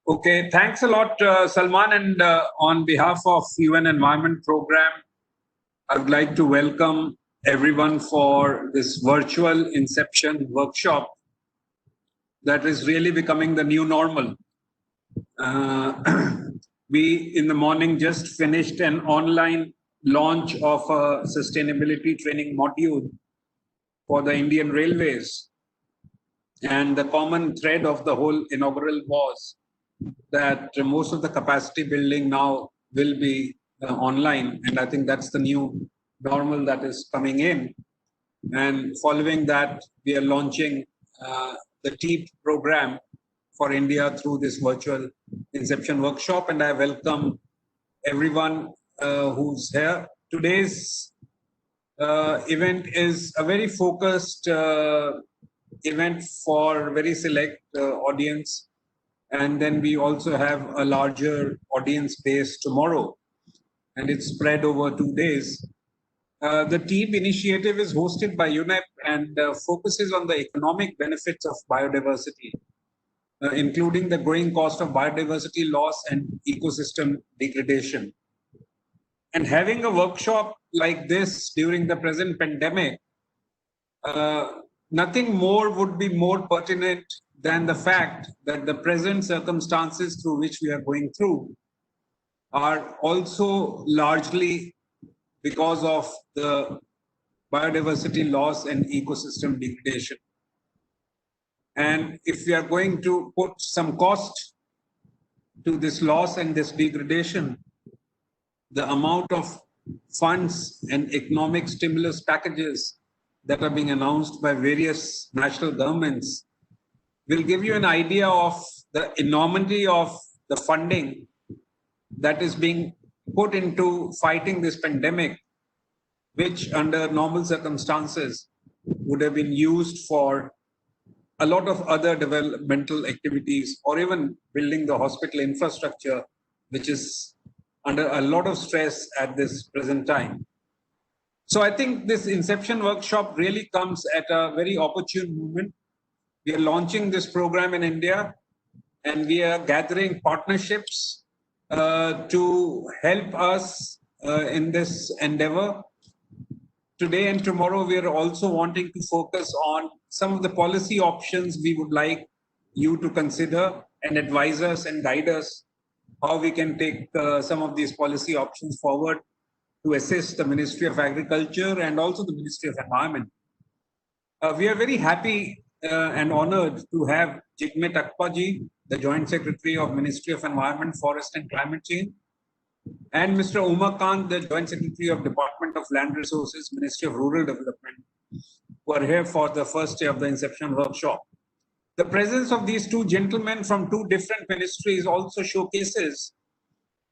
Okay, thanks a lot, Salman. And on behalf of UN Environment Program, I would like to welcome everyone for this virtual Inception workshop that is really becoming the new normal. We, in the morning, just finished an online launch of a sustainability training module for the Indian Railways. And the common thread of the whole inaugural was that most of the capacity building now will be online. And I think that's the new normal that is coming in. And following that, we are launching the TEEB program for India through this virtual Inception workshop. And I welcome everyone who's here. Today's event is a very focused event for very select audience. And then we also have a larger audience base tomorrow. And it's spread over 2 days. The TEEB initiative is hosted by UNEP and focuses on the economic benefits of biodiversity, including the growing cost of biodiversity loss and ecosystem degradation. And having a workshop like this during the present pandemic, nothing more would be more pertinent than the fact that the present circumstances through which we are going through are also largely because of the biodiversity loss and ecosystem degradation. And if we are going to put some cost to this loss and this degradation, the amount of funds and economic stimulus packages that are being announced by various national governments will give you an idea of the enormity of the funding that is being put into fighting this pandemic, which under normal circumstances would have been used for a lot of other developmental activities or even building the hospital infrastructure, which is under a lot of stress at this present time. So I think this Inception workshop really comes at a very opportune moment. We are launching this program in India, and we are gathering partnerships to help us in this endeavor. Today and tomorrow, we are also wanting to focus on some of the policy options we would like you to consider and advise us and guide us how we can take some of these policy options forward to assist the Ministry of Agriculture and also the Ministry of Environment. We are very happy and honored to have Jigme Takpaji, the Joint Secretary of Ministry of Environment, Forest and Climate Change, and Mr. Umakant, the Joint Secretary of Department of Land Resources, Ministry of Rural Development, who are here for the first day of the Inception workshop. The presence of these two gentlemen from two different ministries also showcases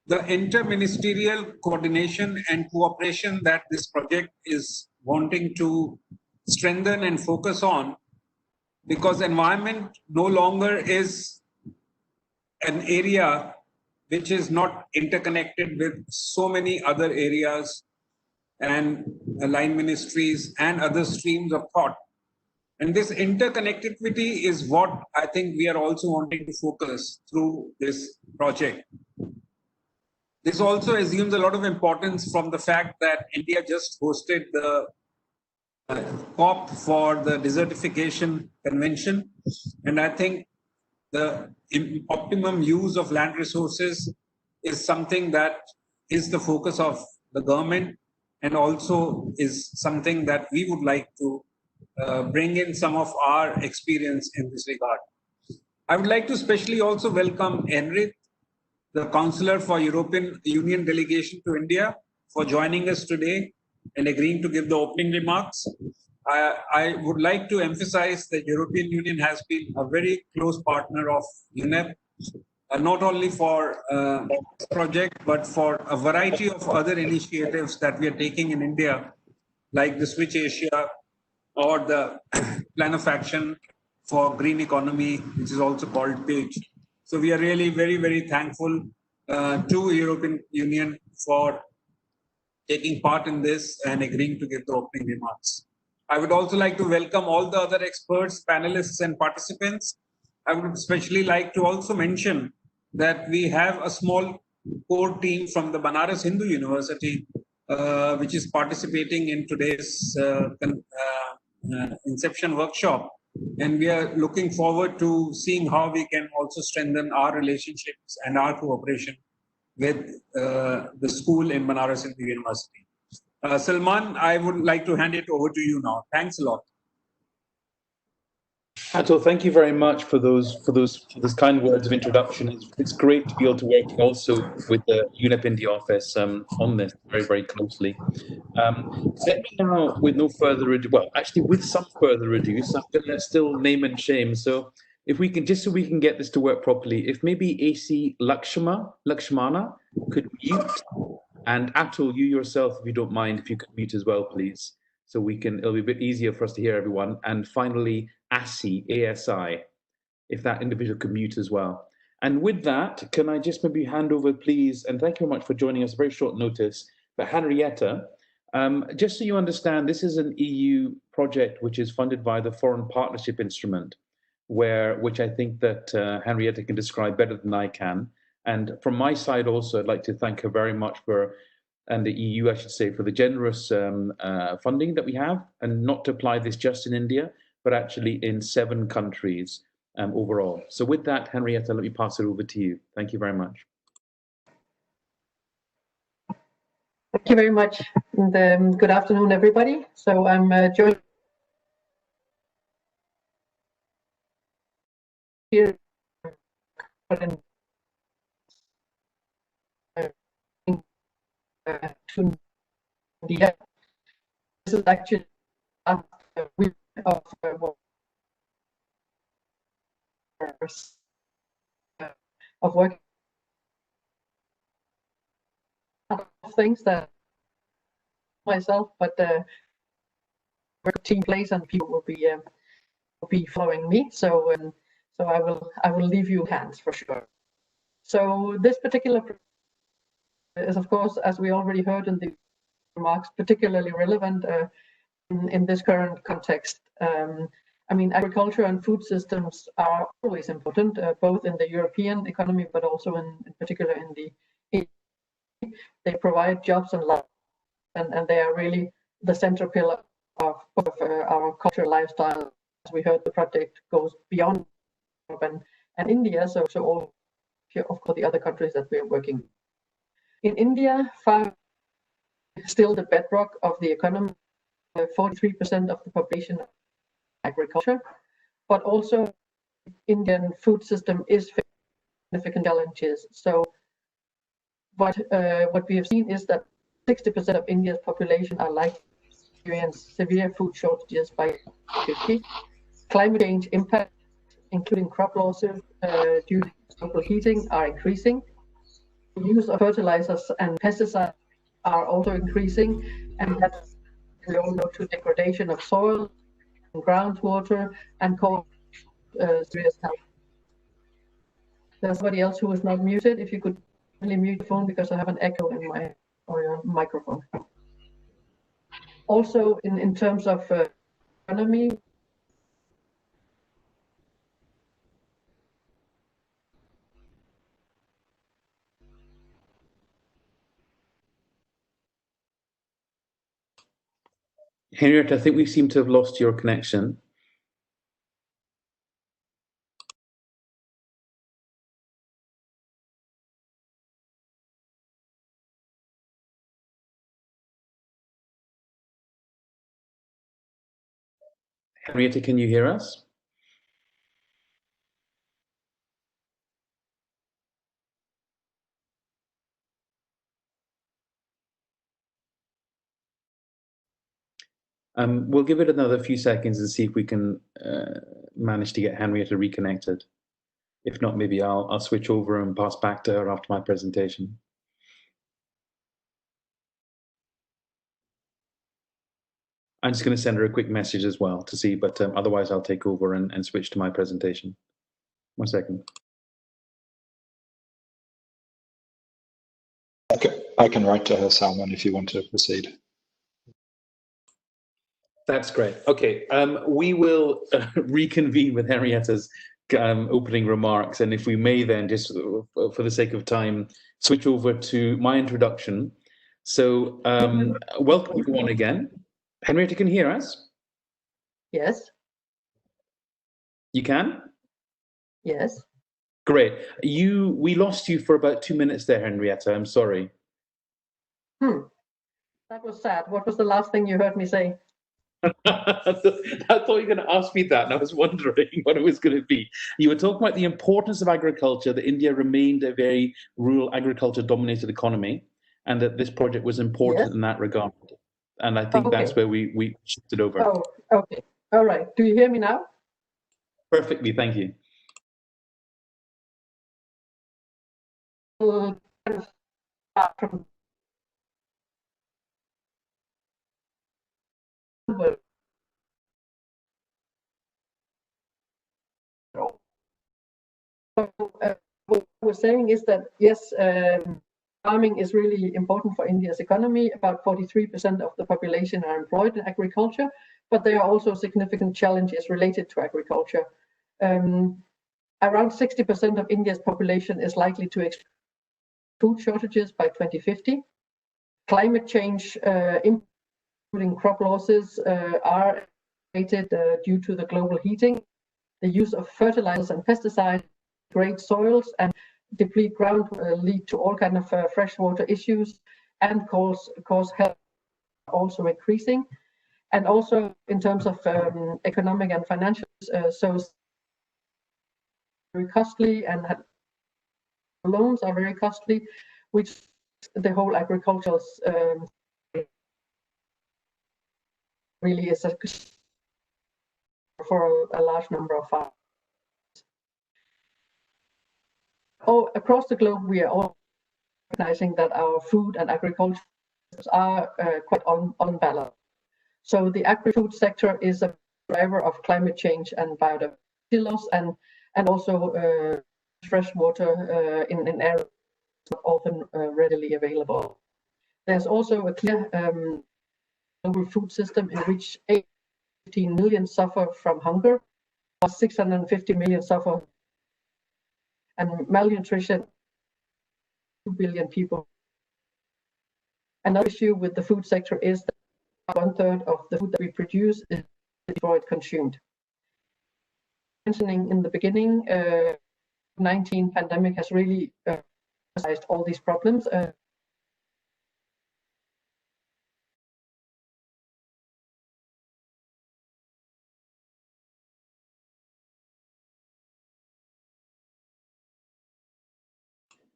the interministerial coordination and cooperation that this project is wanting to strengthen and focus on, because environment no longer is an area which is not interconnected with so many other areas and line ministries and other streams of thought. And this interconnectivity is what I think we are also wanting to focus through this project. This also assumes a lot of importance from the fact that India just hosted the COP for the Desertification Convention. And I think the optimum use of land resources is something that is the focus of the government, and also is something that we would like to bring in some of our experience in this regard. I would like to especially also welcome Henrik, the Counselor for European Union Delegation to India, for joining us today and agreeing to give the opening remarks. I would like to emphasize that European Union has been a very close partner of UNEP, not only for this project, but for a variety of other initiatives that we are taking in India, like the Switch Asia or the Plan of Action for Green Economy, which is also called PAGE. So we are really very, very thankful to European Union for taking part in this and agreeing to give the opening remarks. I would also like to welcome all the other experts, panelists, and participants. I would especially like to also mention that we have a small core team from the Banaras Hindu University, which is participating in today's Inception workshop. And we are looking forward to seeing how we can also strengthen our relationships and our cooperation with the school in Banaras Hindu University. Salman, I would like to hand it over to you now. Thanks a lot. Atul, thank you very much for those kind words of introduction. It's great to be able to work also with the UNEP India office on this very, very closely. Let me now, with no further ado, well, actually with some further ado, so I'm going to still name and shame. So if we can, just so we can get this to work properly, if maybe AC Lakshmana could mute, and Atul, you yourself, if you don't mind, if you could mute as well, please. So we can, it'll be a bit easier for us to hear everyone. And finally, ASI, ASI, if that individual could mute as well. And with that, can I just maybe hand over, please, and thank you very much for joining us, very short notice, but Henrietta, just so you understand, this is an EU project which is funded by the Foreign Partnership Instrument, which I think that Henrietta can describe better than I can. And from my side also, I'd like to thank her very much for, and the EU, I should say, for the generous funding that we have, and not to apply this just in India, but actually in 7 countries overall. So with that, Henrietta, let me pass it over to you. Thank you very much. Thank you very much, and good afternoon, everybody. So I'm joined here to India. This is actually a week of work things that myself, but work team plays and people will be following me. So so I will leave you hands for sure. So this particular is, of course, as we already heard in the remarks, particularly relevant in this current context. I mean, agriculture and food systems are always important, both in the European economy, but also in particular in the EU. They provide jobs and life, and they are really the central pillar of our cultural lifestyle. As we heard, the project goes beyond Europe and India, so all of course the other countries that we are working with. In India, farming is still the bedrock of the economy. 43% of the population is agriculture, but also Indian food system is facing significant challenges. So what we have seen is that 60% of India's population are likely to experience severe food shortages by 2050. Climate change impact, including crop losses due to global heating, are increasing. The use of fertilizers and pesticides are also increasing, and that's, we all know, to degradation of soil and groundwater and cause serious health. There's somebody else who is not muted. If you could really mute the phone, because I have an echo in my microphone. Also, in terms of economy, Henrietta, I think we seem to have lost your connection. Henrietta, can you hear us? We'll give it another few seconds and see if we can manage to get Henrietta reconnected. If not, maybe I'll switch over and pass back to her after my presentation. I'm just going to send her a quick message as well to see, but otherwise I'll take over and switch to my presentation. 1 second. Okay. I can write to her, Salman, if you want to proceed. That's great. Okay, we will reconvene with Henrietta's opening remarks, and if we may then, just for the sake of time, switch over to my introduction. So, welcome everyone again. Henrietta, can you hear us? Yes. You can? Yes. Great. We lost you for about 2 minutes there, Henrietta. I'm sorry. That was sad. What was the last thing you heard me say? I thought you were going to ask me that, and I was wondering what it was going to be. You were talking about the importance of agriculture, that India remained a very rural agriculture-dominated economy, and that this project was important in that regard. And I think that's where we shifted over. Oh, okay. All right. Do you hear me now? Perfectly, thank you. We'll kind of start from what we're saying is that, yes, farming is really important for India's economy. About 43% of the population are employed in agriculture, but there are also significant challenges related to agriculture. Around 60% of India's population is likely to experience food shortages by 2050. Climate change, including crop losses, are related due to the global heating. The use of fertilizers and pesticides degrade soils and deplete ground, lead to all kinds of freshwater issues, and cause health also increasing. And also in terms of economic and financial, so very costly, and loans are very costly, which the whole agricultural really is for a large number of farmers. Across the globe, we are all recognizing that our food and agriculture are quite unbalanced. So the agri-food sector is a driver of climate change and biodiversity loss, and also fresh water in areas not often readily available. There's also a clear global food system in which 18 million suffer from hunger, 650 million suffer, and malnutrition, 2 billion people. Another issue with the food sector is that 1/3 of the food that we produce is destroyed, consumed. Mentioning in the beginning, COVID-19 pandemic has really emphasized all these problems.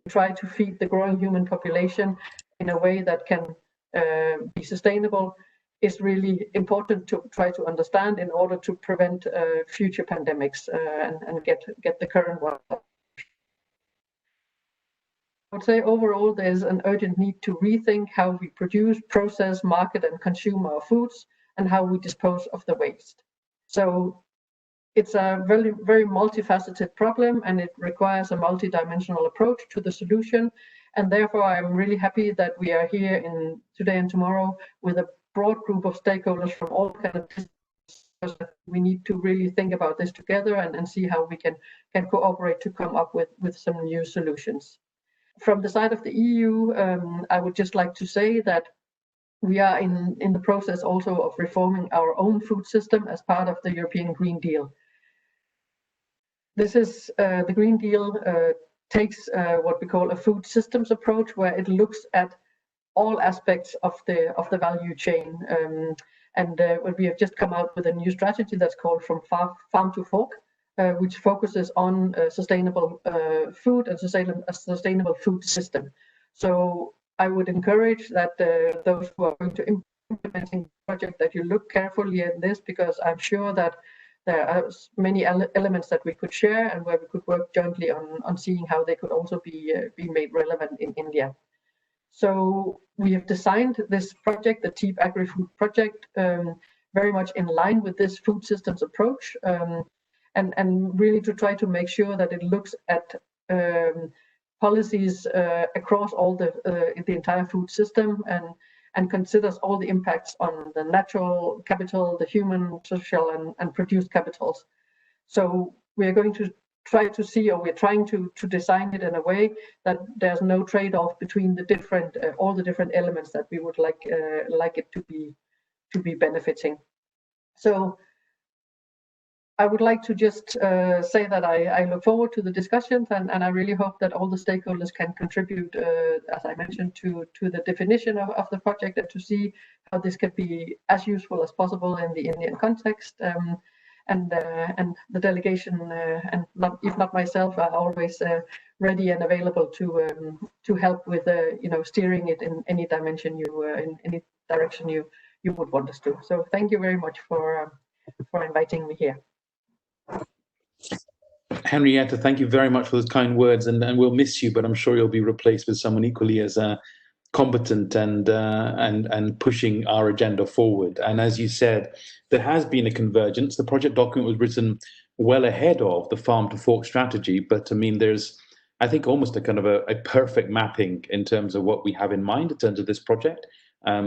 Try to feed the growing human population in a way that can be sustainable is really important to try to understand in order to prevent future pandemics and get the current one. I would say overall there's an urgent need to rethink how we produce, process, market, and consume our foods, and how we dispose of the waste. So it's a very, very multifaceted problem, and it requires a multidimensional approach to the solution. And therefore, I'm really happy that we are here today and tomorrow with a broad group of stakeholders from all kinds of disciplines. We need to really think about this together and see how we can cooperate to come up with some new solutions. From the side of the EU, I would just like to say that we are in the process also of reforming our own food system as part of the European Green Deal. This is the Green Deal takes what we call a food systems approach, where it looks at all aspects of the value chain. We have just come out with a new strategy that's called From Farm to Fork, which focuses on sustainable food and a sustainable food system. So I would encourage that those who are going to implementing the project, that you look carefully at this, because I'm sure that there are many elements that we could share and where we could work jointly on seeing how they could also be made relevant in India. So we have designed this project, the TEEB Agri-Food Project, very much in line with this food systems approach, and really to try to make sure that it looks at policies across all the entire food system, and considers all the impacts on the natural capital, the human, social, and produced capitals. So we are going to try to see, or we're trying to design it in a way that there's no trade-off between the different all the different elements that we would like it to be benefiting. So I would like to just say that I look forward to the discussions, and I really hope that all the stakeholders can contribute, as I mentioned, to the definition of the project, and to see how this can be as useful as possible in the Indian context. And the delegation, and if not myself, are always ready and available to help with steering it in any dimension in any direction you would want us to. So thank you very much for inviting me here. Henrietta, thank you very much for those kind words, and we'll miss you, but I'm sure you'll be replaced with someone equally as competent and pushing our agenda forward. And as you said, there has been a convergence. The project document was written well ahead of the farm to fork strategy, but I mean, there's, I think, almost a kind of a perfect mapping in terms of what we have in mind in terms of this project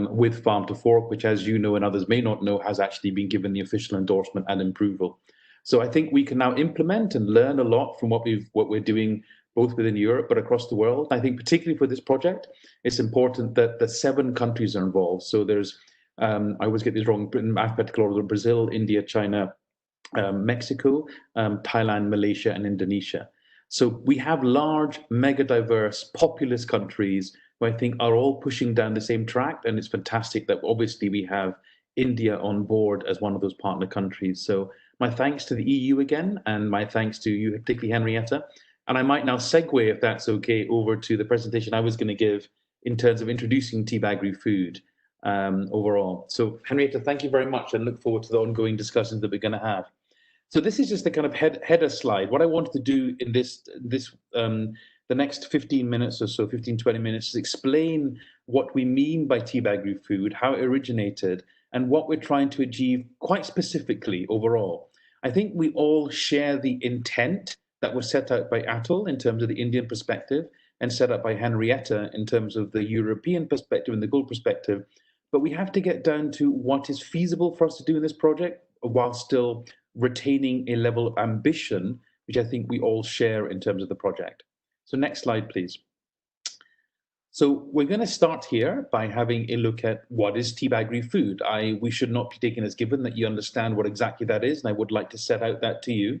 with farm to fork, which, as you know and others may not know, has actually been given the official endorsement and approval. So I think we can now implement and learn a lot from what we're doing both within Europe but across the world. I think particularly for this project, it's important that the 7 countries are involved. So there's, I always get these wrong, in alphabetical order: Brazil, India, China, Mexico, Thailand, Malaysia, and Indonesia. So we have large, mega diverse, populous countries who I think are all pushing down the same track, and it's fantastic that obviously we have India on board as one of those partner countries. So my thanks to the EU again, and my thanks to you, particularly Henrietta. And I might now segue, if that's okay, over to the presentation I was going to give in terms of introducing TEEB Agri-Food overall. So Henrietta, thank you very much, and look forward to the ongoing discussions that we're going to have. So this is just a kind of header slide. What I wanted to do in the next 15 minutes or so, 15, 20 minutes, is explain what we mean by TEEB Agri-Food, how it originated, and what we're trying to achieve quite specifically overall. I think we all share the intent that was set out by Atul in terms of the Indian perspective, and set up by Henrietta in terms of the European perspective and the global perspective. But we have to get down to what is feasible for us to do in this project while still retaining a level of ambition, which I think we all share in terms of the project. So next slide, please. So we're going to start here by having a look at what is TEEB Agri-Food. We should not be taken as given that you understand what exactly that is, and I would like to set out that to you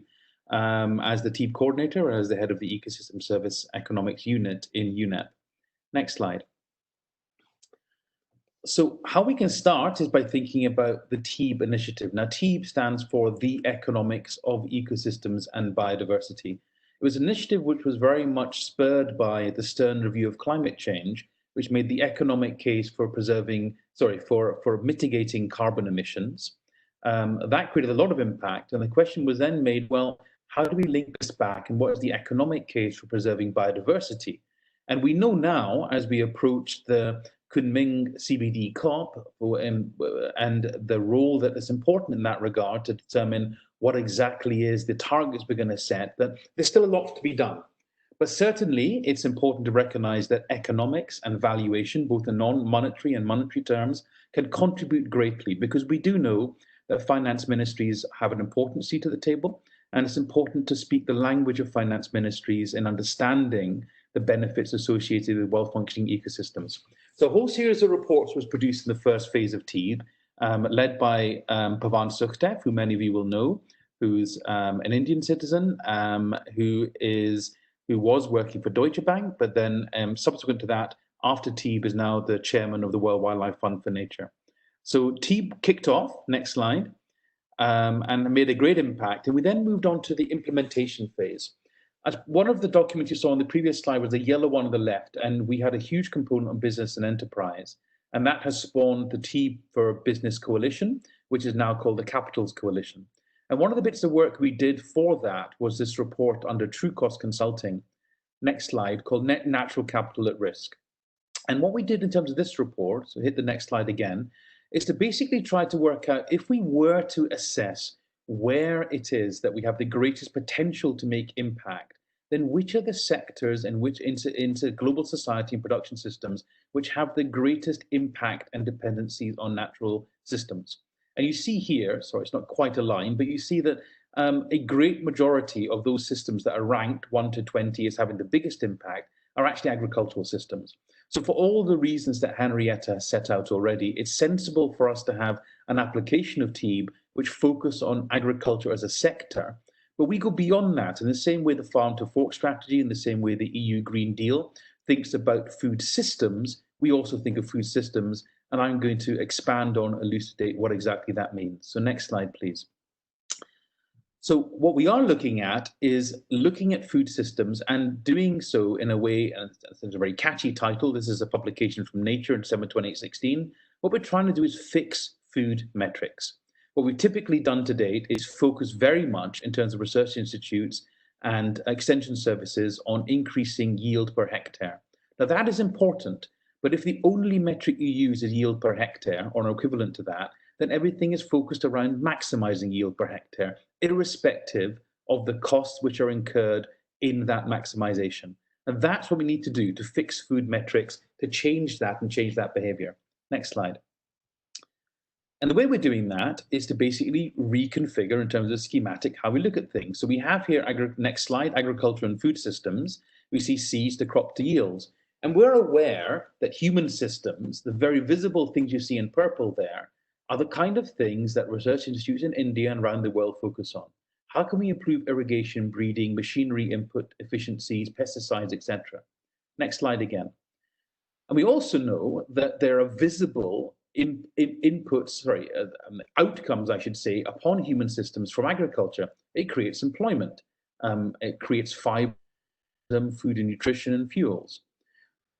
as the TEEB coordinator, or as the head of the Ecosystem Service Economics Unit in UNEP. Next slide. So how we can start is by thinking about the TEEB initiative. Now, TEEB stands for the Economics of Ecosystems and Biodiversity. It was an initiative which was very much spurred by the Stern Review of Climate Change, which made the economic case for for mitigating carbon emissions. That created a lot of impact, and the question was then made, well, how do we link this back, and what is the economic case for preserving biodiversity? And we know now, as we approach the Kunming CBD COP and the role that is important in that regard to determine what exactly is the targets we're going to set, that there's still a lot to be done. But certainly it's important to recognize that economics and valuation, both in non-monetary and monetary terms, can contribute greatly, because we do know that finance ministries have an important seat at the table, and it's important to speak the language of finance ministries in understanding the benefits associated with well-functioning ecosystems. So a whole series of reports was produced in the first phase of TEEB, led by Pavan Sukhdev, who many of you will know, who's an Indian citizen, who was working for Deutsche Bank, but then subsequent to that, after TEEB, is now the chairman of the World Wildlife Fund for Nature. So TEEB kicked off, next slide, and made a great impact. And we then moved on to the implementation phase. As one of the documents you saw on the previous slide was the yellow one on the left, and we had a huge component on business and enterprise. And that has spawned the TEEB for Business Coalition, which is now called the Capitals Coalition. And one of the bits of work we did for that was this report under True Cost Consulting, next slide, called Net Natural Capital at Risk. And what we did in terms of this report, so hit the next slide again, is to basically try to work out, if we were to assess where it is that we have the greatest potential to make impact then which are the sectors and which into global society and production systems which have the greatest impact and dependencies on natural systems? And you see here, sorry, it's not quite a line, but you see that a great majority of those systems that are ranked 1 to 20 as having the biggest impact are actually agricultural systems. So for all the reasons that Henrietta has set out already, it's sensible for us to have an application of TEEB which focus on agriculture as a sector. But we go beyond that in the same way the Farm to Fork strategy, in the same way the EU Green Deal thinks about food systems, we also think of food systems, and I'm going to expand on, elucidate what exactly that means. So next slide, please. So what we are looking at is looking at food systems and doing so in a way, and it's a very catchy title, this is a publication from Nature in December 2016. What we're trying to do is fix food metrics. What we've typically done to date is focus very much in terms of research institutes and extension services on increasing yield per hectare. Now that is important, but if the only metric you use is yield per hectare or an equivalent to that, then everything is focused around maximizing yield per hectare, irrespective of the costs which are incurred in that maximization. And that's what we need to do to fix food metrics, to change that and change that behavior. Next slide. And the way we're doing that is to basically reconfigure in terms of schematic how we look at things. So we have here, next slide, agriculture and food systems. We see seeds to crop to yields. And we're aware that human systems, the very visible things you see in purple there, are the kind of things that research institutes in India and around the world focus on. How can we improve irrigation, breeding, machinery input efficiencies, pesticides, etc.? Next slide again. And we also know that there are visible outcomes, I should say, upon human systems from agriculture. It creates employment. It creates fiber, food and nutrition and fuels.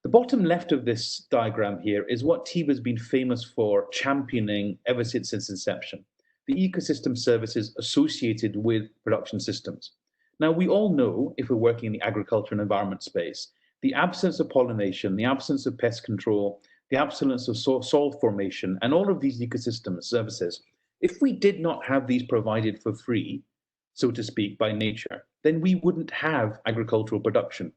The bottom left of this diagram here is what TEEB has been famous for championing ever since its inception, the ecosystem services associated with production systems. Now, we all know, if we're working in the agriculture and environment space, the absence of pollination, the absence of pest control, the absence of soil formation, and all of these ecosystem services, if we did not have these provided for free, so to speak, by nature, then we wouldn't have agricultural production.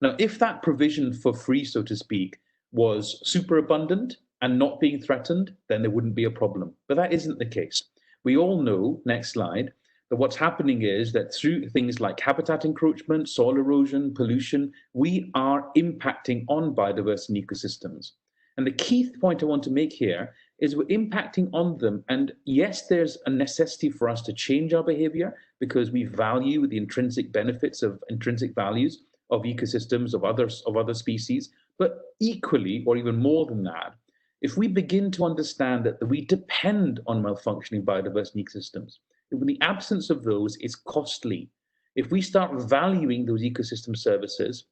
Now, if that provision for free, so to speak, was super abundant and not being threatened, then there wouldn't be a problem. But that isn't the case. We all know, next slide, that what's happening is that through things like habitat encroachment, soil erosion, pollution, we are impacting on biodiversity and ecosystems. And the key point I want to make here is we're impacting on them. And yes, there's a necessity for us to change our behavior because we value the intrinsic benefits of intrinsic values of ecosystems, of other species, but equally, or even more than that, if we begin to understand that we depend on malfunctioning biodiversity ecosystems, in the absence of those, it's costly. If we start valuing those ecosystem services,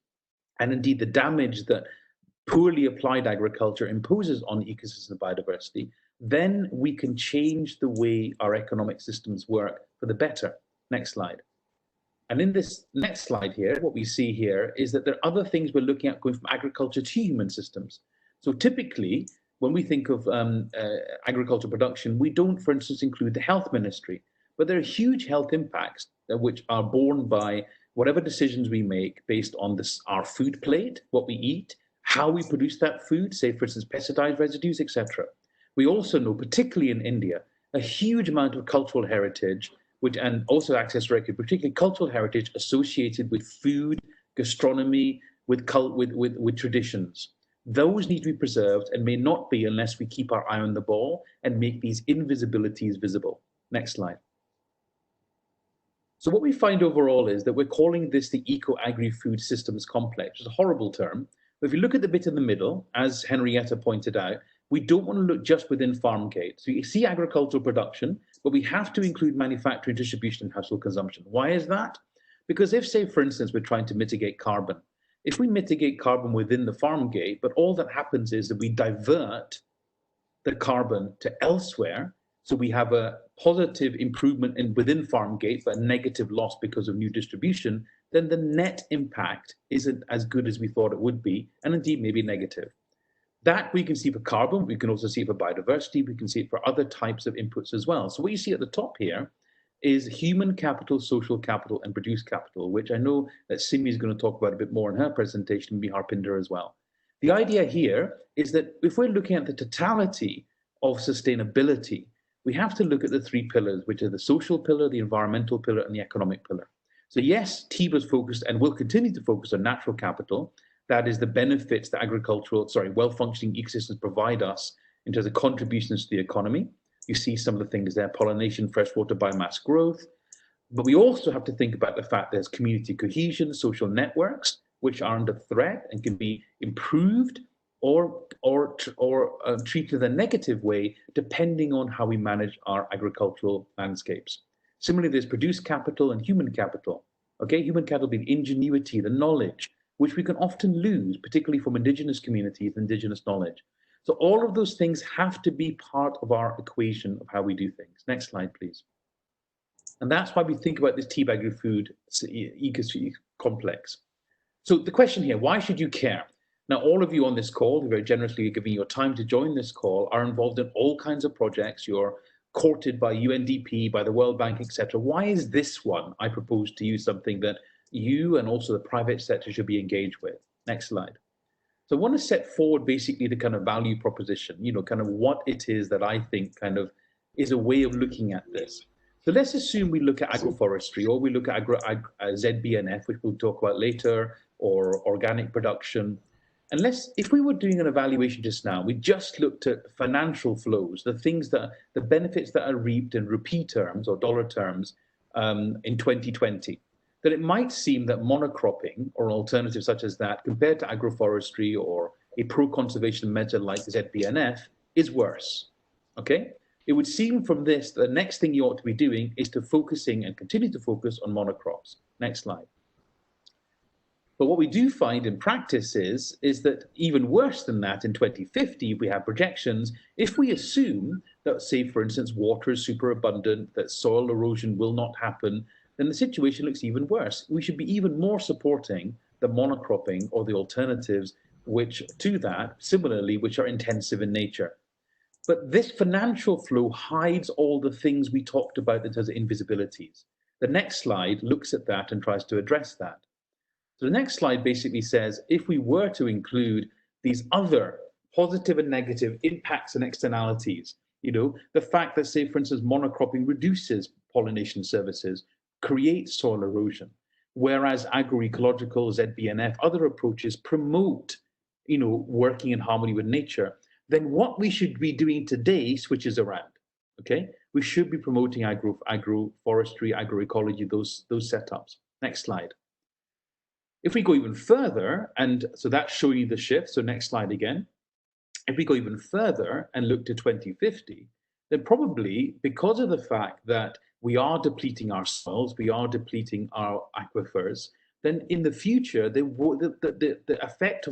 and indeed the damage that poorly applied agriculture imposes on ecosystem biodiversity, then we can change the way our economic systems work for the better. Next slide. And in this next slide here, what we see here is that there are other things we're looking at going from agriculture to human systems. So typically, when we think of agricultural production, we don't, for instance, include the health ministry, but there are huge health impacts which are borne by whatever decisions we make based on our food plate, what we eat, how we produce that food, say, for instance, pesticide residues, etc. We also know, particularly in India, a huge amount of cultural heritage and also access record, particularly cultural heritage associated with food, gastronomy, with traditions. Those need to be preserved and may not be unless we keep our eye on the ball and make these invisibilities visible. Next slide. So what we find overall is that we're calling this the eco-agri-food systems complex. It's a horrible term, but if you look at the bit in the middle, as Henrietta pointed out, we don't want to look just within farm gate. So you see agricultural production, but we have to include manufacturing, distribution, and household consumption. Why is that? Because if, say, for instance, we're trying to mitigate carbon, if we mitigate carbon within the farm gate, but all that happens is that we divert the carbon to elsewhere, so we have a positive improvement within farm gate, but a negative loss because of new distribution, then the net impact isn't as good as we thought it would be, and indeed maybe negative. That we can see for carbon, we can also see it for biodiversity, we can see it for other types of inputs as well. So what you see at the top here is human capital, social capital, and produced capital, which I know that Simi is going to talk about a bit more in her presentation, maybe Harpinder as well. The idea here is that if we're looking at the totality of sustainability, we have to look at the three pillars, which are the social pillar, the environmental pillar, and the economic pillar. So yes, TEEB is focused and will continue to focus on natural capital. That is the benefits that well-functioning ecosystems provide us in terms of contributions to the economy. You see some of the things there, pollination, freshwater biomass growth. But we also have to think about the fact there's community cohesion, social networks, which are under threat and can be improved or treated in a negative way, depending on how we manage our agricultural landscapes. Similarly, there's produced capital and human capital. Okay, human capital being ingenuity, the knowledge, which we can often lose, particularly from indigenous communities, indigenous knowledge. So all of those things have to be part of our equation of how we do things. Next slide, please. And that's why we think about this TEEB agri-food ecosystem complex. So the question here, why should you care? Now, all of you on this call, who very generously giving your time to join this call, are involved in all kinds of projects. You're courted by UNDP, by the World Bank, etc. Why is this one, I propose to you, something that you and also the private sector should be engaged with? Next slide. So I want to set forward basically the kind of value proposition, kind of what it is that I think kind of is a way of looking at this. So let's assume we look at agroforestry, or we look at ZBNF, which we'll talk about later, or organic production. And if we were doing an evaluation just now, we just looked at financial flows, the benefits that are reaped in rupee terms or dollar terms in 2020, then it might seem that monocropping or an alternative such as that compared to agroforestry or a pro-conservation measure like ZBNF is worse, okay? It would seem from this that the next thing you ought to be doing is to focusing and continue to focus on monocrops. Next slide. But what we do find in practice is that even worse than that, in 2050, we have projections. If we assume that, say, for instance, water is super abundant, that soil erosion will not happen, then the situation looks even worse. We should be even more supporting the monocropping or the alternatives which are intensive in nature. But this financial flow hides all the things we talked about in terms of invisibilities. The next slide looks at that and tries to address that. So the next slide basically says, if we were to include these other positive and negative impacts and externalities, the fact that, say, for instance, monocropping reduces pollination services, creates soil erosion, whereas agroecological, ZBNF, other approaches promote, working in harmony with nature, then what we should be doing today switches around, okay? We should be promoting agroforestry, agroecology, those setups. Next slide. If we go even further, and so that's showing you the shift, so next slide again. If we go even further and look to 2050, then probably because of the fact that we are depleting our soils, we are depleting our aquifers, then in the future, the effect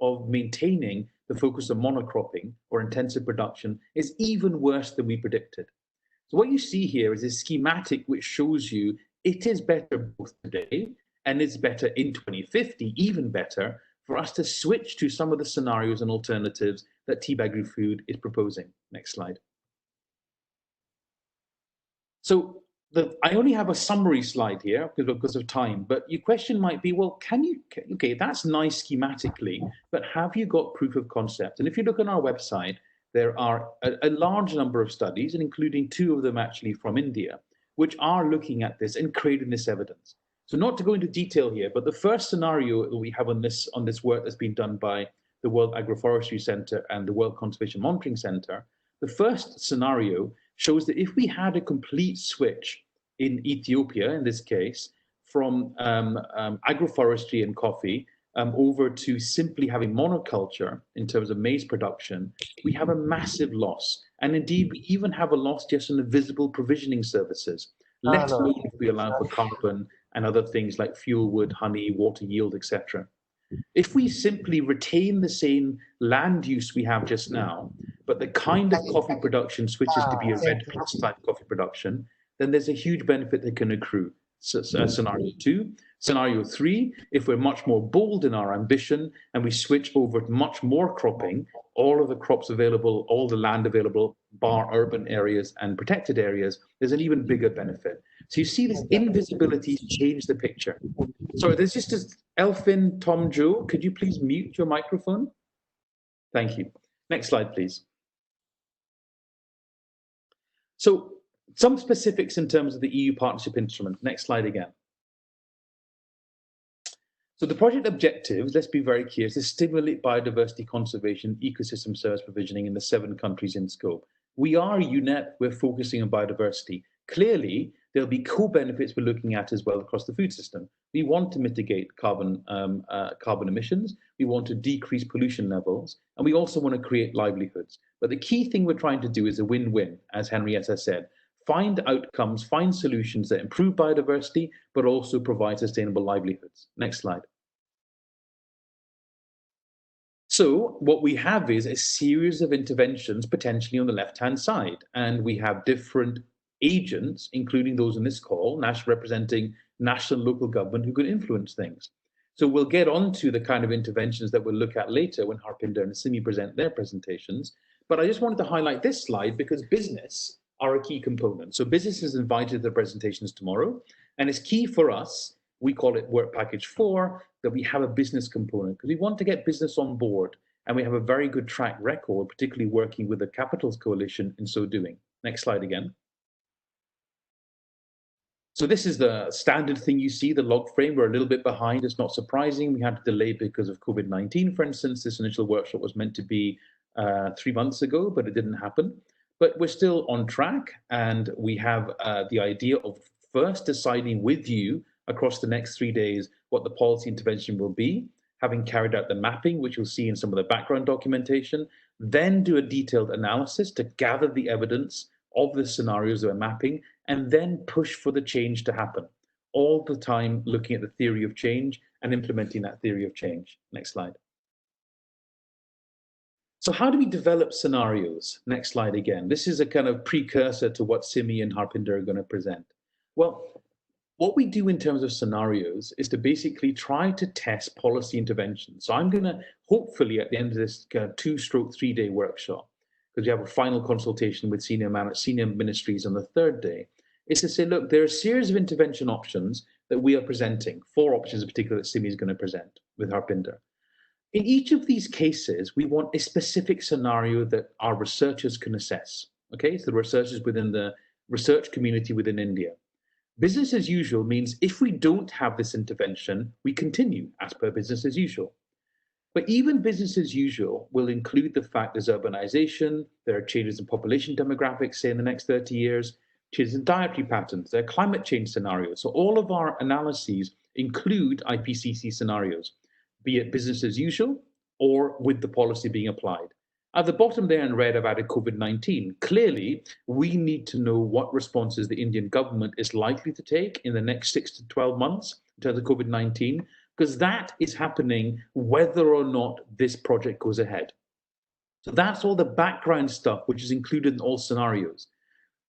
of maintaining the focus on monocropping or intensive production is even worse than we predicted. So what you see here is a schematic which shows you it is better both today and it's better in 2050, even better, for us to switch to some of the scenarios and alternatives that TEEB Agri-Food is proposing. Next slide. So I only have a summary slide here because of time, but your question might be, well, okay, that's nice schematically, but have you got proof of concept? And if you look on our website, there are a large number of studies, and including 2 of them actually from India, which are looking at this and creating this evidence. So not to go into detail here, but the first scenario that we have on this work that's been done by the World Agroforestry Center and the World Conservation Monitoring Center, the first scenario shows that if we had a complete switch in Ethiopia, in this case, from agroforestry and coffee over to simply having monoculture in terms of maize production, we have a massive loss. And indeed, we even have a loss just in the visible provisioning services, let alone if we allow for carbon and other things like fuel wood, honey, water yield, etc. If we simply retain the same land use we have just now, but the kind of coffee production switches to be a red plus type coffee production, then there's a huge benefit that can accrue. So, scenario 2. Scenario 3, if we're much more bold in our ambition and we switch over to much more cropping, all of the crops available, all the land available, bar urban areas and protected areas, there's an even bigger benefit. So you see this invisibility change the picture. Sorry, there's just this Elfin Tom Joe. Could you please mute your microphone? Thank you. Next slide, please. So some specifics in terms of the EU partnership instrument. Next slide again. So the project objectives, let's be very clear, is to stimulate biodiversity conservation, ecosystem service provisioning in the 7 countries in scope. We are UNEP, we're focusing on biodiversity. Clearly, there'll be co-benefits we're looking at as well across the food system. We want to mitigate carbon emissions, we want to decrease pollution levels, and we also want to create livelihoods. But the key thing we're trying to do is a win-win, as Henrietta said. Find outcomes, find solutions that improve biodiversity, but also provide sustainable livelihoods. Next slide. So what we have is a series of interventions potentially on the left-hand side, and we have different agents, including those in this call, representing national and local government, who can influence things. So we'll get on to the kind of interventions that we'll look at later when Harpinder and Simi present their presentations. But I just wanted to highlight this slide because business are a key component. So business is invited to the presentations tomorrow, and it's key for us, we call it Work Package 4, that we have a business component because we want to get business on board, and we have a very good track record, particularly working with the Capitals Coalition in so doing. Next slide again. So this is the standard thing you see, the log frame. We're a little bit behind. It's not surprising. We had to delay because of COVID-19, for instance. This initial workshop was meant to be 3 months ago, but it didn't happen. But we're still on track, and we have the idea of first deciding with you across the next 3 days what the policy intervention will be, having carried out the mapping, which you'll see in some of the background documentation, then do a detailed analysis to gather the evidence of the scenarios that we're mapping, and then push for the change to happen, all the time looking at the theory of change and implementing that theory of change. Next slide. So how do we develop scenarios? Next slide again. This is a kind of precursor to what Simi and Harpinder are going to present. Well, what we do in terms of scenarios is to basically try to test policy intervention. So I'm going to hopefully at the end of this 2/3 day workshop, because we have a final consultation with senior ministries on the 3rd day, is to say, look, there are a series of intervention options that we are presenting, 4 options in particular that Simi is going to present with Harpinder. In each of these cases, we want a specific scenario that our researchers can assess. Okay, so the researchers within the research community within India. Business as usual means if we don't have this intervention, we continue as per business as usual. But even business as usual will include the fact there's urbanization, there are changes in population demographics, say in the next 30 years, changes in dietary patterns, there are climate change scenarios. So all of our analyses include IPCC scenarios, be it business as usual or with the policy being applied. At the bottom there in red, I've added COVID-19. Clearly, we need to know what responses the Indian government is likely to take in the next 6 to 12 months in terms of COVID-19, because that is happening whether or not this project goes ahead. So that's all the background stuff, which is included in all scenarios.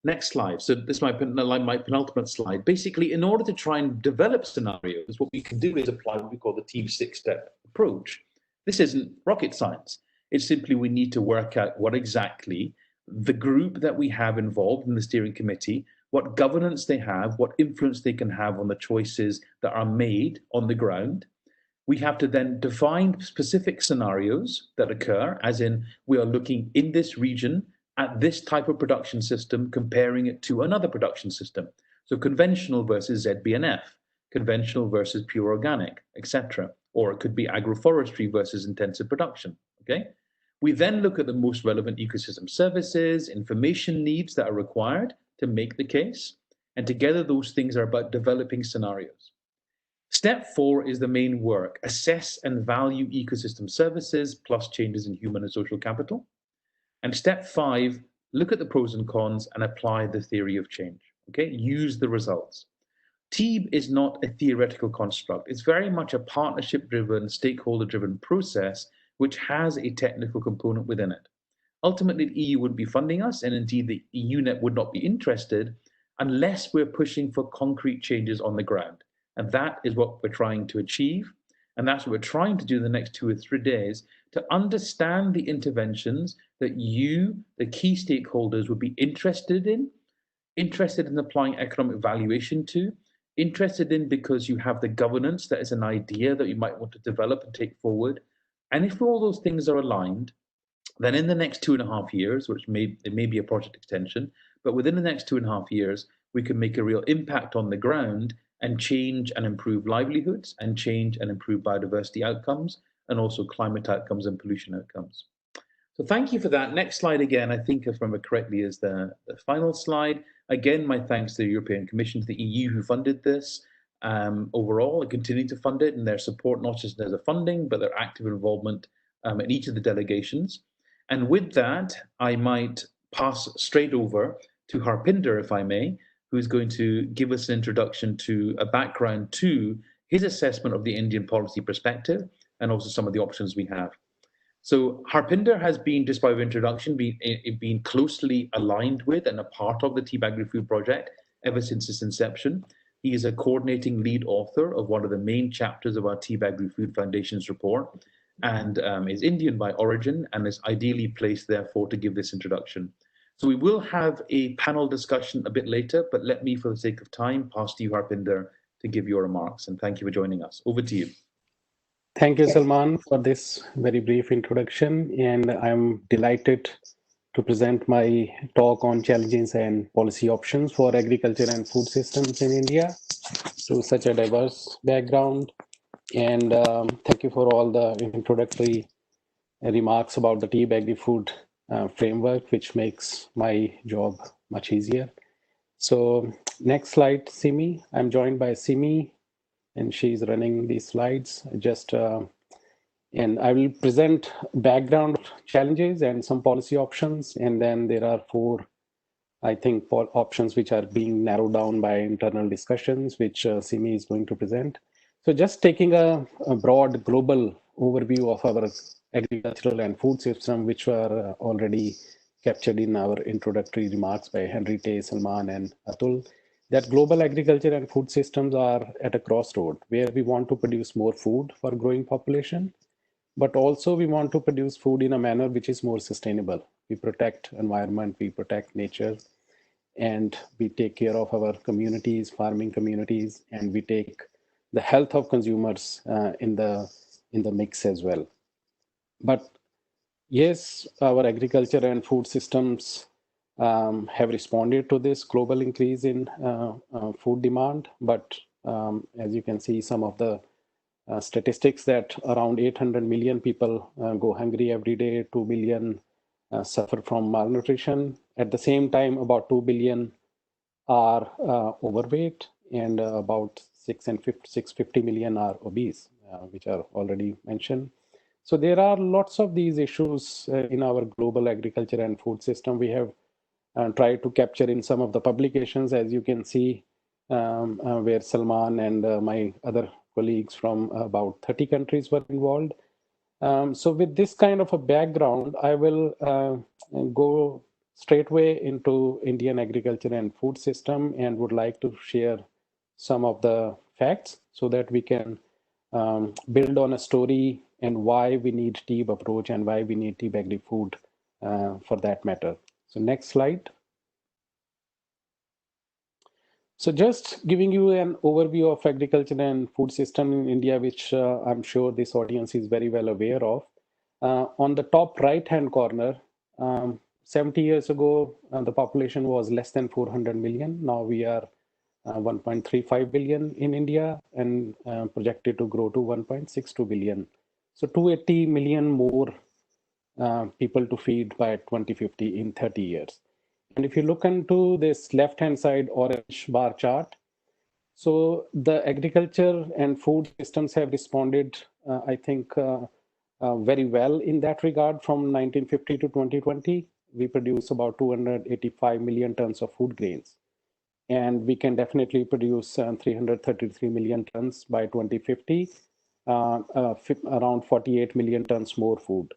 Next slide. So this is my penultimate slide. Basically, in order to try and develop scenarios, what we can do is apply what we call the TEEB 6-step approach. This isn't rocket science. It's simply we need to work out what exactly the group that we have involved in the steering committee, what governance they have, what influence they can have on the choices that are made on the ground. We have to then define specific scenarios that occur, as in we are looking in this region at this type of production system, comparing it to another production system. So conventional versus ZBNF, conventional versus pure organic, etc. Or it could be agroforestry versus intensive production, okay? We then look at the most relevant ecosystem services, information needs that are required to make the case. And together those things are about developing scenarios. Step 4 is the main work, assess and value ecosystem services plus changes in human and social capital. And step 5, look at the pros and cons and apply the theory of change, okay? Use the results. TEEB is not a theoretical construct. It's very much a partnership-driven, stakeholder-driven process which has a technical component within it. Ultimately, the EU wouldn't be funding us, and indeed the UNEP would not be interested unless we're pushing for concrete changes on the ground. And that is what we're trying to achieve. And that's what we're trying to do in the next 2 or 3 days, to understand the interventions that you, the key stakeholders, would be interested in applying economic valuation to, interested in because you have the governance that is an idea that you might want to develop and take forward. And if all those things are aligned, then in the next 2.5 years, which it may be a project extension, but within the next 2.5 years, we can make a real impact on the ground and change and improve livelihoods and change and improve biodiversity outcomes and also climate outcomes and pollution outcomes. So thank you for that. Next slide again, I think if I remember correctly, is the final slide. Again, my thanks to the European Commission, to the EU who funded this overall and continue to fund it, and their support, not just as a funding, but their active involvement in each of the delegations. And with that, I might pass straight over to Harpinder, if I may, who's going to give us an introduction to a background to his assessment of the Indian policy perspective and also some of the options we have. So Harpinder has been, just by way of introduction, been closely aligned with and a part of the TEEB Agri-Food project ever since its inception. He is a coordinating lead author of one of the main chapters of our TEEB Agri-Food Foundation's report, and is Indian by origin and is ideally placed, therefore, to give this introduction. So we will have a panel discussion a bit later, but let me, for the sake of time, pass to you, Harpinder, to give your remarks. And thank you for joining us. Over to you. Thank you, Salman, for this very brief introduction. And I'm delighted to present my talk on challenges and policy options for agriculture and food systems in India through such a diverse background. And thank you for all the introductory remarks about the TEEB Agri-Food framework, which makes my job much easier. So next slide, Simi. I'm joined by Simi, and she's running these slides. And I will present background challenges and some policy options. And then there are 4, I think, options which are being narrowed down by internal discussions, which Simi is going to present. So just taking a broad global overview of our agricultural and food system, which were already captured in our introductory remarks by Henry Tay, Salman, and Atul, that global agriculture and food systems are at a crossroad where we want to produce more food for growing population, but also we want to produce food in a manner which is more sustainable. We protect environment, we protect nature, and we take care of our communities, farming communities, and we take the health of consumers in the mix as well. But yes, our agriculture and food systems have responded to this global increase in food demand. But as you can see, some of the statistics that around 800 million people go hungry every day, 2 billion suffer from malnutrition. At the same time, about 2 billion are overweight, and about 650 million are obese, which are already mentioned. So there are lots of these issues in our global agriculture and food system. We have tried to capture in some of the publications, as you can see, where Salman and my other colleagues from about 30 countries were involved. So with this kind of a background, I will go straightway into Indian agriculture and food system and would like to share some of the facts so that we can build on a story and why we need TEEB approach and why we need TEEB Agri-Food for that matter. So next slide. So just giving you an overview of agriculture and food system in India, which I'm sure this audience is very well aware of. On the top right-hand corner, 70 years ago, the population was less than 400 million. Now we are 1.35 billion in India and projected to grow to 1.62 billion. So 280 million more people to feed by 2050 in 30 years. And if you look into this left-hand side orange bar chart, so the agriculture and food systems have responded, I think, very well in that regard. From 1950 to 2020, we produce about 285 million tons of food grains. And we can definitely produce 333 million tons by 2050, around 48 million tons more food.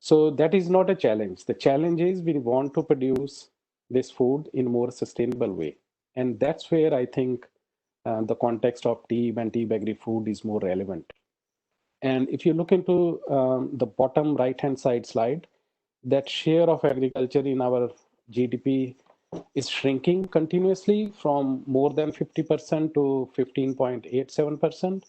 So that is not a challenge. The challenge is we want to produce this food in a more sustainable way. And that's where I think the context of TEEB and TEEB agri-food is more relevant. And if you look into the bottom right-hand side slide, that share of agriculture in our GDP is shrinking continuously from more than 50% to 15.87%.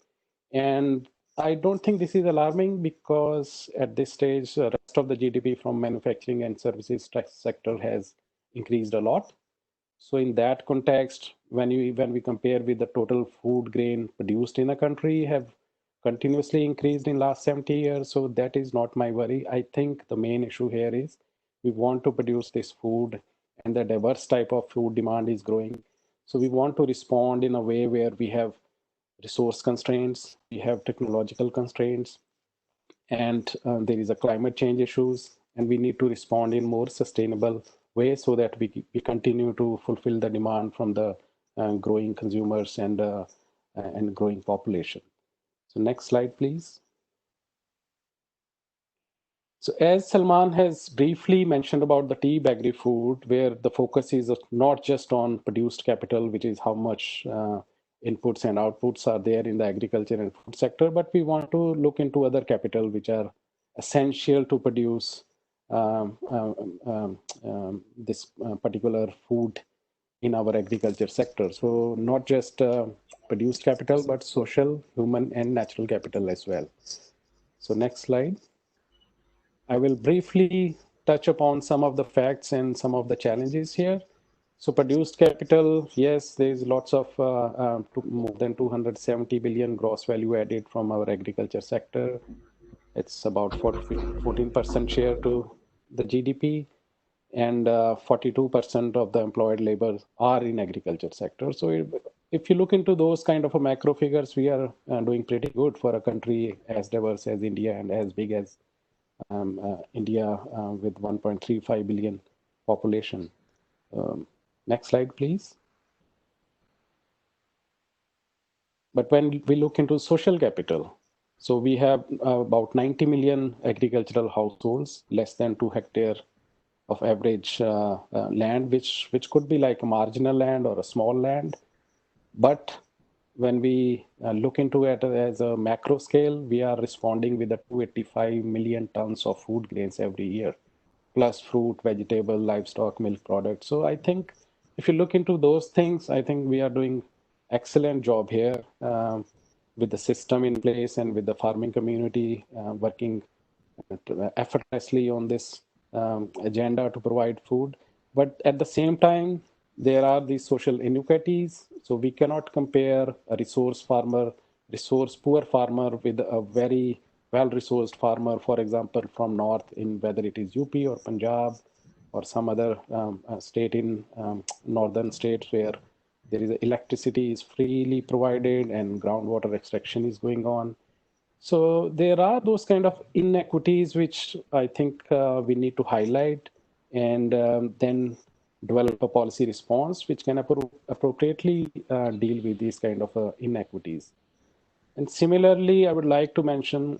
And I don't think this is alarming because at this stage, the rest of the GDP from manufacturing and services sector has increased a lot. So in that context, when we compare with the total food grain produced in a country have continuously increased in last 70 years. So that is not my worry. I think the main issue here is we want to produce this food and the diverse type of food demand is growing. So we want to respond in a way where we have resource constraints, we have technological constraints, and there is a climate change issues, and we need to respond in more sustainable way so that we continue to fulfill the demand from the growing consumers and growing population. So next slide, please. So as Salman has briefly mentioned about the TEEB agri-food, where the focus is not just on produced capital, which is how much inputs and outputs are there in the agriculture and food sector, but we want to look into other capital which are essential to produce this particular food in our agriculture sector. So not just produced capital, but social, human, and natural capital as well. So next slide. I will briefly touch upon some of the facts and some of the challenges here. So produced capital, yes, there's lots of more than 270 billion gross value added from our agriculture sector. It's about 14% share to the GDP, and 42% of the employed labor are in agriculture sector. So if you look into those kind of a macro figures, we are doing pretty good for a country as diverse as India and as big as India with 1.35 billion population. Next slide, please. But when we look into social capital, so we have about 90 million agricultural households, less than 2 hectares of average land, which could be like a marginal land or a small land. But when we look into it as a macro scale, we are responding with 285 million tons of food grains every year, plus fruit, vegetable, livestock, milk products. So I think if you look into those things, I think we are doing excellent job here with the system in place and with the farming community working effortlessly on this agenda to provide food. But at the same time, there are these social inequities. So we cannot compare a resource poor farmer with a very well-resourced farmer, for example, from north in whether it is UP or Punjab or some other state in northern states where there is electricity is freely provided and groundwater extraction is going on. So there are those kind of inequities which I think we need to highlight and then develop a policy response which can appropriately deal with these kind of inequities. And similarly, I would like to mention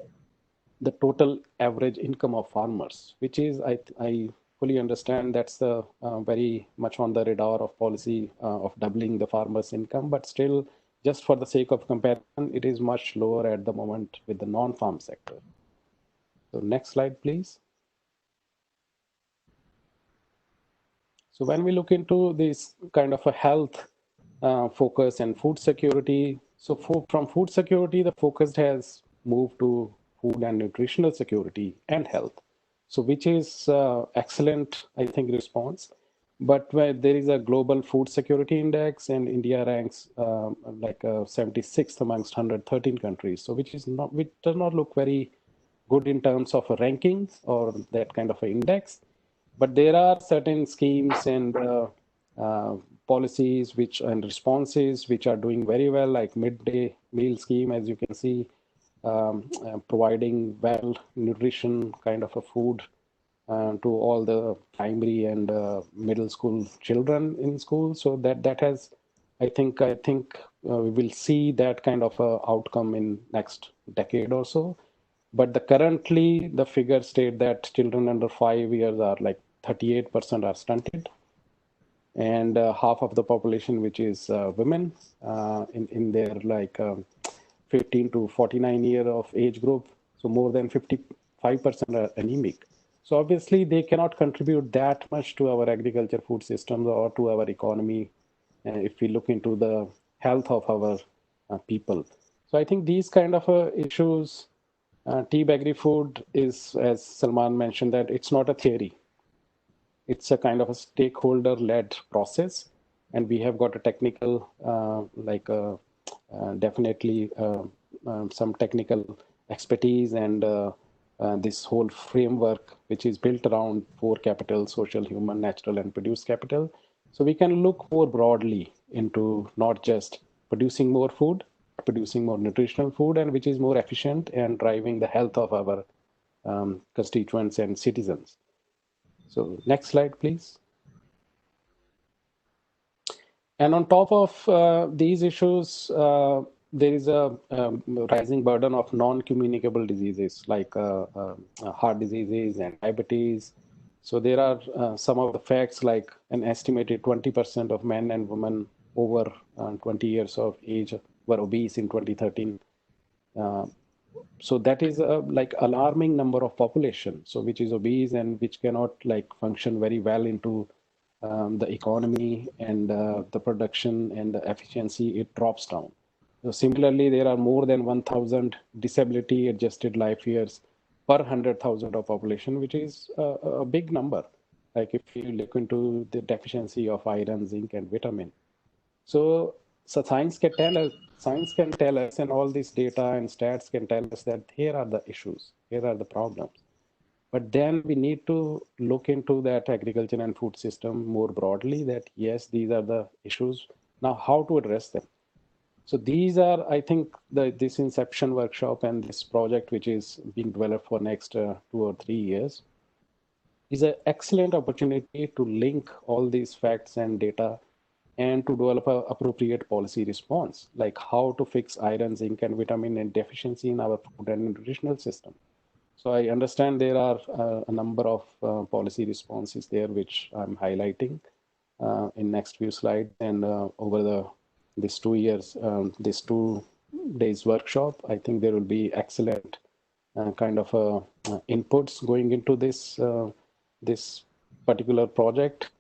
the total average income of farmers, which is, I fully understand that's the very much on the radar of policy of doubling the farmers' income, but still, just for the sake of comparison, it is much lower at the moment with the non-farm sector. So next slide, please. So when we look into this kind of a health focus and food security, so from food security, the focus has moved to food and nutritional security and health. So which is excellent, I think, response. But where there is a global food security index and India ranks like 76th amongst 113 countries. So which does not look very good in terms of a ranking or that kind of an index. But there are certain schemes and policies and responses which are doing very well, like midday meal scheme, as you can see, providing well nutrition kind of a food to all the primary and middle school children in school. So that has, I think we will see that kind of a outcome in next decade or so. But currently the figures state that children under 5 years are like 38% are stunted. and half of the population, which is women in their like 15 to 49 year of age group. So more than 55% are anemic. So obviously they cannot contribute that much to our agriculture food systems or to our economy if we look into the health of our people. So I think these kind of issues, TEEB agri-food is, as Salman mentioned, that it's not a theory. It's a kind of a stakeholder-led process, and we have got a technical, definitely some technical expertise and this whole framework, which is built around 4 capital: social, human, natural, and produced capital. So we can look more broadly into not just producing more food, producing more nutritional food, and which is more efficient and driving the health of our constituents and citizens. So next slide, please. And on top of these issues, there is a rising burden of non-communicable diseases like heart diseases and diabetes. So there are some of the facts like an estimated 20% of men and women over 20 years of age were obese in 2013. So that is a like alarming number of population, so which is obese and which cannot like function very well into the economy and the production and the efficiency, it drops down. So similarly, there are more than 1,000 disability adjusted life years per 100,000 of population, which is a big number. Like if you look into the deficiency of iron, zinc, and vitamin. So science can tell us, and all this data and stats can tell us that here are the issues, here are the problems. But then we need to look into that agriculture and food system more broadly, that yes, these are the issues. Now, how to address them? So these are, I think, this Inception workshop and this project, which is being developed for next 2 or 3 years, is an excellent opportunity to link all these facts and data and to develop an appropriate policy response, like how to fix iron, zinc, and vitamin and deficiency in our food and nutritional system. So I understand there are a number of policy responses there, which I'm highlighting in next few slides. And over these 2 years, this 2 days workshop, I think there will be excellent kind of inputs going into this this particular project.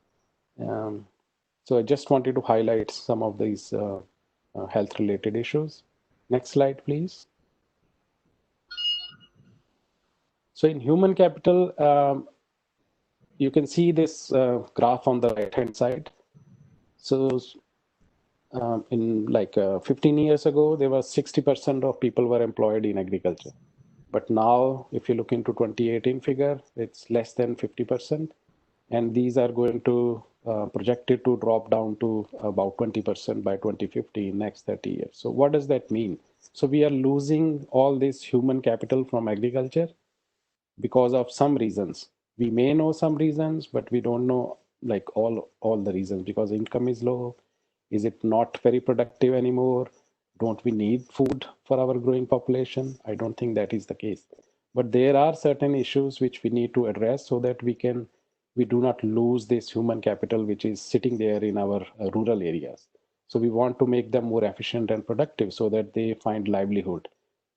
So I just wanted to highlight some of these health-related issues. Next slide, please. So in human capital, you can see this graph on the right-hand side. So in like 15 years ago, there was 60% of people were employed in agriculture. But now, if you look into 2018 figure, it's less than 50%. And these are going to projected to drop down to about 20% by 2050, next 30 years. So what does that mean? So we are losing all this human capital from agriculture because of some reasons. We may know some reasons, but we don't know like all the reasons, because income is low. Is it not very productive anymore? Don't we need food for our growing population? I don't think that is the case. But there are certain issues which we need to address so that we do not lose this human capital which is sitting there in our rural areas. So we want to make them more efficient and productive so that they find livelihood.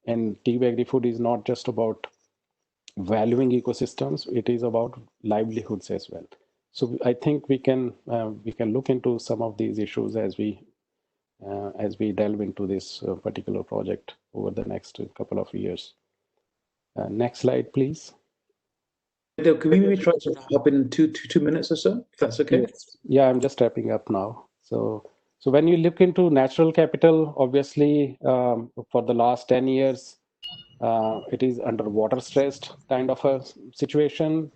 And TEEB agri-food is not just about valuing ecosystems, it is about livelihoods as well. So I think we can look into some of these issues as we delve into this particular project over the next couple of years. Next slide, please. Can we maybe try to wrap up in two minutes or so, if that's okay? Yes. Yeah, I'm just wrapping up now. So when you look into natural capital, obviously for the last 10 years, it is under water stressed kind of a situation,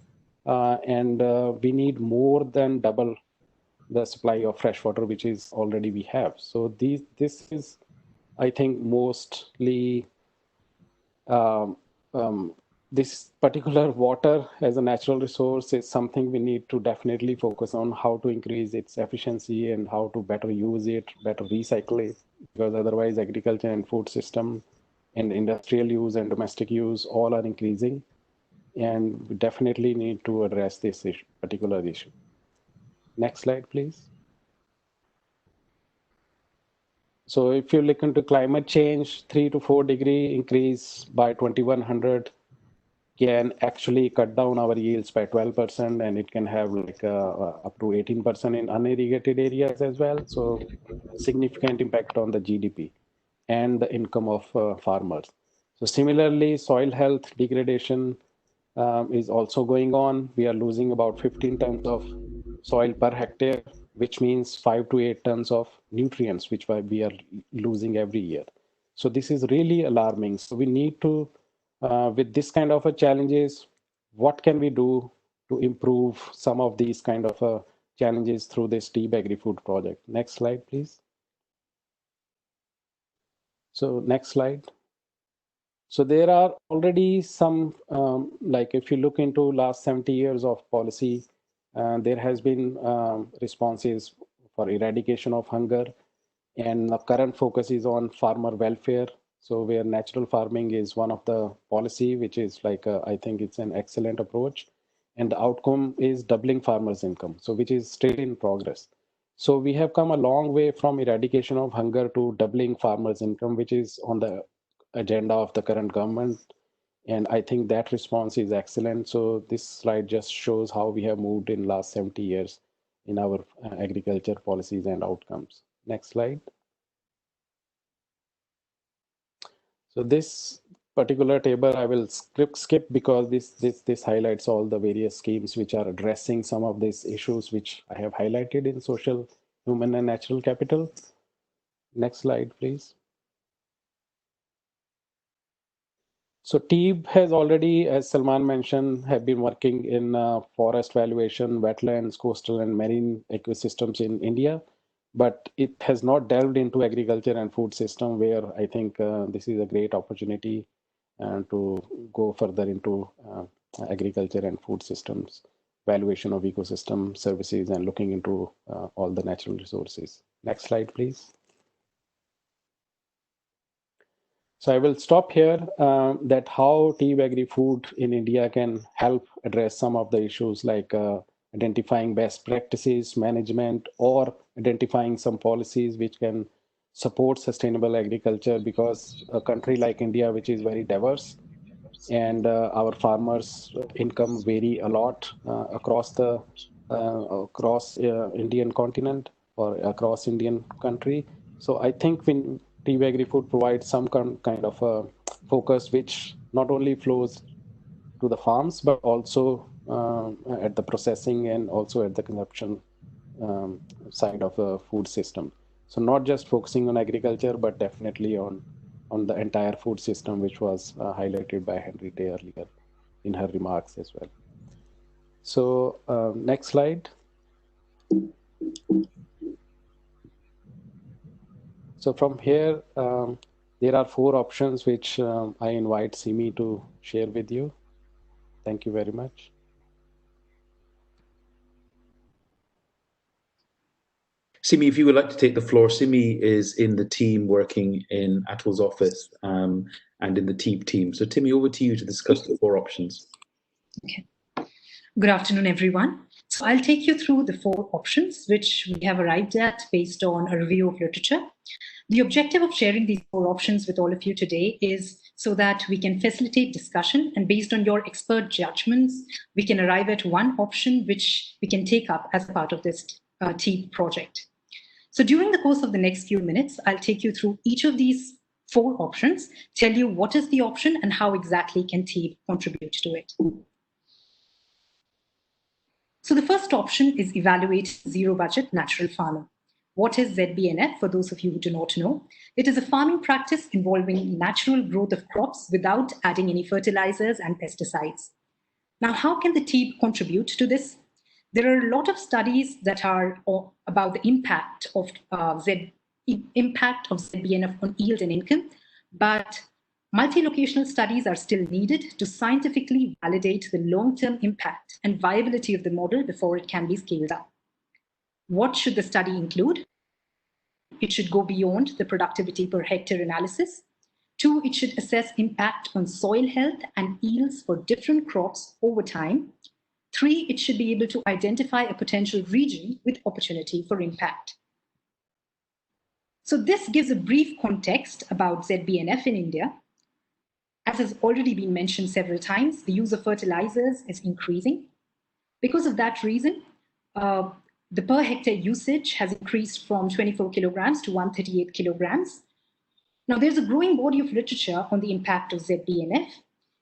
and we need more than double the supply of fresh water, which is already we have. So this is, I think, mostly this particular water as a natural resource is something we need to definitely focus on, how to increase its efficiency and how to better use it, better recycle it, because otherwise agriculture and food system and industrial use and domestic use all are increasing, and we definitely need to address this particular issue. Next slide, please. So if you look into climate change, 3 to 4 degree increase by 2100 can actually cut down our yields by 12%, and it can have like up to 18% in unirrigated areas as well. So significant impact on the GDP and the income of farmers. So similarly, soil health degradation is also going on. We are losing about 15 tons of soil per hectare, which means 5 to 8 tons of nutrients, which we are losing every year. So this is really alarming. So we need to, with this kind of a challenges, what can we do to improve some of these kind of challenges through this TEEB Agri-Food project? Next slide, please. So next slide. So there are already some, like if you look into last 70 years of policy, there has been responses for eradication of hunger, and the current focus is on farmer welfare. So where natural farming is one of the policy, which is like, I think it's an excellent approach. And the outcome is doubling farmers' income, so which is still in progress. So we have come a long way from eradication of hunger to doubling farmers' income, which is on the agenda of the current government. And I think that response is excellent. So this slide just shows how we have moved in last 70 years in our agriculture policies and outcomes. Next slide. So this particular table I will skip because this highlights all the various schemes which are addressing some of these issues which I have highlighted in social, human, and natural capital. Next slide, please. So TEEB has already, as Salman mentioned, have been working in forest valuation, wetlands, coastal and marine ecosystems in India, but it has not delved into agriculture and food system, where I think this is a great opportunity to go further into agriculture and food systems, valuation of ecosystem services, and looking into all the natural resources. Next slide, please. So I will stop here, that how TEEB Agri-Food in India can help address some of the issues like identifying best practices, management, or identifying some policies which can support sustainable agriculture, because a country like India, which is very diverse, and our farmers' income vary a lot across the Indian continent or across Indian country. So I think when TEEB Agri-Food provides some kind of a focus which not only flows to the farms, but also at the processing and also at the consumption side of the food system. So not just focusing on agriculture, but definitely on the entire food system, which was highlighted by Henriette earlier in her remarks as well. So next slide. So from here, there are 4 options which I invite Simi to share with you. Thank you very much. Simi, if you would like to take the floor. Simi is in the team working in Atul's office and in the TEEB team. So Timi, over to you to discuss the 4 options. Okay. Good afternoon, everyone. So I'll take you through the 4 options which we have arrived at based on a review of literature. The objective of sharing these 4 options with all of you today is so that we can facilitate discussion, and based on your expert judgments, we can arrive at one option which we can take up as part of this TEEB project. So during the course of the next few minutes, I'll take you through each of these 4 options, tell you what is the option and how exactly can TEEB contribute to it. So the first option is evaluate zero budget natural farming. What is ZBNF, for those of you who do not know? It is a farming practice involving natural growth of crops without adding any fertilizers and pesticides. Now, how can the TEEB contribute to this? There are a lot of studies that are about the impact of ZBNF on yield and income, but multi-locational studies are still needed to scientifically validate the long-term impact and viability of the model before it can be scaled up. What should the study include? It should go beyond the productivity per hectare analysis. 2, it should assess impact on soil health and yields for different crops over time. 3, it should be able to identify a potential region with opportunity for impact. So this gives a brief context about ZBNF in India. As has already been mentioned several times, the use of fertilizers is increasing. Because of that reason, the per hectare usage has increased from 24 kilograms to 138 kilograms. Now, there's a growing body of literature on the impact of ZBNF.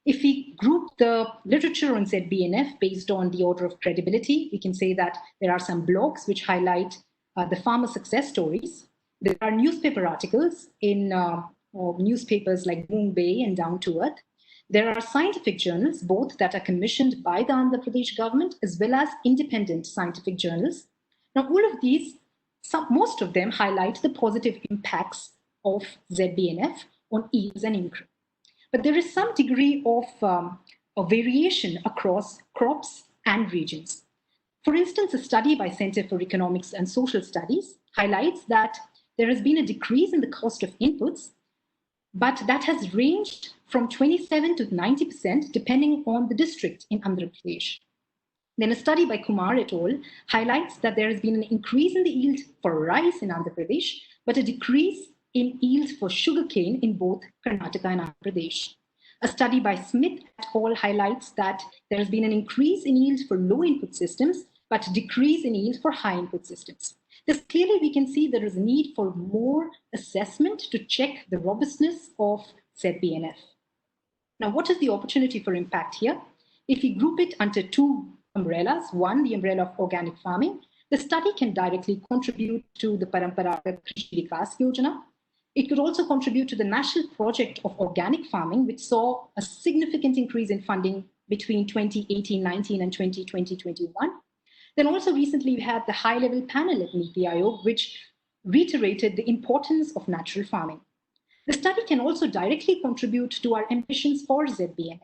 If we group the literature on ZBNF based on the order of credibility, we can say that there are some blogs which highlight the farmer success stories. There are newspaper articles in newspapers like Bombay and Down to Earth. There are scientific journals, both that are commissioned by the Andhra Pradesh government as well as independent scientific journals. Now, all of these, most of them highlight the positive impacts of ZBNF on yields and income. But there is some degree of variation across crops and regions. For instance, a study by Center for Economics and Social Studies highlights that there has been a decrease in the cost of inputs, but that has ranged from 27 to 90% depending on the district in Andhra Pradesh. Then a study by Kumar et al. Highlights that there has been an increase in the yield for rice in Andhra Pradesh, but a decrease in yield for sugarcane in both Karnataka and Andhra Pradesh. A study by Smith et al. Highlights that there has been an increase in yield for low input systems, but a decrease in yield for high input systems. Thus, clearly we can see there is a need for more assessment to check the robustness of ZBNF. Now, what is the opportunity for impact here? If we group it under two umbrellas, one, the umbrella of organic farming, the study can directly contribute to the Paramparagat Krishi Vikas Yojana. It could also contribute to the national project of organic farming, which saw a significant increase in funding between 2018-19 and 2020-21. Then also recently we had the high-level panel at NITI Aayog, which reiterated the importance of natural farming. The study can also directly contribute to our ambitions for ZBNF.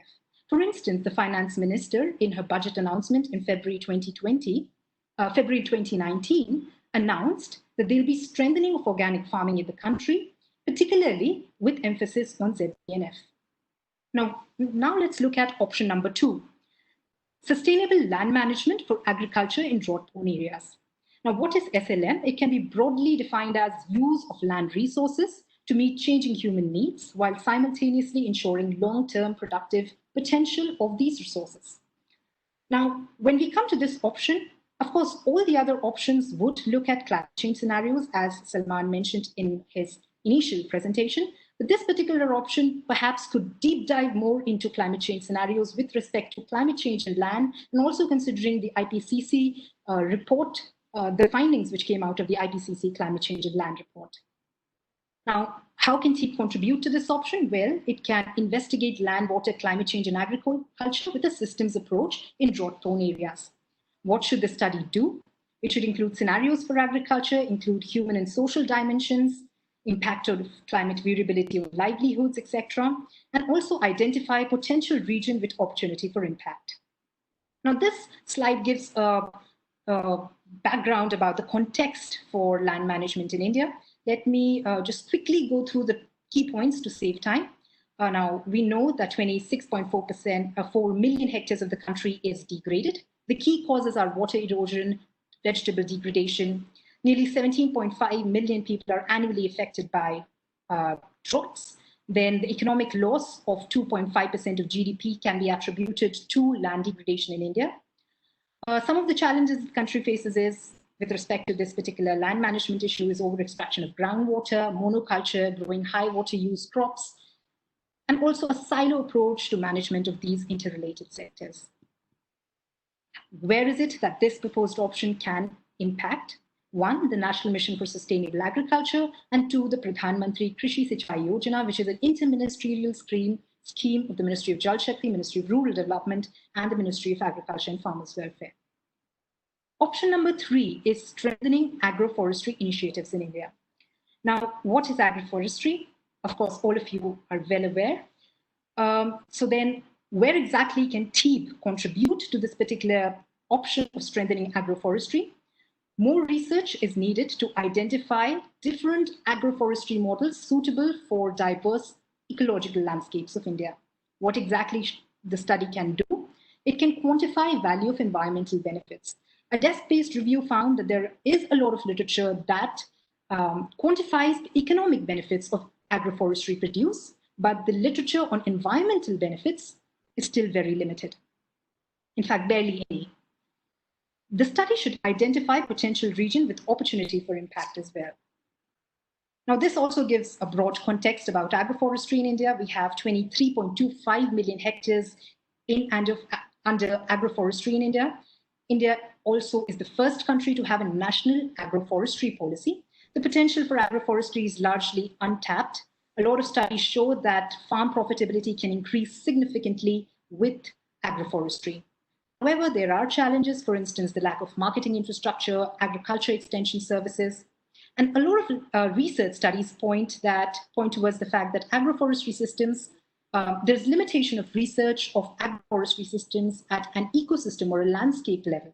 For instance, the finance minister in her budget announcement in February 2019 announced that they'll be strengthening of organic farming in the country, particularly with emphasis on ZBNF. Now let's look at option number 2. Sustainable land management for agriculture in drought-prone areas. Now, what is SLM? It can be broadly defined as use of land resources to meet changing human needs while simultaneously ensuring long-term productive potential of these resources. Now, when we come to this option, of course, all the other options would look at climate change scenarios, as Salman mentioned in his initial presentation. But this particular option perhaps could deep dive more into climate change scenarios with respect to climate change and land, and also considering the IPCC report, the findings which came out of the IPCC climate change and land report. Now, how can TEEB contribute to this option? Well, it can investigate land, water, climate change, and agriculture with a systems approach in drought-prone areas. What should the study do? It should include scenarios for agriculture, include human and social dimensions, impact of climate variability on livelihoods, etc., and also identify potential region with opportunity for impact. Now, this slide gives a background about the context for land management in India. Let me just quickly go through the key points to save time. Now, we know that 26.4%, 4 million hectares of the country is degraded. The key causes are water erosion, vegetable degradation. Nearly 17.5 million people are annually affected by droughts. Then the economic loss of 2.5% of GDP can be attributed to land degradation in India. Some of the challenges the country faces is, with respect to this particular land management issue, is over-extraction of groundwater, monoculture, growing high water use crops, and also a silo approach to management of these interrelated sectors. Where is it that this proposed option can impact? 1, the National Mission for Sustainable Agriculture, and 2, the Pradhan Mantri Krishi Sinchai Yojana, which is an interministerial scheme of the Ministry of Jal Shakti, Ministry of Rural Development, and the Ministry of Agriculture and Farmers Welfare. Option number 3 is strengthening agroforestry initiatives in India. Now, what is agroforestry? Of course, all of you are well aware. So then, where exactly can TEEB contribute to this particular option of strengthening agroforestry? More research is needed to identify different agroforestry models suitable for diverse ecological landscapes of India. What exactly the study can do? It can quantify value of environmental benefits. A desk-based review found that there is a lot of literature that quantifies the economic benefits of agroforestry produce, but the literature on environmental benefits is still very limited. In fact, barely any. The study should identify potential region with opportunity for impact as well. Now, this also gives a broad context about agroforestry in India. We have 23.25 million hectares under agroforestry in India. India also is the first country to have a national agroforestry policy. The potential for agroforestry is largely untapped. A lot of studies show that farm profitability can increase significantly with agroforestry. However, there are challenges, for instance, the lack of marketing infrastructure, agriculture extension services, and a lot of research studies point towards the fact that agroforestry systems, there's limitation of research of agroforestry systems at an ecosystem or a landscape level.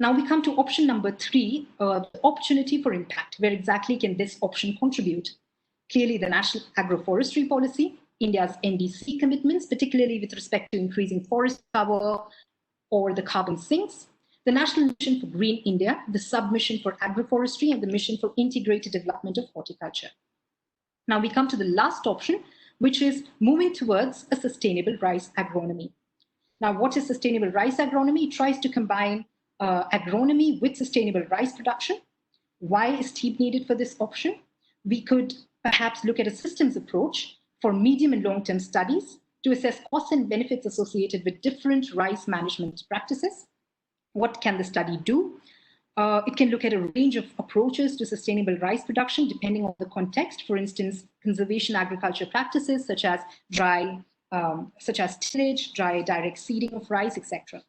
Now we come to option number 3, the opportunity for impact. Where exactly can this option contribute? Clearly, the National Agroforestry Policy, India's NDC commitments, particularly with respect to increasing forest cover or the carbon sinks, the National Mission for Green India, the Sub-Mission for Agroforestry, and the Mission for Integrated Development of Horticulture. Now we come to the last option, which is moving towards a sustainable rice agronomy. Now, what is sustainable rice agronomy? It tries to combine agronomy with sustainable rice production. Why is TEEB needed for this option? We could perhaps look at a systems approach for medium and long-term studies to assess costs and benefits associated with different rice management practices. What can the study do? It can look at a range of approaches to sustainable rice production depending on the context. For instance, conservation agriculture practices such as tillage, dry direct seeding of rice, etc.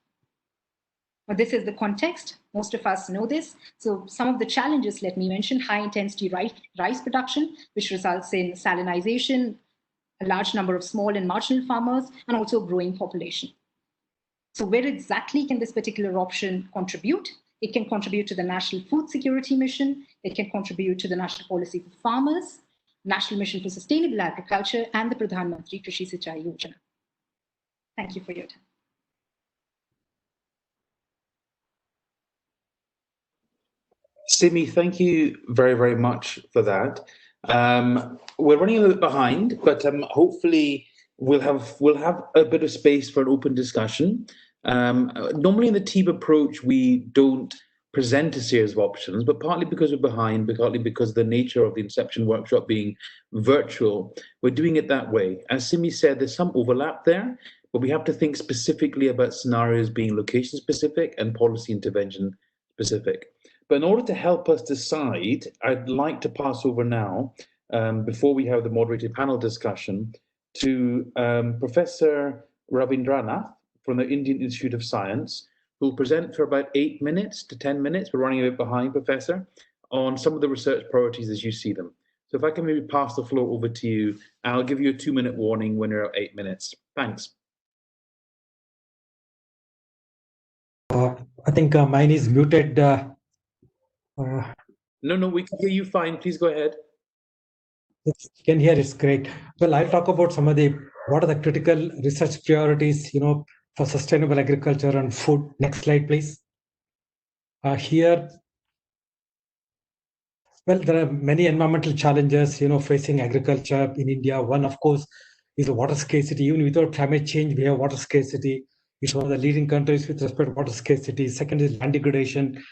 Now, this is the context. Most of us know this. So some of the challenges, let me mention: high intensity rice production, which results in salinization, a large number of small and marginal farmers, and also a growing population. So where exactly can this particular option contribute? It can contribute to the National Food Security Mission. It can contribute to the National Policy for Farmers, National Mission for Sustainable Agriculture, and the Pradhan Mantri Krishi Sinchai Yojana. Thank you for your time. Simi, thank you very, very much for that. We're running a little bit behind, but hopefully we'll have a bit of space for an open discussion. Normally in the TEEB approach, we don't present a series of options, but partly because we're behind, partly because of the nature of the Inception workshop being virtual, we're doing it that way. As Simi said, there's some overlap there, but we have to think specifically about scenarios being location specific and policy intervention specific. But in order to help us decide, I'd like to pass over now, before we have the moderated panel discussion, to Professor Ravindranath from the Indian Institute of Science, who will present for about 8 minutes to 10 minutes. We're running a bit behind, Professor, on some of the research priorities as you see them. So if I can maybe pass the floor over to you, and I'll give you a 2-minute warning when you're at 8 minutes. Thanks. I think mine is muted. No, we can hear you fine. Please go ahead. You can hear, it's great. Well, I'll talk about what are the critical research priorities, for sustainable agriculture and food. Next slide, please. Here, well, there are many environmental challenges, facing agriculture in India. One, of course, is the water scarcity. Even without climate change, we have water scarcity. It's one of the leading countries with respect to water scarcity. Second is land degradation.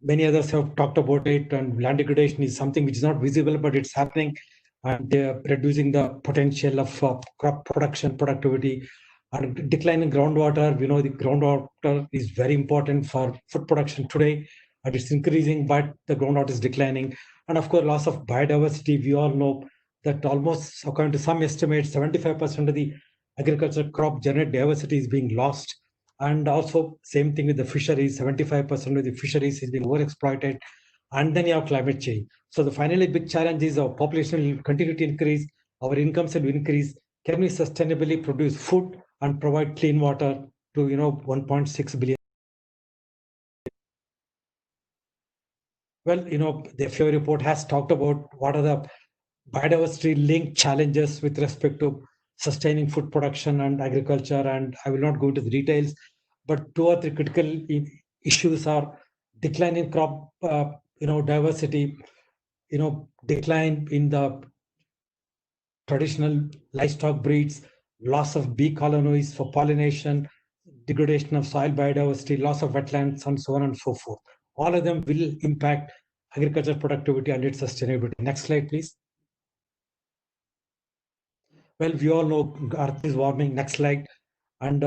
Many others have talked about it, and land degradation is something which is not visible, but it's happening, and they're reducing the potential of crop production, productivity, and declining groundwater. We know the groundwater is very important for food production today, and it's increasing, but the groundwater is declining. And of course, loss of biodiversity. We all know that almost, according to some estimates, 75% of the agricultural crop genetic diversity is being lost. And also, same thing with the fisheries, 75% of the fisheries is being overexploited. And then you have climate change. So the finally big challenge is our population will continue to increase, our incomes will increase. Can we sustainably produce food and provide clean water to 1.6 billion? Well, the FAO report has talked about what are the biodiversity linked challenges with respect to sustaining food production and agriculture, and I will not go into the details, but 2 or 3 critical issues are decline in crop, diversity, decline in the traditional livestock breeds, loss of bee colonies for pollination, degradation of soil biodiversity, loss of wetlands, and so on and so forth. All of them will impact agriculture productivity and its sustainability. Next slide, please. Well, we all know Earth is warming. Next slide. And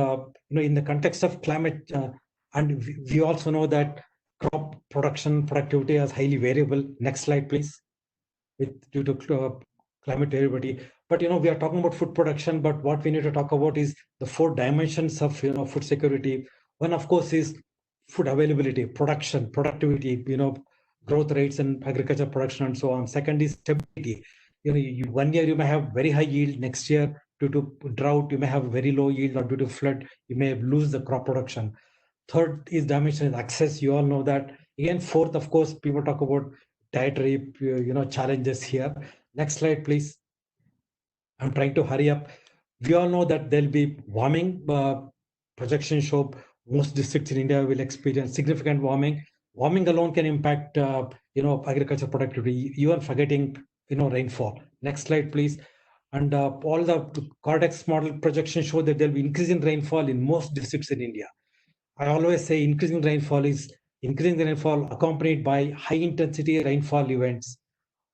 in the context of climate, and we also know that crop production productivity is highly variable. Next slide, please. Due to climate variability. But we are talking about food production, but what we need to talk about is the 4 dimensions of food security. One, of course, is food availability, production, productivity, growth rates and agriculture production and so on. Second is stability. One year you may have very high yield, next year due to drought you may have very low yield, or due to flood you may lose the crop production. Third is dimension is access. You all know that. Again, fourth, of course, people talk about dietary challenges here. Next slide, please. I'm trying to hurry up. We all know that there'll be warming. Projections show most districts in India will experience significant warming. Warming alone can impact agriculture productivity, even forgetting rainfall. Next slide, please. And all the Cortex model projections show that there'll be increasing rainfall in most districts in India. I always say increasing rainfall accompanied by high intensity rainfall events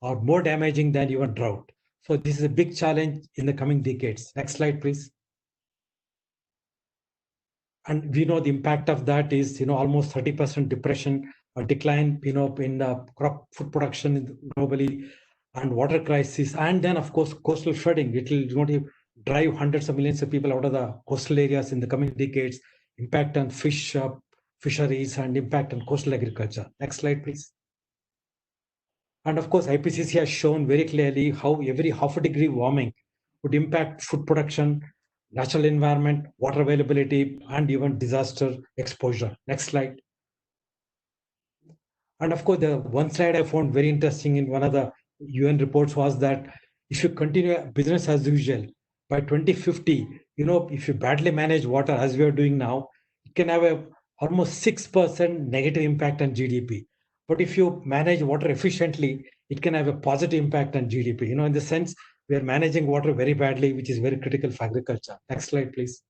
are more damaging than even drought. So this is a big challenge in the coming decades. Next slide, please. And we know the impact of that is almost 30% depression or decline in crop food production globally, and water crisis, and then of course coastal flooding. It will drive hundreds of millions of people out of the coastal areas in the coming decades. Impact on fisheries and impact on coastal agriculture. Next slide, please. And of course, IPCC has shown very clearly how every half a degree warming would impact food production, natural environment, water availability, and even disaster exposure. Next slide. And of course, the one slide I found very interesting in one of the UN reports was that if you continue business as usual, by 2050, if you badly manage water as we are doing now, it can have a almost 6% negative impact on GDP. But if you manage water efficiently, it can have a positive impact on GDP. In the sense, we are managing water very badly, which is very critical for agriculture. Next slide, please.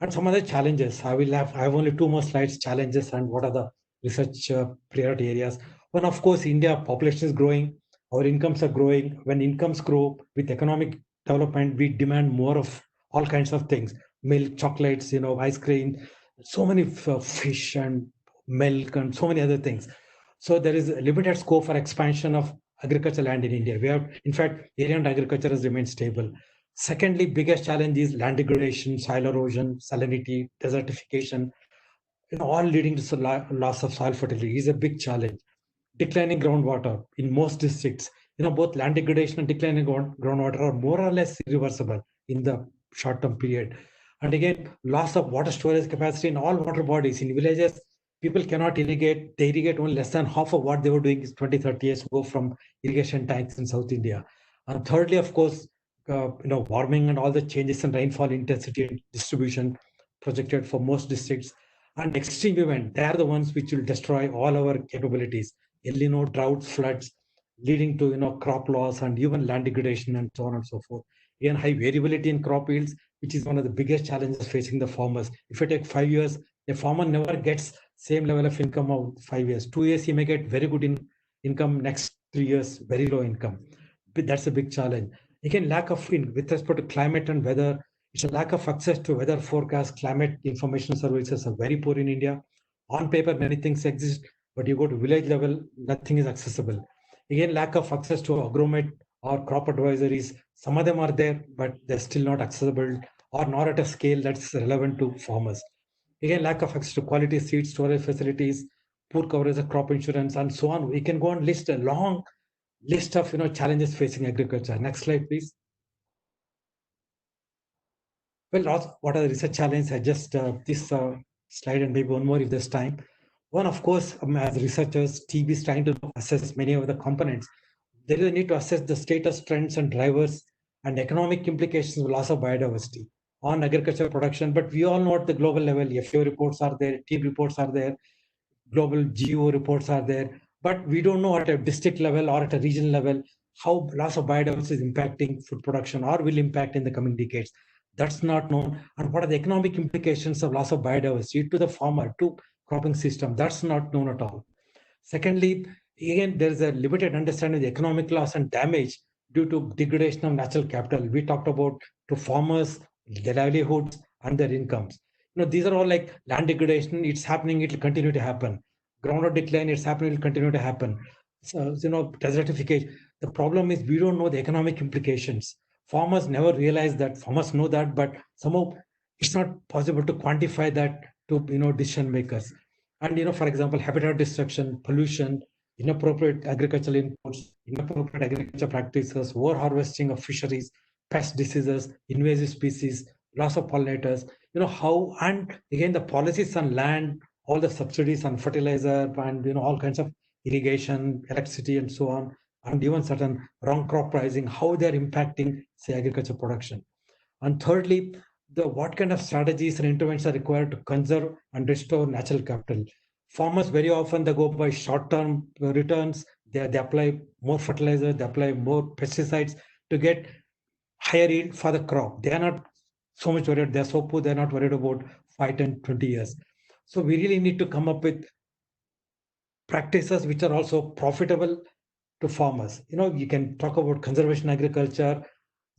And some other challenges. I have only 2 more slides, challenges and what are the research priority areas. One, of course, India population is growing. Our incomes are growing. When incomes grow with economic development, we demand more of all kinds of things. Milk, chocolates, ice cream, so many fish and milk and so many other things. So there is a limited scope for expansion of agricultural land in India. We have, in fact, area under agriculture has remained stable. Secondly, biggest challenge is land degradation, soil erosion, salinity, desertification, all leading to loss of soil fertility is a big challenge. Declining groundwater in most districts, both land degradation and declining groundwater are more or less irreversible in the short-term period. And again, loss of water storage capacity in all water bodies. In villages, people cannot irrigate. They irrigate only less than half of what they were doing 20, 30 years ago from irrigation tanks in South India. And thirdly, of course, warming and all the changes in rainfall intensity and distribution projected for most districts. And extreme event, they are the ones which will destroy all our capabilities. El Nino, droughts, floods, leading to crop loss and even land degradation and so on and so forth. Again, high variability in crop yields, which is one of the biggest challenges facing the farmers. If you take 5 years, a farmer never gets same level of income of 5 years. 2 years, he may get very good income. Next 3 years, very low income. But that's a big challenge. Again, lack of, with respect to climate and weather, it's a lack of access to weather forecast. Climate information services are very poor in India. On paper, many things exist, but you go to village level, nothing is accessible. Again, lack of access to agromet or crop advisories. Some of them are there, but they're still not accessible or not at a scale that's relevant to farmers. Again, lack of access to quality seed storage facilities, poor coverage of crop insurance, and so on. We can go and list a long list of challenges facing agriculture. Next slide, please. Well, what are the research challenges? I just this slide and maybe one more if there's time. One, of course, as researchers, TEEB is trying to assess many of the components. There is a need to assess the status, trends, and drivers and economic implications of loss of biodiversity on agricultural production. But we all know at the global level, FAO reports are there, TEEB reports are there, global GEO reports are there, but we don't know at a district level or at a regional level how loss of biodiversity is impacting food production or will impact in the coming decades. That's not known. And what are the economic implications of loss of biodiversity to the farmer, to cropping system? That's not known at all. Secondly, again, there is a limited understanding of the economic loss and damage due to degradation of natural capital. We talked about to farmers, their livelihoods and their incomes. These are all like land degradation. It's happening. It will continue to happen. Groundwater decline. It's happening. It will continue to happen. So, desertification. The problem is we don't know the economic implications. Farmers never realize that. Farmers know that, but somehow it's not possible to quantify that to decision makers. And for example, habitat destruction, pollution, inappropriate agricultural inputs, inappropriate agriculture practices, over-harvesting of fisheries, pest diseases, invasive species, loss of pollinators, how, and again, the policies on land, all the subsidies on fertilizer and, all kinds of irrigation, electricity, and so on, and even certain wrong crop pricing, how they're impacting, say, agriculture production. And thirdly, what kind of strategies and interventions are required to conserve and restore natural capital. Farmers very often they go by short-term returns. They apply more fertilizer, they apply more pesticides to get higher yield for the crop. They are not so much worried. They're so poor, they're not worried about 5, 10, 20 years. So we really need to come up with practices which are also profitable to farmers. You can talk about conservation agriculture,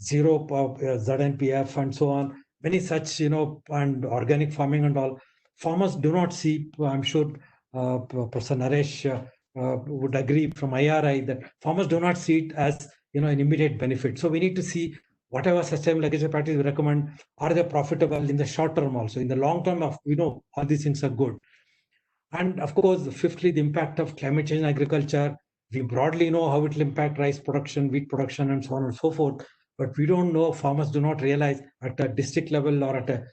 zero ZNPF and so on, many such, and organic farming and all. Farmers do not see, I'm sure Professor Naresh would agree from IRI, that farmers do not see it as, an immediate benefit. So we need to see whatever sustainable agriculture practice we recommend, are they profitable in the short term also. In the long term, all these things are good. And of course, fifthly, the impact of climate change in agriculture. We broadly know how it will impact rice production, wheat production, and so on and so forth. But we don't know, farmers do not realize at a district level or at a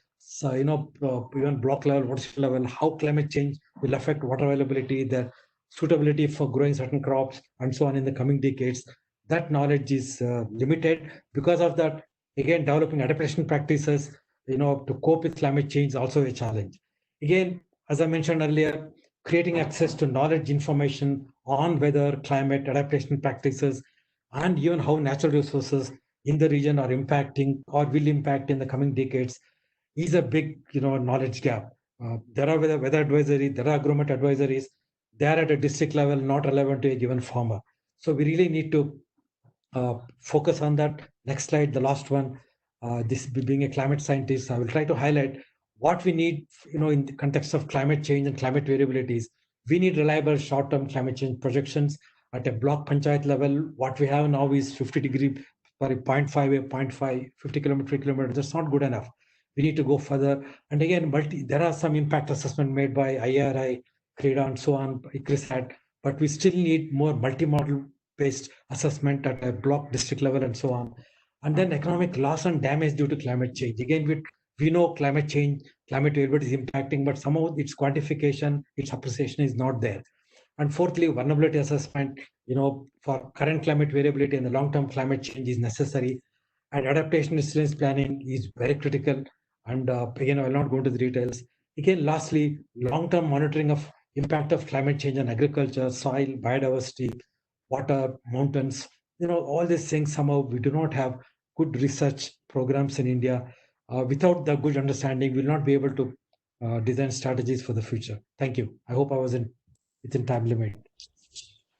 even block level, watershed level, how climate change will affect water availability, their suitability for growing certain crops, and so on in the coming decades. That knowledge is limited. Because of that, again, developing adaptation practices, to cope with climate change is also a challenge. Again, as I mentioned earlier, creating access to knowledge information on weather, climate, adaptation practices, and even how natural resources in the region are impacting or will impact in the coming decades is a big, knowledge gap. There are weather advisory, there are agromet advisories. They are at a district level, not relevant to a given farmer. So we really need to focus on that. Next slide, the last one. This being a climate scientist, I will try to highlight what we need, in the context of climate change and climate variabilities. We need reliable short-term climate change projections at a block panchayat level. What we have now is 0.5, 0.5, 50 kilometer, 3 kilometers. That's not good enough. We need to go further. And again, there are some impact assessment made by IRI, CREDA, and so on, ICRISAT, but we still need more multi-model based assessment at a block district level and so on. And then economic loss and damage due to climate change. Again, we know climate change, climate variability is impacting, but somehow its quantification, its appreciation is not there. And fourthly, vulnerability assessment, for current climate variability and the long-term climate change is necessary. And adaptation resilience planning is very critical. And again, I will not go into the details. Again, lastly, long-term monitoring of impact of climate change on agriculture, soil, biodiversity, water, mountains, all these things. Somehow we do not have good research programs in India. Without the good understanding, we'll not be able to design strategies for the future. Thank you. I hope I was within time limit.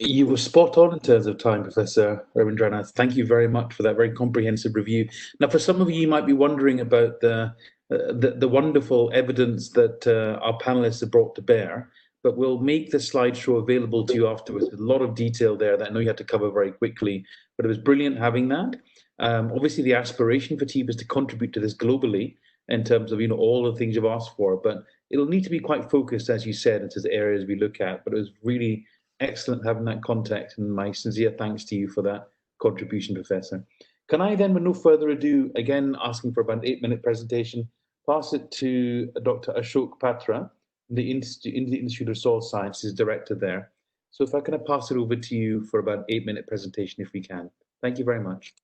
You were spot on in terms of time, Professor Ravindranath. Thank you very much for that very comprehensive review. Now, for some of you might be wondering about the wonderful evidence that our panelists have brought to bear, but we'll make the slideshow available to you afterwards with a lot of detail there that I know you had to cover very quickly, but it was brilliant having that. Obviously, the aspiration for TEEB is to contribute to this globally in terms of all the things you've asked for, but it'll need to be quite focused, as you said, into the areas we look at. But it was really excellent having that context, and my sincere thanks to you for that contribution, Professor. Can I then, with no further ado, again asking for about an 8-minute presentation, pass it to Dr. Ashok Patra, the Institute of Soil Sciences Director there. So if I can pass it over to you for about an 8-minute presentation, if we can. Thank you very much.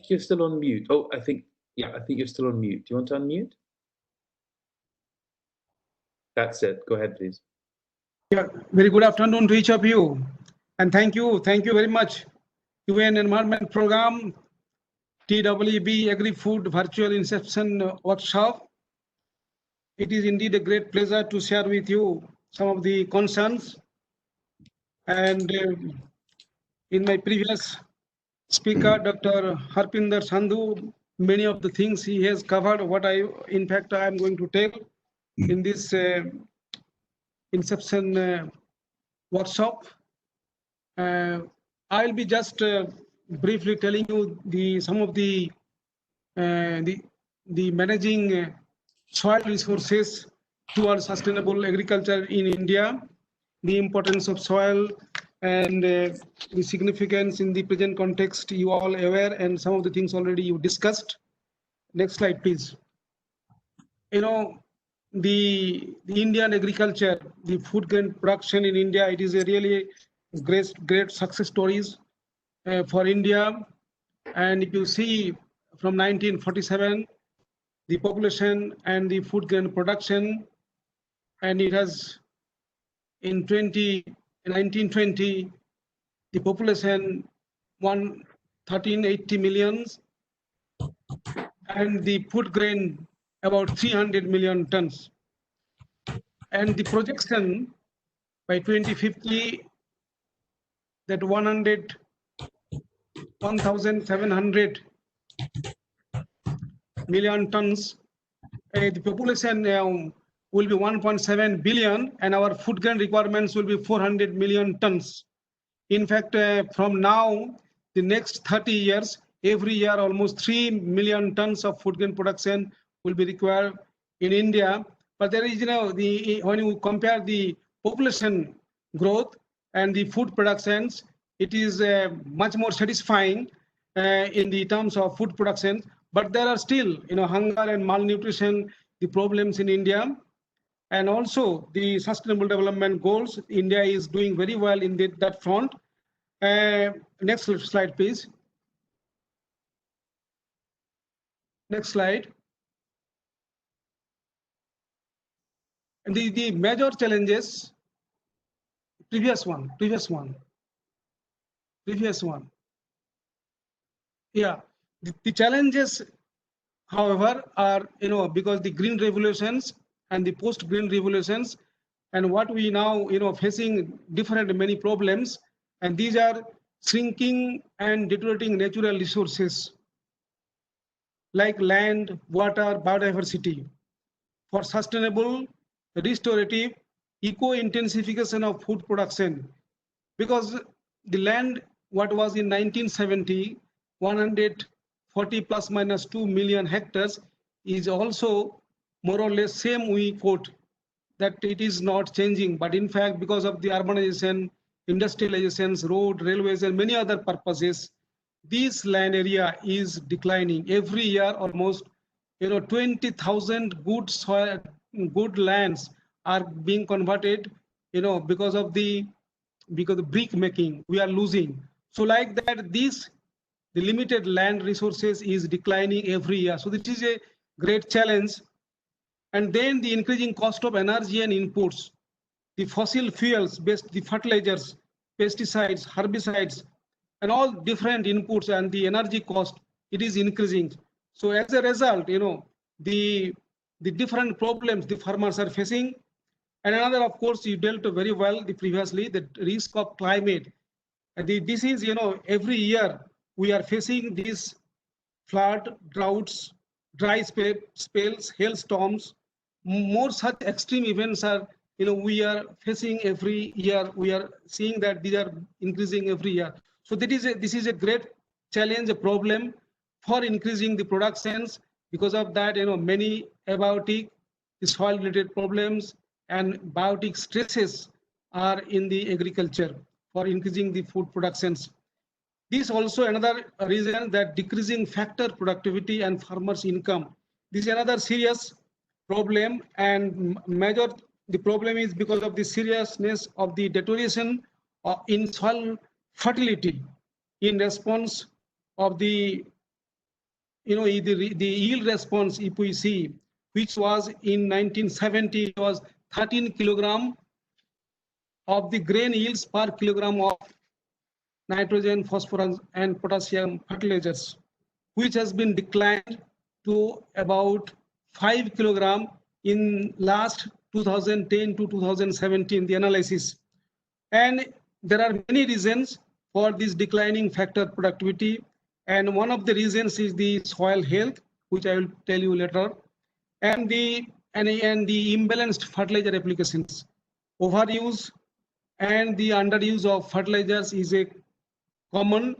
you're still on mute. Oh, I think you're still on mute. Do you want to unmute? That's it. Go ahead, please. Yeah, very good afternoon to each of you. And thank you very much. UN Environment Program, TEEB Agri-Food Virtual Inception Workshop. It is indeed a great pleasure to share with you some of the concerns. And in my previous speaker, Dr. Harpinder Sandhu, many of the things he has covered, what I am going to tell in this Inception workshop. I'll be just briefly telling you some of the managing soil resources towards sustainable agriculture in India, the importance of soil and the significance in the present context. You all aware, and some of the things already you discussed. Next slide, please. The Indian agriculture, the food grain production in India, it is a really great success stories for India. And if you see from 1947, the population and the food grain production, and it has in 1920, the population 1380 millions, and the food grain about 300 million tons. And the projection by 2050 that 1,700 million tons. The population will be 1.7 billion, and our food grain requirements will be 400 million tons. In fact, from now, the next 30 years, every year almost 3 million tons of food grain production will be required in India. But there is, when you compare the population growth and the food productions, it is much more satisfying in the terms of food production. But there are still, hunger and malnutrition, the problems in India. And also the sustainable development goals, India is doing very well in that front. Next slide, please. Next slide. And the major challenges, previous one. Yeah, the challenges, however, are, because the green revolutions and the post-green revolutions, and what we now, facing many problems, and these are shrinking and deteriorating natural resources like land, water, biodiversity. For sustainable, restorative, eco-intensification of food production, because the land, what was in 1970, 140 plus minus 2 million hectares, is also more or less same. We quote that it is not changing, but in fact, because of the urbanization, industrializations, road, railways, and many other purposes, this land area is declining every year. Almost 20,000 good lands are being converted, because of the brick making, we are losing. So like that, the limited land resources is declining every year. So this is a great challenge. And then the increasing cost of energy and inputs, the fossil fuels based, the fertilizers, pesticides, herbicides, and all different inputs, and the energy cost, it is increasing. So as a result, the different problems the farmers are facing. And another, of course, you dealt very well previously, the risk of climate. This is, every year we are facing these flood, droughts, dry spells, hailstorms. More such extreme events are, we are facing every year. We are seeing that these are increasing every year. So this is a great challenge, a problem for increasing the productions. Because of that, many abiotic, soil-related problems and biotic stresses are in the agriculture for increasing the food productions. This also another reason that decreasing factor productivity and farmers' income. This is another serious problem, and the problem is because of the seriousness of the deterioration in soil fertility in response of the the yield response, if we see, which was in 1970, was 13 kilogram of the grain yields per kilogram of nitrogen, phosphorus, and potassium fertilizers, which has been declined to about 5 kilogram in last 2010 to 2017, the analysis. And there are many reasons for this declining factor productivity. And one of the reasons is the soil health, which I will tell you later, and the imbalanced fertilizer applications. Overuse and the underuse of fertilizers is a common.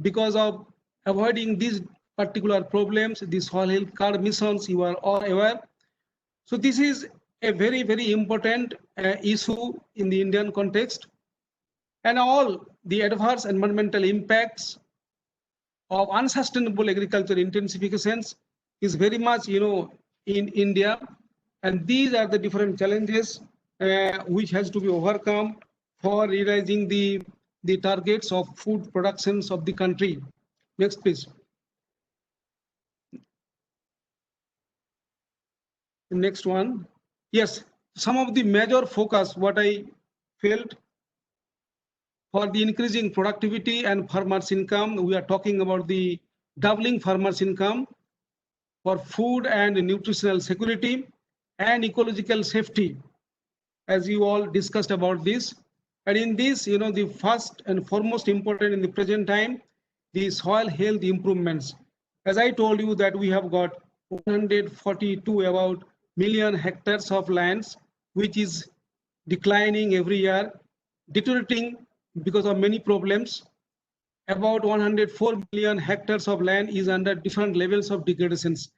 Because of avoiding these particular problems, the soil health card missions, you are all aware. So this is a very, very important issue in the Indian context. And all the adverse environmental impacts of unsustainable agriculture intensifications is very much, in India. And these are the different challenges which has to be overcome for realizing the targets of food productions of the country. Next, please. The next one. Yes, some of the major focus, what I felt, for the increasing productivity and farmers' income, we are talking about the doubling farmers' income, for food and nutritional security and ecological safety, as you all discussed about this. And in this, the first and foremost important in the present time, the soil health improvements. As I told you that we have got 142 about million hectares of lands, which is declining every year, deteriorating because of many problems. About 104 million hectares of land is under different levels of degradations.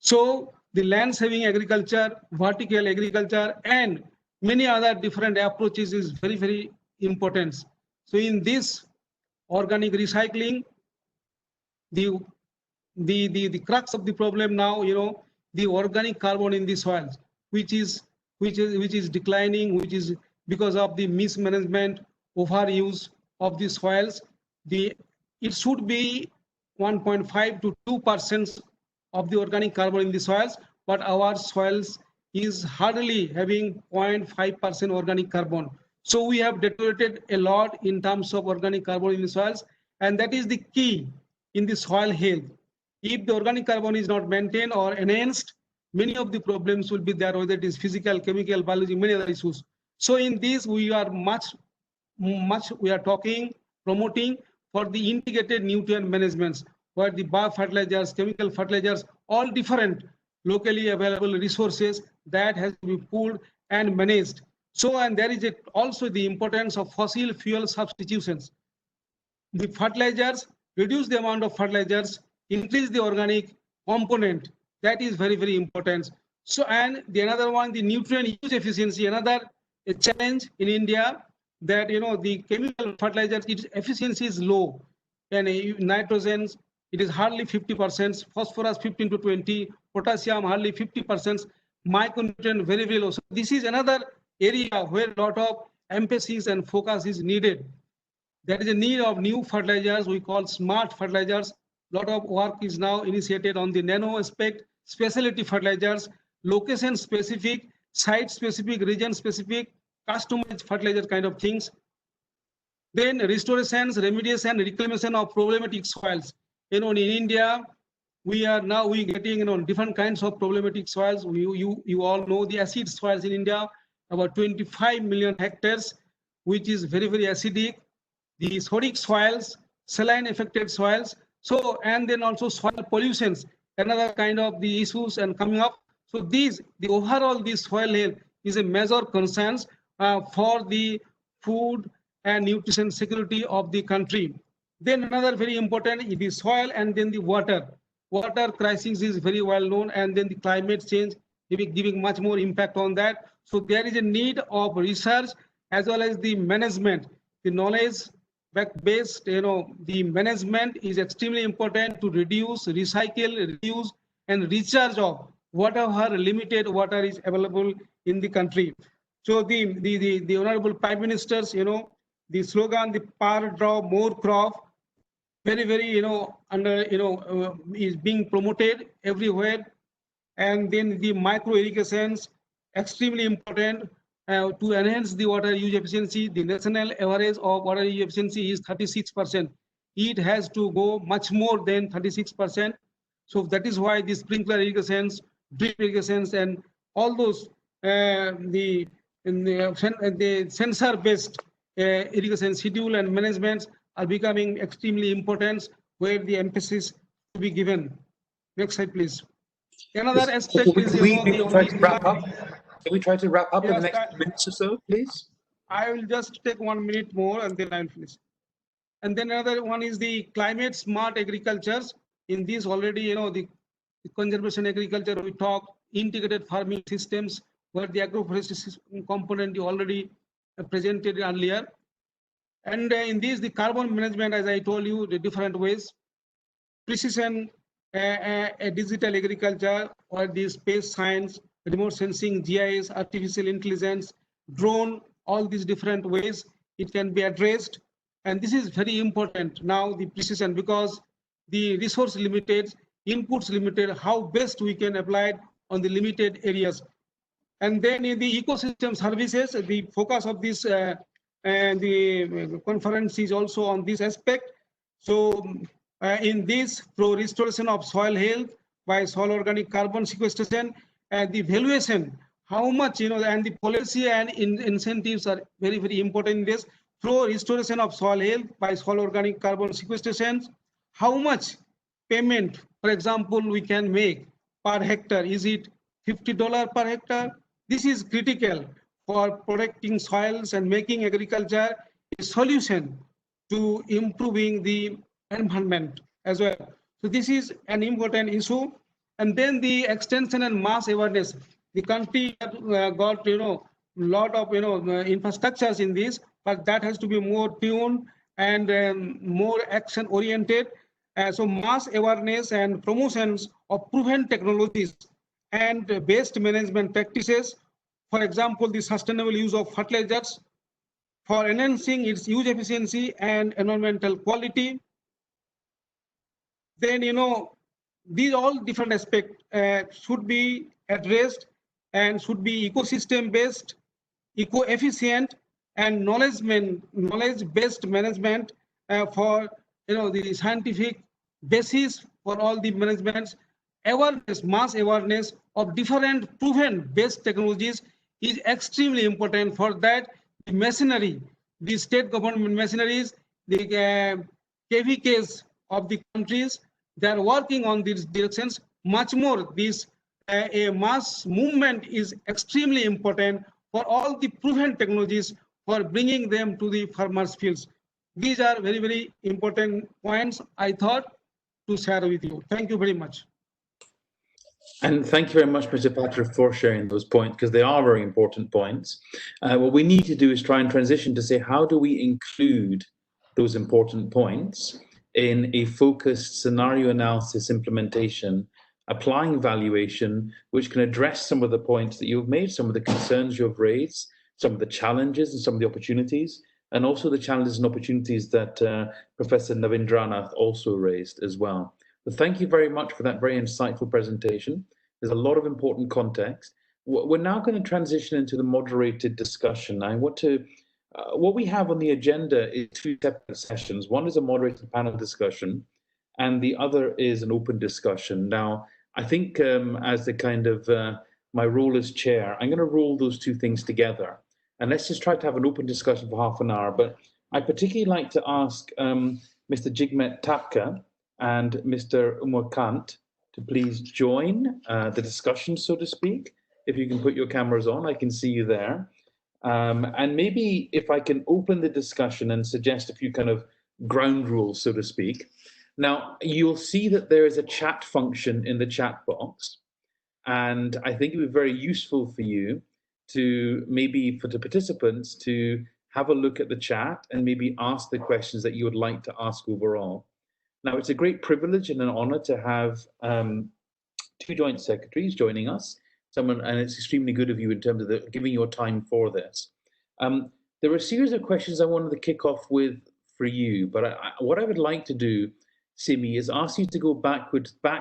So the land saving agriculture, vertical agriculture, and many other different approaches is very, very important. So in this organic recycling, the crux of the problem now, the organic carbon in the soils, which is declining, which is because of the mismanagement, overuse of the soils. It should be 1.5 to 2% of the organic carbon in the soils, but our soils is hardly having 0.5% organic carbon. So we have deteriorated a lot in terms of organic carbon in the soils, and that is the key in the soil health. If the organic carbon is not maintained or enhanced, many of the problems will be there, whether it is physical, chemical, biology, many other issues. So in this, we are we are promoting for the integrated nutrient management, where the biofertilizers, chemical fertilizers, all different locally available resources that has to be pooled and managed. So, and there is also the importance of fossil fuel substitutions. The fertilizers, reduce the amount of fertilizers, increase the organic component. That is very, very important. So, and the another one, the nutrient use efficiency, another challenge in India, that the chemical fertilizer, its efficiency is low, and nitrogen, it is hardly 50%, phosphorus 15 to 20, potassium hardly 50%, micronutrient very, very low. So this is another area where a lot of emphasis and focus is needed. There is a need of new fertilizers, we call smart fertilizers. A lot of work is now initiated on the nano aspect, specialty fertilizers, location specific, site specific, region specific, customized fertilizer kind of things. Then restorations, remediation, reclamation of problematic soils. In India, we are getting different kinds of problematic soils. You all know the acid soils in India, about 25 million hectares, which is very, very acidic. The sodic soils, saline affected soils. So, and then also soil pollutions, another kind of the issues and coming up. So the overall this soil health is a major concern for the food and nutrition security of the country. Then another very important is the soil and then the water. Water crisis is very well known, and then the climate change giving much more impact on that. So there is a need of research as well as the management. The knowledge based, the management is extremely important to reduce, recycle, reuse, and recharge of whatever limited water is available in the country. So the honorable prime ministers, the slogan, the per drop more crop, very is being promoted everywhere. And then the micro irrigations, extremely important to enhance the water use efficiency. The national average of water use efficiency is 36%. It has to go much more than 36%. So that is why the sprinkler irrigations, drip irrigations, and all those the sensor-based irrigation schedule and management are becoming extremely important, where the emphasis to be given. Next slide, please. Another aspect is, Can we try to wrap up in the next minutes or so, please? I will just take 1 minute more and then I will finish. And then another one is the climate smart agricultures. In this already, the conservation agriculture, we talk integrated farming systems, where the agroforestry component you already presented earlier. And in this, the carbon management, as I told you, the different ways, precision, digital agriculture, or the space science, remote sensing, GIS, artificial intelligence, drone, all these different ways it can be addressed. And this is very important now, the precision, because the resource limited, inputs limited, how best we can apply it on the limited areas. And then in the ecosystem services, the focus of this the conference is also on this aspect. So in this, through restoration of soil health by soil organic carbon sequestration, and the valuation, how much, and the policy and incentives are very important in this. Through restoration of soil health by soil organic carbon sequestration, how much payment, for example, we can make per hectare? Is it $50 per hectare? This is critical for protecting soils and making agriculture a solution to improving the environment as well. So this is an important issue. And then the extension and mass awareness. The country got lot of infrastructures in this, but that has to be more tuned and more action oriented. So mass awareness and promotions of proven technologies and best management practices. For example, the sustainable use of fertilizers for enhancing its use efficiency and environmental quality. Then, these all different aspects should be addressed and should be ecosystem based, eco-efficient, and knowledge-based management for the scientific basis for all the managements. Awareness, mass awareness of different proven based technologies is extremely important. For that, the machinery, the state government machineries, the KVKs of the countries, they are working on these directions. Much more, this a mass movement is extremely important for all the proven technologies, for bringing them to the farmers' fields. These are very important points I thought to share with you. Thank you very much. And thank you very much, Mr. Patra, for sharing those points, because they are very important points. What we need to do is try and transition to say, how do we include those important points in a focused scenario analysis implementation, applying valuation, which can address some of the points that you've made, some of the concerns you've raised, some of the challenges and some of the opportunities, and also the challenges and opportunities that Professor Navindranath also raised as well. But thank you very much for that very insightful presentation. There's a lot of important context. We're now going to transition into the moderated discussion. I want to, what we have on the agenda is two separate sessions. One is a moderated panel discussion, and the other is an open discussion. Now, I think as the kind of my role as chair, I'm going to roll those two things together. And let's just try to have an open discussion for half an hour. But I'd particularly like to ask Mr. Jigmet Tapka and Mr. Umar Kant to please join the discussion, so to speak. If you can put your cameras on, I can see you there. And maybe if I can open the discussion and suggest a few kind of ground rules, so to speak. Now, you'll see that there is a chat function in the chat box. And I think it would be very useful for you to maybe for the participants to have a look at the chat and maybe ask the questions that you would like to ask overall. Now, it's a great privilege and an honor to have two joint secretaries joining us. And it's extremely good of you in terms of giving your time for this. There are a series of questions I wanted to kick off with for you, but what I would like to do, Simi, is ask you to go back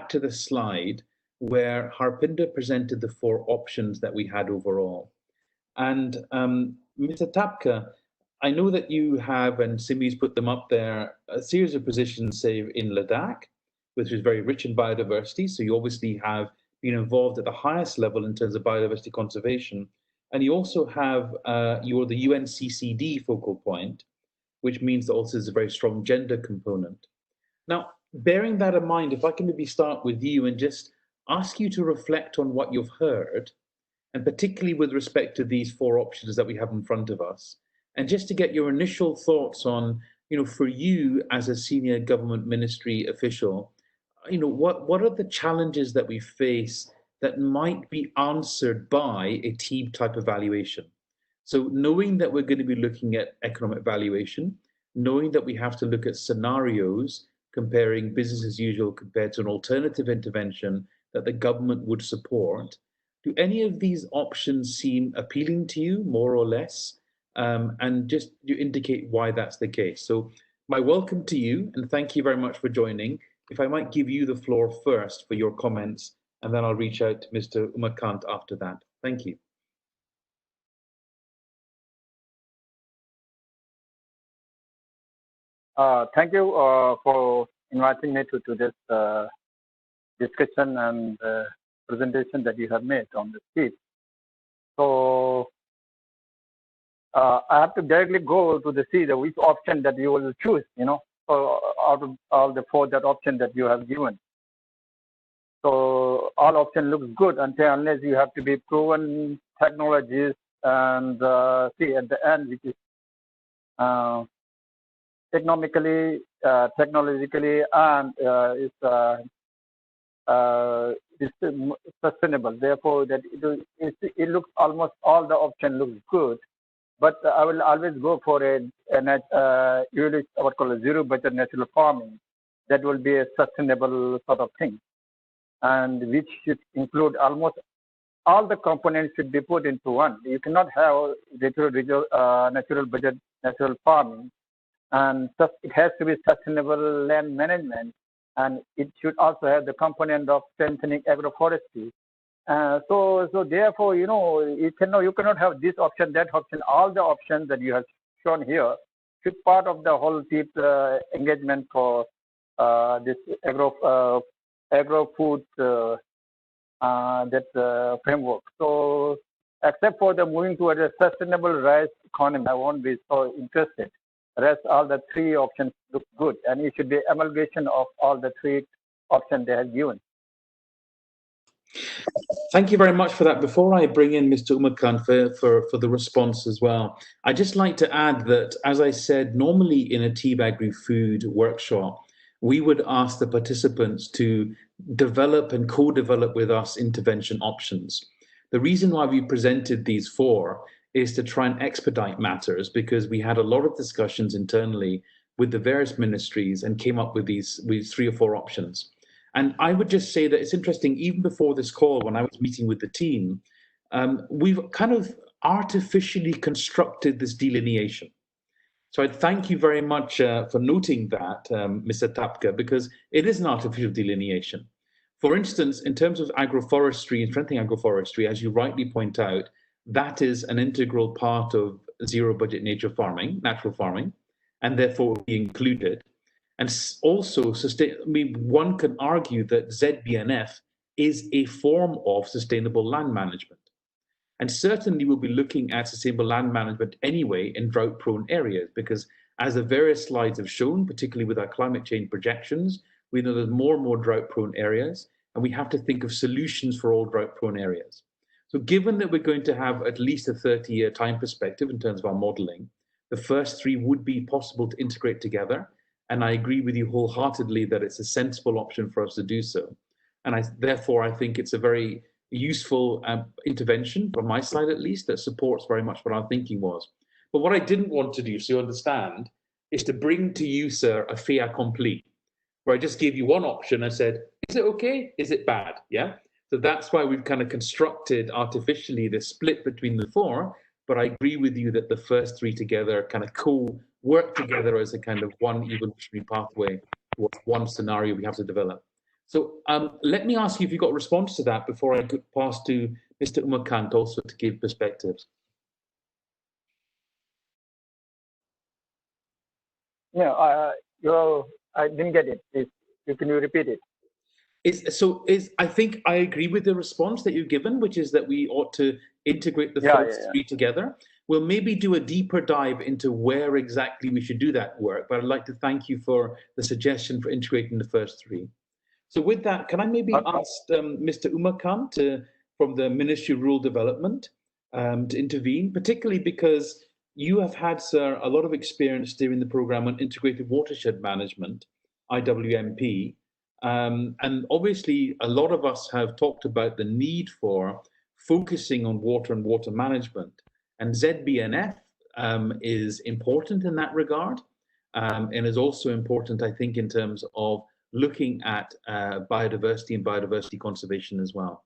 to the slide where Harpinder presented the 4 options that we had overall. And Mr. Tapka, I know that you have, and Simi's put them up there, a series of positions, say, in Ladakh, which is very rich in biodiversity. So you obviously have been involved at the highest level in terms of biodiversity conservation. And you also have, you're the UNCCD focal point, which means that also there's a very strong gender component. Now, bearing that in mind, if I can maybe start with you and just ask you to reflect on what you've heard, and particularly with respect to these 4 options that we have in front of us, and just to get your initial thoughts on, for you as a senior government ministry official, what are the challenges that we face that might be answered by a TEEB type evaluation? So knowing that we're going to be looking at economic valuation, knowing that we have to look at scenarios comparing business as usual compared to an alternative intervention that the government would support, do any of these options seem appealing to you, more or less? And just you indicate why that's the case. So my welcome to you, and thank you very much for joining. If I might give you the floor first for your comments, and then I'll reach out to Mr. Umakant after that. Thank you. Thank you for inviting me to this discussion and presentation that you have made on the TEEB. So I have to directly go to the which option that you will choose, so out of all the 4 that option that you have given. So all option looks good unless you have to be proven technologies and see at the end, which is economically, technologically, and is sustainable. Therefore, that it looks almost all the option looks good. But I will always go for what called a zero budget natural farming. That will be a sustainable sort of thing, and which should include almost all the components should be put into one. You cannot have natural budget natural farming, and it has to be sustainable land management, and it should also have the component of strengthening agroforestry. So therefore, you cannot have this option, that option. All the options that you have shown here should part of the whole TEEB engagement for this agro-food framework. So except for the moving towards a sustainable rice economy, I won't be so interested. Rest, all the 3 options look good, and it should be amalgamation of all the 3 options they have given. Thank you very much for that. Before I bring in Mr. Umakant for the response as well, I'd just like to add that, as I said, normally in a TEEB Agri-Food workshop, we would ask the participants to develop and co-develop with us intervention options. The reason why we presented these 4 is to try and expedite matters, because we had a lot of discussions internally with the various ministries and came up with these 3 or 4 options. And I would just say that it's interesting, even before this call, when I was meeting with the team, we've kind of artificially constructed this delineation. So I'd thank you very much for noting that, Mr. Tapka, because it is an artificial delineation. For instance, in terms of agroforestry and strengthening agroforestry, as you rightly point out, that is an integral part of zero budget natural farming, and therefore will be included. And also, one can argue that ZBNF is a form of sustainable land management. And certainly we'll be looking at sustainable land management anyway in drought-prone areas, because as the various slides have shown, particularly with our climate change projections, we know there's more and more drought-prone areas, and we have to think of solutions for all drought-prone areas. So given that we're going to have at least a 30-year time perspective in terms of our modeling, the first 3 would be possible to integrate together. And I agree with you wholeheartedly that it's a sensible option for us to do so. And therefore, I think it's a very useful intervention from my side, at least, that supports very much what our thinking was. But what I didn't want to do, so you understand, is to bring to you, sir, a fait accompli, where I just gave you one option and said, is it okay? Is it bad? Yeah. So that's why we've kind of constructed artificially the split between the 4, but I agree with you that the first three together kind of work together as a kind of one evolutionary pathway towards one scenario we have to develop. So let me ask you if you got a response to that before I could pass to Mr. Umakant also to give perspectives. Yeah, I didn't get it. Please, can you repeat it? I think I agree with the response that you've given, which is that we ought to integrate the first three together. We'll maybe do a deeper dive into where exactly we should do that work, but I'd like to thank you for the suggestion for integrating the first three. So with that, can I maybe ask Mr. Umakant from the Ministry of Rural Development to intervene, particularly because you have had, sir, a lot of experience steering the program on integrated watershed management, IWMP, and obviously a lot of us have talked about the need for focusing on water and water management, and ZBNF is important in that regard, and is also important, I think, in terms of looking at biodiversity and biodiversity conservation as well.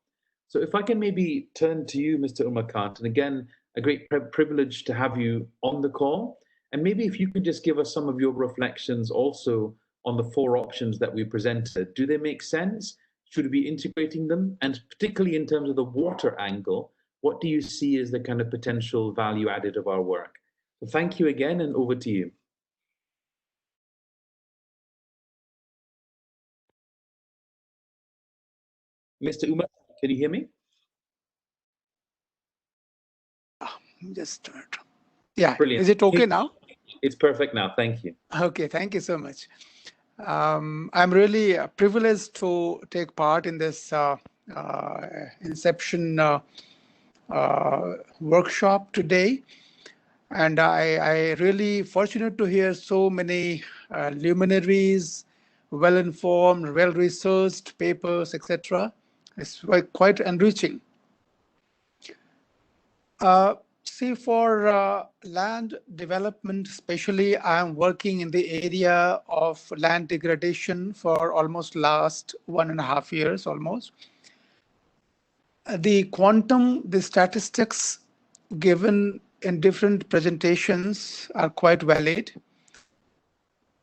So if I can maybe turn to you, Mr. Umakant, and again, a great privilege to have you on the call. And maybe if you could just give us some of your reflections also on the four options that we presented. Do they make sense? Should we be integrating them? And particularly in terms of the water angle, what do you see as the kind of potential value added of our work? So thank you again, and over to you. Mr. Umar, can you hear me? Just yeah. Brilliant. Is it okay now? It's perfect now. Thank you. Okay, thank you so much. I'm really privileged to take part in this Inception workshop today, and I really fortunate to hear so many luminaries, well-informed, well-researched papers, etc. It's quite enriching. See, for land development, especially, I am working in the area of land degradation for almost last 1.5 years almost. The quantum, the statistics given in different presentations are quite valid.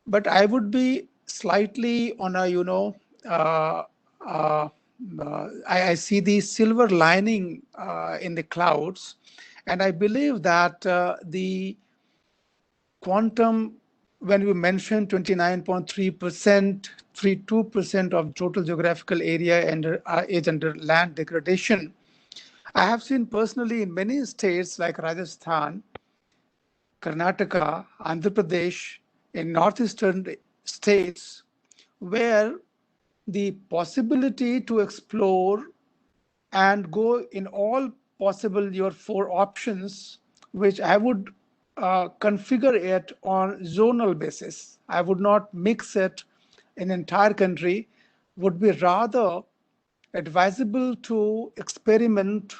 But I would be slightly on a, I see the silver lining in the clouds. And I believe that the quantum, when we mentioned 29.3%, 32% of total geographical area is under land degradation, I have seen personally in many states like Rajasthan, Karnataka, Andhra Pradesh, in northeastern states, where the possibility to explore and go in all possible your four options, which I would configure it on zonal basis. I would not mix it in entire country, would be rather advisable to experiment,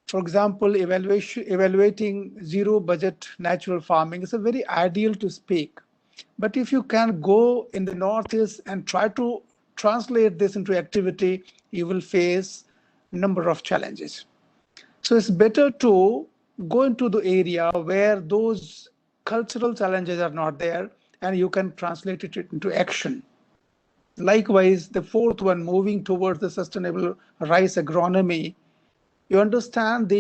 for example, evaluating zero budget natural farming is a very ideal to speak. But if you can go in the Northeast and try to translate this into activity, you will face a number of challenges. So it's better to go into the area where those cultural challenges are not there, and you can translate it into action. Likewise, the fourth one, moving towards the sustainable rice agronomy, you understand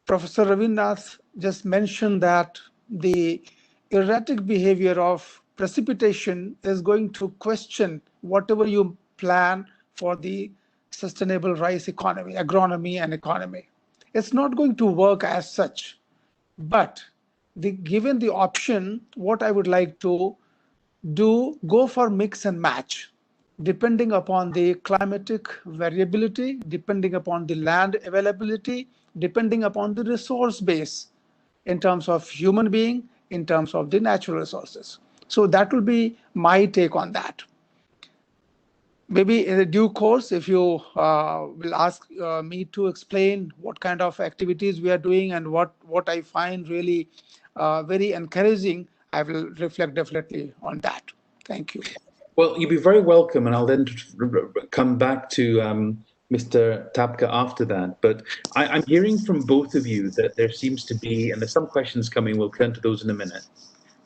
Professor Ravinath just mentioned that the erratic behavior of precipitation is going to question whatever you plan for the sustainable rice economy, agronomy and economy. It's not going to work as such, but given the option, what I would like to do, go for mix and match, depending upon the climatic variability, depending upon the land availability, depending upon the resource base in terms of human being, in terms of the natural resources. So that will be my take on that. Maybe in a due course, if you will ask me to explain what kind of activities we are doing and what I find really very encouraging, I will reflect definitely on that. Thank you. Well, you'd be very welcome, and I'll then come back to Mr. Tapka after that. But I'm hearing from both of you that there seems to be, and there's some questions coming, we'll turn to those in a minute.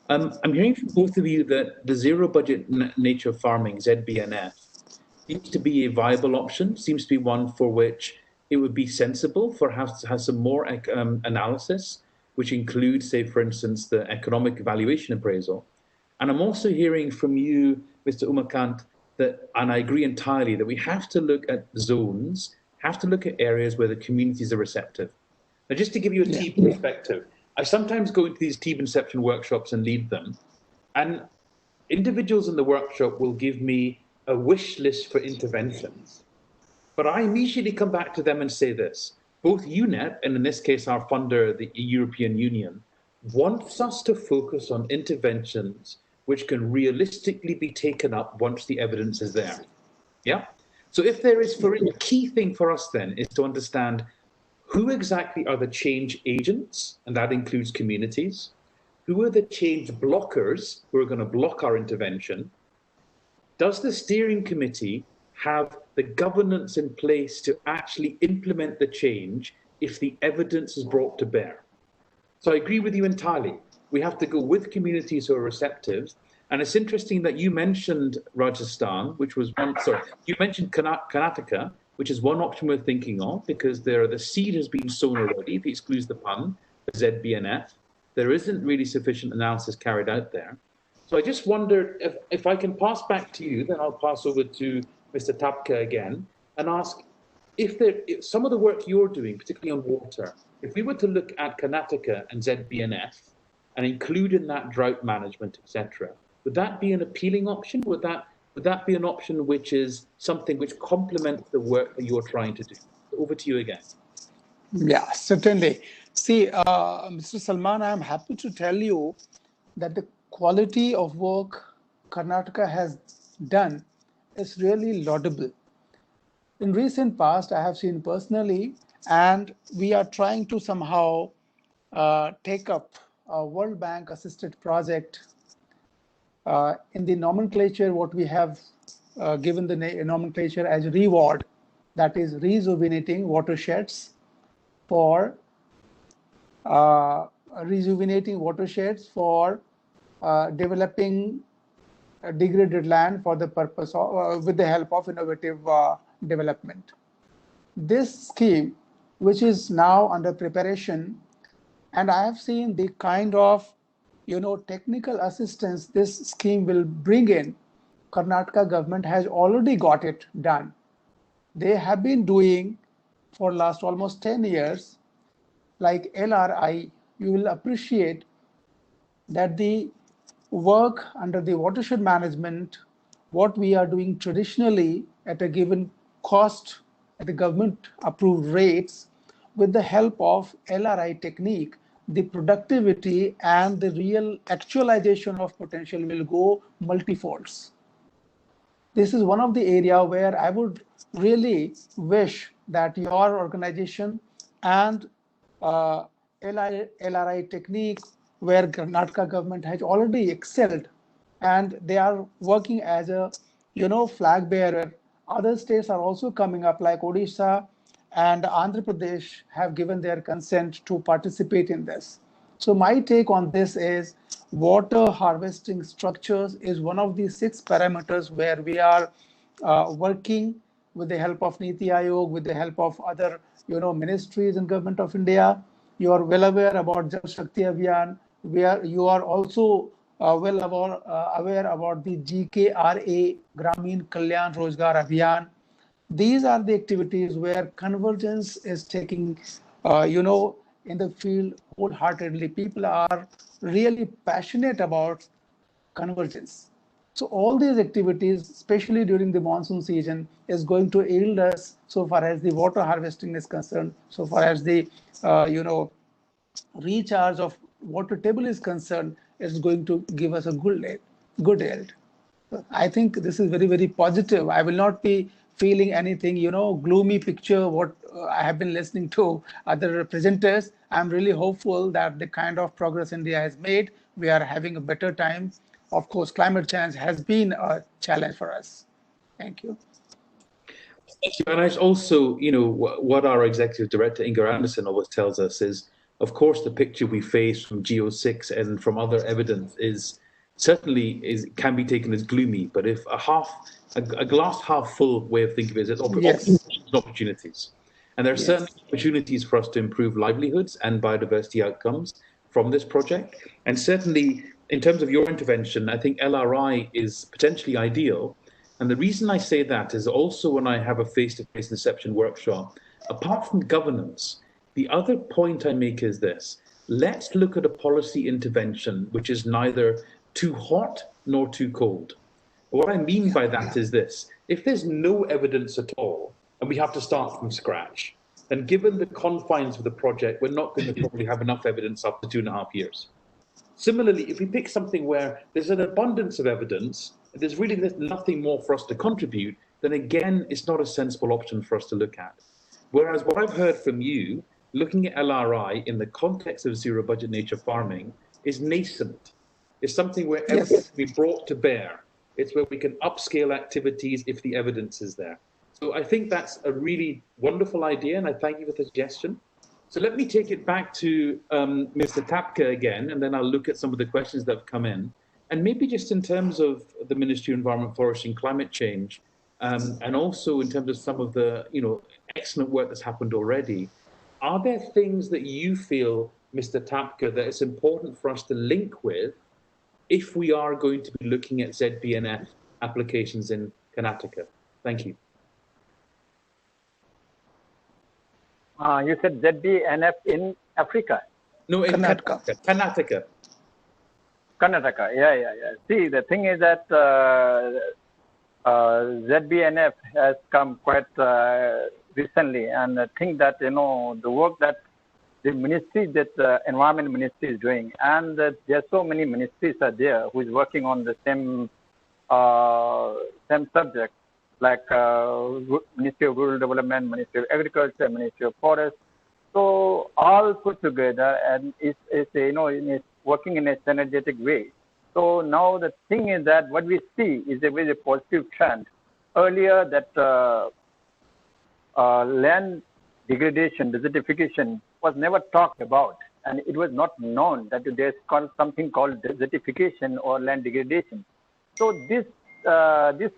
I'm hearing from both of you that the zero budget nature of farming, ZBNF, seems to be a viable option, seems to be one for which it would be sensible for have some more analysis, which includes, say, for instance, the economic valuation appraisal. And I'm also hearing from you, Mr. Umakant, that, and I agree entirely, that we have to look at zones, have to look at areas where the communities are receptive. Now, just to give you a TEEB perspective, I sometimes go into these TEEB Inception workshops and lead them, and individuals in the workshop will give me a wish list for interventions. But I immediately come back to them and say this: both UNEP, and in this case our funder, the European Union, wants us to focus on interventions which can realistically be taken up once the evidence is there. Yeah? So if there is, for the key thing for us then is to understand who exactly are the change agents, and that includes communities, who are the change blockers who are going to block our intervention. Does the steering committee have the governance in place to actually implement the change if the evidence is brought to bear? So I agree with you entirely. We have to go with communities who are receptive. And it's interesting that you mentioned Rajasthan, which was one, sorry, you mentioned Karnataka, which is one option we're thinking of, because the seed has been sown already, if it excludes the pun, the ZBNF. There isn't really sufficient analysis carried out there. So I just wondered if I can pass back to you, then I'll pass over to Mr. Tapka again and ask if some of the work you're doing, particularly on water, if we were to look at Karnataka and ZBNF and include in that drought management, etc., would that be an appealing option? Would that be an option which is something which complements the work that you're trying to do? Over to you again. Yeah, certainly. See, Mr. Salman, I'm happy to tell you that the quality of work Karnataka has done is really laudable. In recent past, I have seen personally, and we are trying to somehow take up a World Bank assisted project. In the nomenclature, what we have given the nomenclature as reward, that is rejuvenating watersheds for developing degraded land for the purpose of, with the help of innovative development. This scheme, which is now under preparation, and I have seen the kind of technical assistance this scheme will bring in. Karnataka government has already got it done. They have been doing for last almost 10 years, like LRI. You will appreciate that the work under the watershed management, what we are doing traditionally at a given cost at the government approved rates, with the help of LRI technique, the productivity and the real actualization of potential will go multifolds. This is one of the area where I would really wish that your organization and LRI technique, where Karnataka government has already excelled, and they are working as a flag bearer. Other states are also coming up, like Odisha and Andhra Pradesh have given their consent to participate in this. So my take on this is water harvesting structures is one of the 6 parameters where we are working with the help of NITI Aayog, with the help of other ministries and Government of India. You are well aware about Jal Shakti Abhiyan, where you are also aware about the GKRA, Gramin Kalyan Rozgar Abhiyan. These are the activities where convergence is taking, in the field wholeheartedly. People are really passionate about convergence. So all these activities, especially during the monsoon season, is going to yield us, so far as the water harvesting is concerned, so far as the recharge of water table is concerned, is going to give us a good yield. I think this is very, very positive. I will not be feeling anything, gloomy picture what I have been listening to other presenters. I'm really hopeful that the kind of progress India has made, we are having a better time. Of course, climate change has been a challenge for us. Thank you. Thank you. And I also, what our executive director, Inger Anderson, always tells us is, of course, the picture we face from GO6 and from other evidence can be taken as gloomy. But if a glass half full way of thinking of it is opportunities. And there are certain opportunities for us to improve livelihoods and biodiversity outcomes from this project. And certainly, in terms of your intervention, I think LRI is potentially ideal. And the reason I say that is also when I have a face-to-face Inception workshop, apart from governance, the other point I make is this: let's look at a policy intervention which is neither too hot nor too cold. What I mean by that is this: if there's no evidence at all, and we have to start from scratch, then given the confines of the project, we're not going to probably have enough evidence up to 2.5 years. Similarly, if we pick something where there's an abundance of evidence, there's nothing more for us to contribute, then again, it's not a sensible option for us to look at. Whereas what I've heard from you, looking at LRI in the context of zero budget nature farming, is nascent. It's something where evidence can be brought to bear. It's where we can upscale activities if the evidence is there. So I think that's a really wonderful idea, and I thank you for the suggestion. So let me take it back to Mr. Tapka again, and then I'll look at some of the questions that have come in. And maybe just in terms of the Ministry of Environment, Forestry and Climate Change, and also in terms of some of the excellent work that's happened already, are there things that you feel, Mr. Tapka, that it's important for us to link with if we are going to be looking at ZBNF applications in Karnataka? Thank you. You said ZBNF in Africa? No, in Karnataka. Karnataka, yeah. See, the thing is that ZBNF has come quite recently, and I think that the work that the ministry, that environment ministry is doing, and that there are so many ministries are there who is working on the same subject, like Ministry of Rural Development, Ministry of Agriculture, Ministry of Forest. So all put together, and it's working in a synergetic way. So now the thing is that what we see is a very positive trend. Earlier, that land degradation, desertification was never talked about, and it was not known that there's something called desertification or land degradation. So this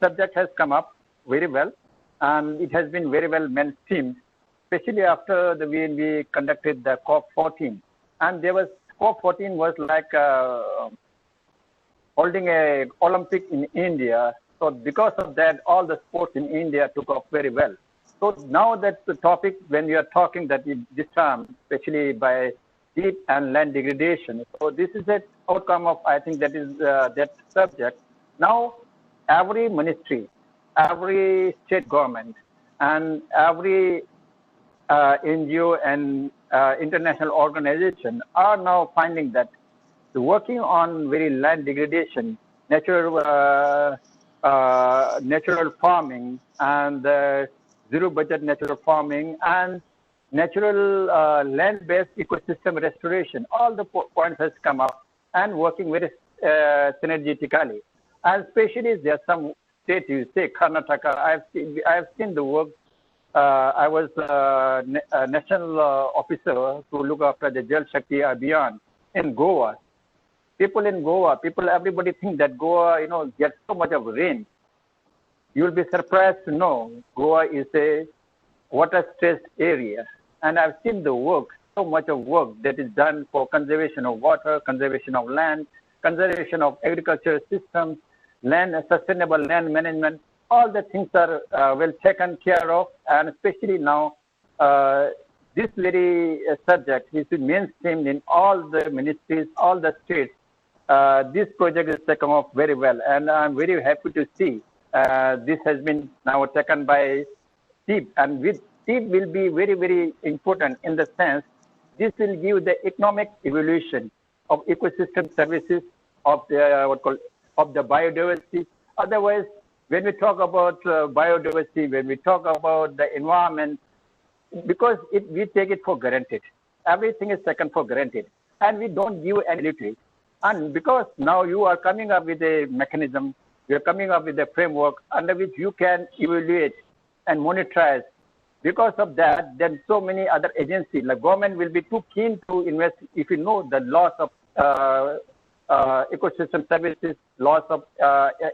subject has come up very well, and it has been very well mainstreamed, especially after when we conducted the COP14. And there was COP14 was like holding a Olympic in India. So because of that, all the sports in India took off very well. So now that's the topic when we are talking that this term, especially by heat and land degradation. So this is the outcome of, I think, that is that subject. Now, every ministry, every state government, and every NGO and international organization are now finding that working on very land degradation, natural farming, and zero budget natural farming, and natural land-based ecosystem restoration. All the points has come up and working very synergetically. And especially there are some states, you say Karnataka. I have seen the work. I was a national officer to look after the Jal Shakti Abhiyan in Goa. Everybody think that Goa, gets so much of rain. You'll be surprised to know Goa is a water-stressed area. And I've seen the work, so much of work that is done for conservation of water, conservation of land, conservation of agricultural systems, sustainable land management. All the things are well taken care of, and especially now, this very subject is mainstreamed in all the ministries, all the states. This project is taken off very well, and I'm very happy to see this has been now taken by TEEB, and with TEEB will be very, very important in the sense this will give the economic evolution of ecosystem services of the biodiversity. Otherwise, when we talk about biodiversity, when we talk about the environment, because we take it for granted, everything is taken for granted, and we don't give any value. And because now you are coming up with a mechanism, you are coming up with a framework under which you can evaluate and monetized. Because of that, then so many other agencies, like government, will be too keen to invest if you know the loss of ecosystem services, loss of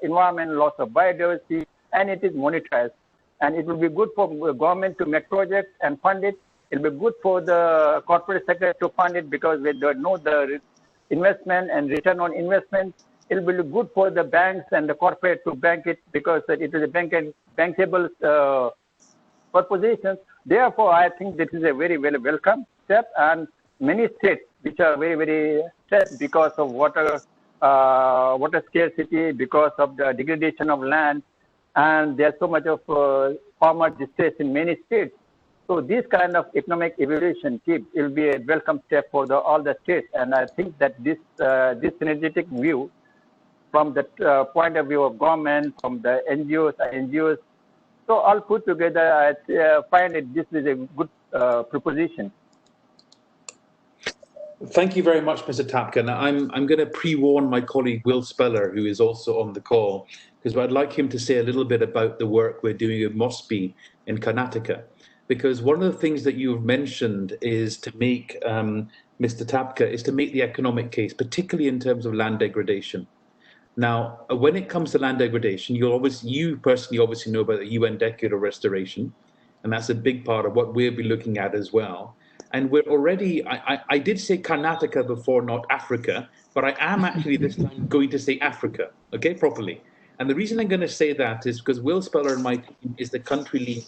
environment, loss of biodiversity, and it is monetized. And it will be good for government to make projects and fund it. It will be good for the corporate sector to fund it because they don't know the investment and return on investment. It will be good for the banks and the corporate to bank it because it is a bankable proposition. Therefore, I think this is a very, very welcome step. And many states which are very, very stressed because of water scarcity, because of the degradation of land, and there's so much of farmer distress in many states. So this kind of economic evaluation TEEB will be a welcome step for all the states. And I think that this synergetic view from the point of view of government, from the NGOs, so all put together, I find this is a good proposition. Thank you very much, Mr. Tapka. Now, I'm going to pre-warn my colleague Will Speller, who is also on the call, because I'd like him to say a little bit about the work we're doing at MOSPI in Karnataka. Because one of the things that you've mentioned is to make, Mr. Tapka, is to make the economic case, particularly in terms of land degradation. Now, when it comes to land degradation, you personally obviously know about the UN Decade of Restoration, and that's a big part of what we'll be looking at as well. And we're already, I did say Karnataka before, not Africa, but I am actually this time going to say Africa, okay, properly. And the reason I'm going to say that is because Will Speller and my team is the country lead,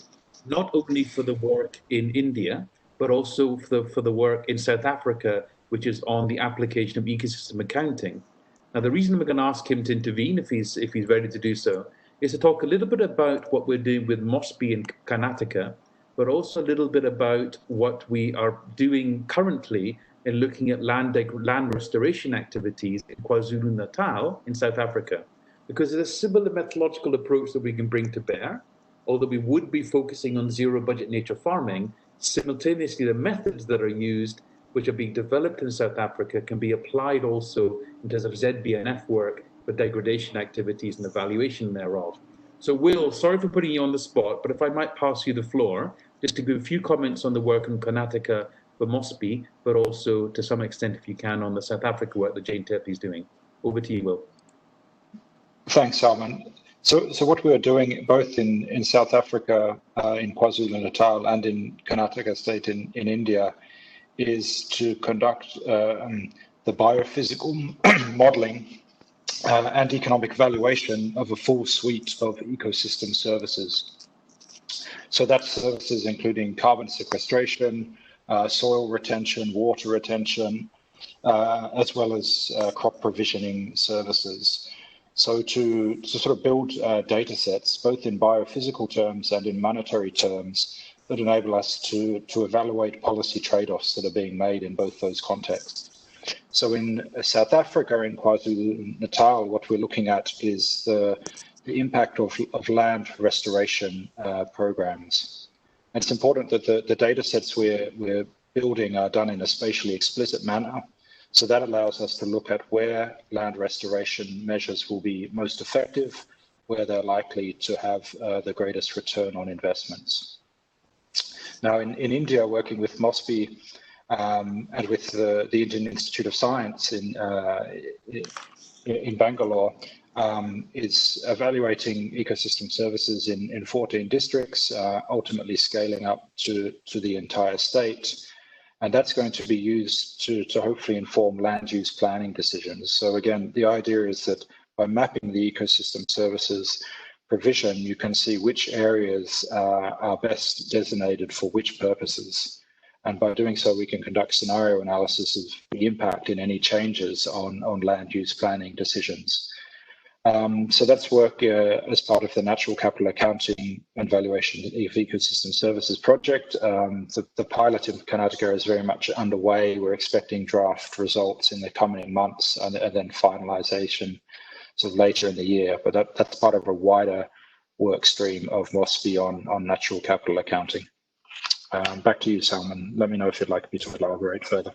not only for the work in India, but also for the work in South Africa, which is on the application of ecosystem accounting. Now, the reason we're going to ask him to intervene, if he's ready to do so, is to talk a little bit about what we're doing with MOSPI in Karnataka, but also a little bit about what we are doing currently in looking at land restoration activities in KwaZulu-Natal in South Africa. Because there's a similar methodological approach that we can bring to bear, although we would be focusing on zero budget nature farming, simultaneously the methods that are used, which are being developed in South Africa, can be applied also in terms of ZBNF work for degradation activities and evaluation thereof. So Will, sorry for putting you on the spot, but if I might pass you the floor, just to give a few comments on the work in Karnataka for MOSPI, but also to some extent, if you can, on the South Africa work that Jane Turpey is doing. Over to you, Will. Thanks, Salman. So what we are doing both in South Africa, in KwaZulu-Natal, and in Karnataka state in India, is to conduct the biophysical modeling and economic valuation of a full suite of ecosystem services. So that's services including carbon sequestration, soil retention, water retention, as well as crop provisioning services. So to sort of build data sets, both in biophysical terms and in monetary terms, that enable us to evaluate policy trade-offs that are being made in both those contexts. So in South Africa, in KwaZulu-Natal, what we're looking at is the impact of land restoration programs. And it's important that the data sets we're building are done in a spatially explicit manner. So that allows us to look at where land restoration measures will be most effective, where they're likely to have the greatest return on investments. Now, in India, working with MOSPI and with the Indian Institute of Science in Bangalore, is evaluating ecosystem services in 14 districts, ultimately scaling up to the entire state. And that's going to be used to hopefully inform land use planning decisions. So again, the idea is that by mapping the ecosystem services provision, you can see which areas are best designated for which purposes. And by doing so, we can conduct scenario analysis of the impact in any changes on land use planning decisions. So that's work as part of the Natural Capital Accounting and Valuation of Ecosystem Services project. The pilot in Karnataka is very much underway. We're expecting draft results in the coming months and then finalization sort of later in the year. But that's part of a wider work stream of MOSPI on natural capital accounting. Back to you, Salman. Let me know if you'd like me to elaborate further.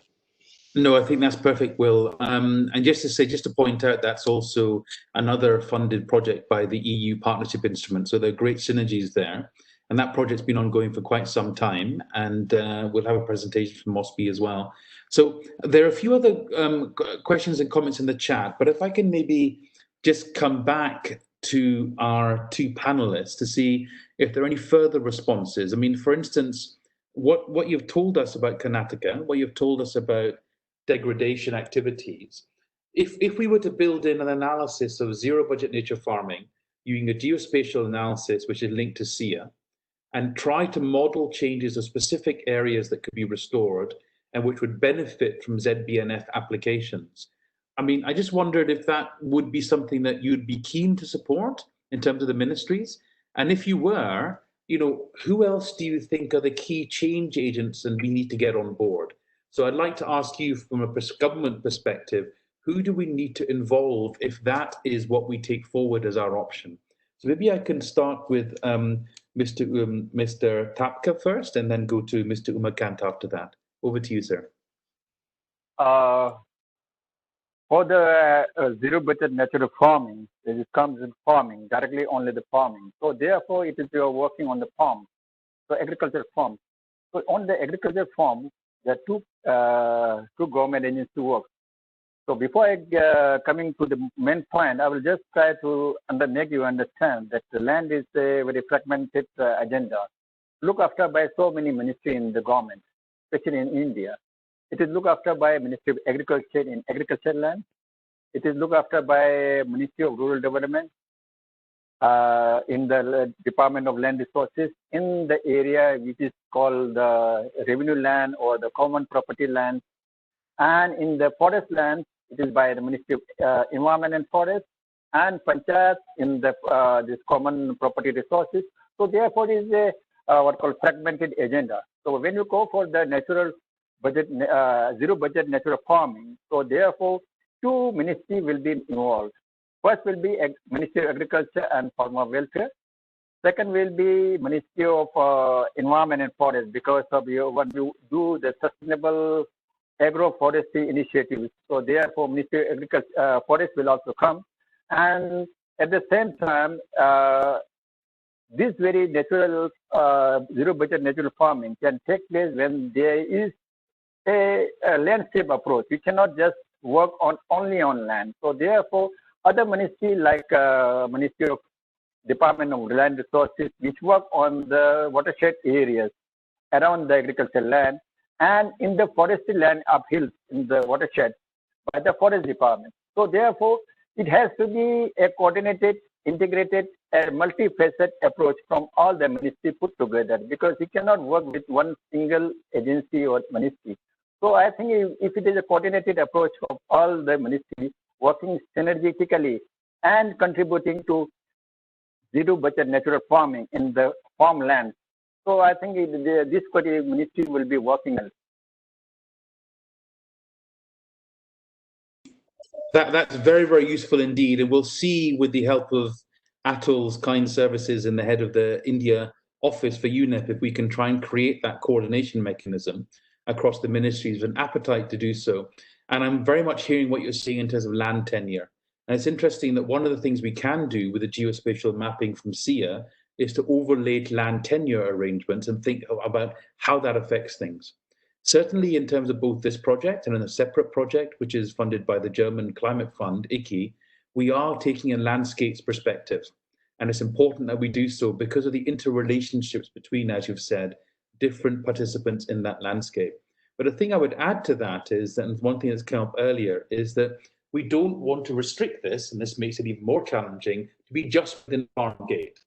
No, I think that's perfect, Will. And just to point out, that's also another funded project by the EU Partnership Instrument. So there are great synergies there. And that project's been ongoing for quite some time, and we'll have a presentation from MOSPI as well. So there are a few other questions and comments in the chat, but if I can maybe just come back to our two panelists to see if there are any further responses. I mean, for instance, what you've told us about Karnataka, what you've told us about degradation activities, if we were to build in an analysis of zero budget nature farming using a geospatial analysis which is linked to SIA, and try to model changes of specific areas that could be restored and which would benefit from ZBNF applications. I mean, I just wondered if that would be something that you'd be keen to support in terms of the ministries. And if you were, you know, who else do you think are the key change agents and we need to get on board? So I'd like to ask you from a government perspective, who do we need to involve if that is what we take forward as our option? So maybe I can start with Mr. Tapka first and then go to Mr. Umakant after that. Over to you, sir. For the zero budget natural farming, it comes in farming, directly only the farming. So therefore, it is you're working on the farm, so agriculture farm. So on the agriculture farm, there are two government agencies to work. So before I coming to the main point, I will just try to make you understand that the land is a very fragmented agenda, looked after by so many ministries in the government, especially in India. It is looked after by Ministry of Agriculture in agriculture land. It is looked after by Ministry of Rural Development in the Department of Land Resources in the area which is called the revenue land or the common property land. And in the forest land, it is by the Ministry of Environment and Forest and Panchayat in the this common property resources. So therefore, it is a what called fragmented agenda. So when you go for the natural budget, zero budget natural farming, so therefore, two ministries will be involved. First will be Ministry of Agriculture and Farmer Welfare. Second will be Ministry of Environment and Forest, because of when you do the sustainable agroforestry initiatives. So therefore, Ministry of Agriculture, Forest will also come. And at the same time, this very natural zero budget natural farming can take place when there is a landscape approach. We cannot just work only on land. So therefore, other ministries like Ministry of Department of Land Resources, which work on the watershed areas around the agricultural land and in the forestry land uphill in the watershed by the forest department. So therefore, it has to be a coordinated, integrated, and multifaceted approach from all the ministries put together, because we cannot work with one single agency or ministry. So I think if it is a coordinated approach of all the ministries working synergistically and contributing to zero budget natural farming in the farmland, so I think this particular ministry will be working on. That's very, very useful indeed. And we'll see with the help of Atul's kind services and the head of the India office for UNEP, if we can try and create that coordination mechanism across the ministries with an appetite to do so. And I'm very much hearing what you're saying in terms of land tenure. And it's interesting that one of the things we can do with the geospatial mapping from SIA is to overlay land tenure arrangements and think about how that affects things. Certainly in terms of both this project and in a separate project, which is funded by the German Climate Fund, ICI, we are taking a landscapes perspective. And it's important that we do so because of the interrelationships between, as you've said, different participants in that landscape. But a thing I would add to that is, and one thing that's come up earlier, is that we don't want to restrict this, and this makes it even more challenging, to be just within farm gate.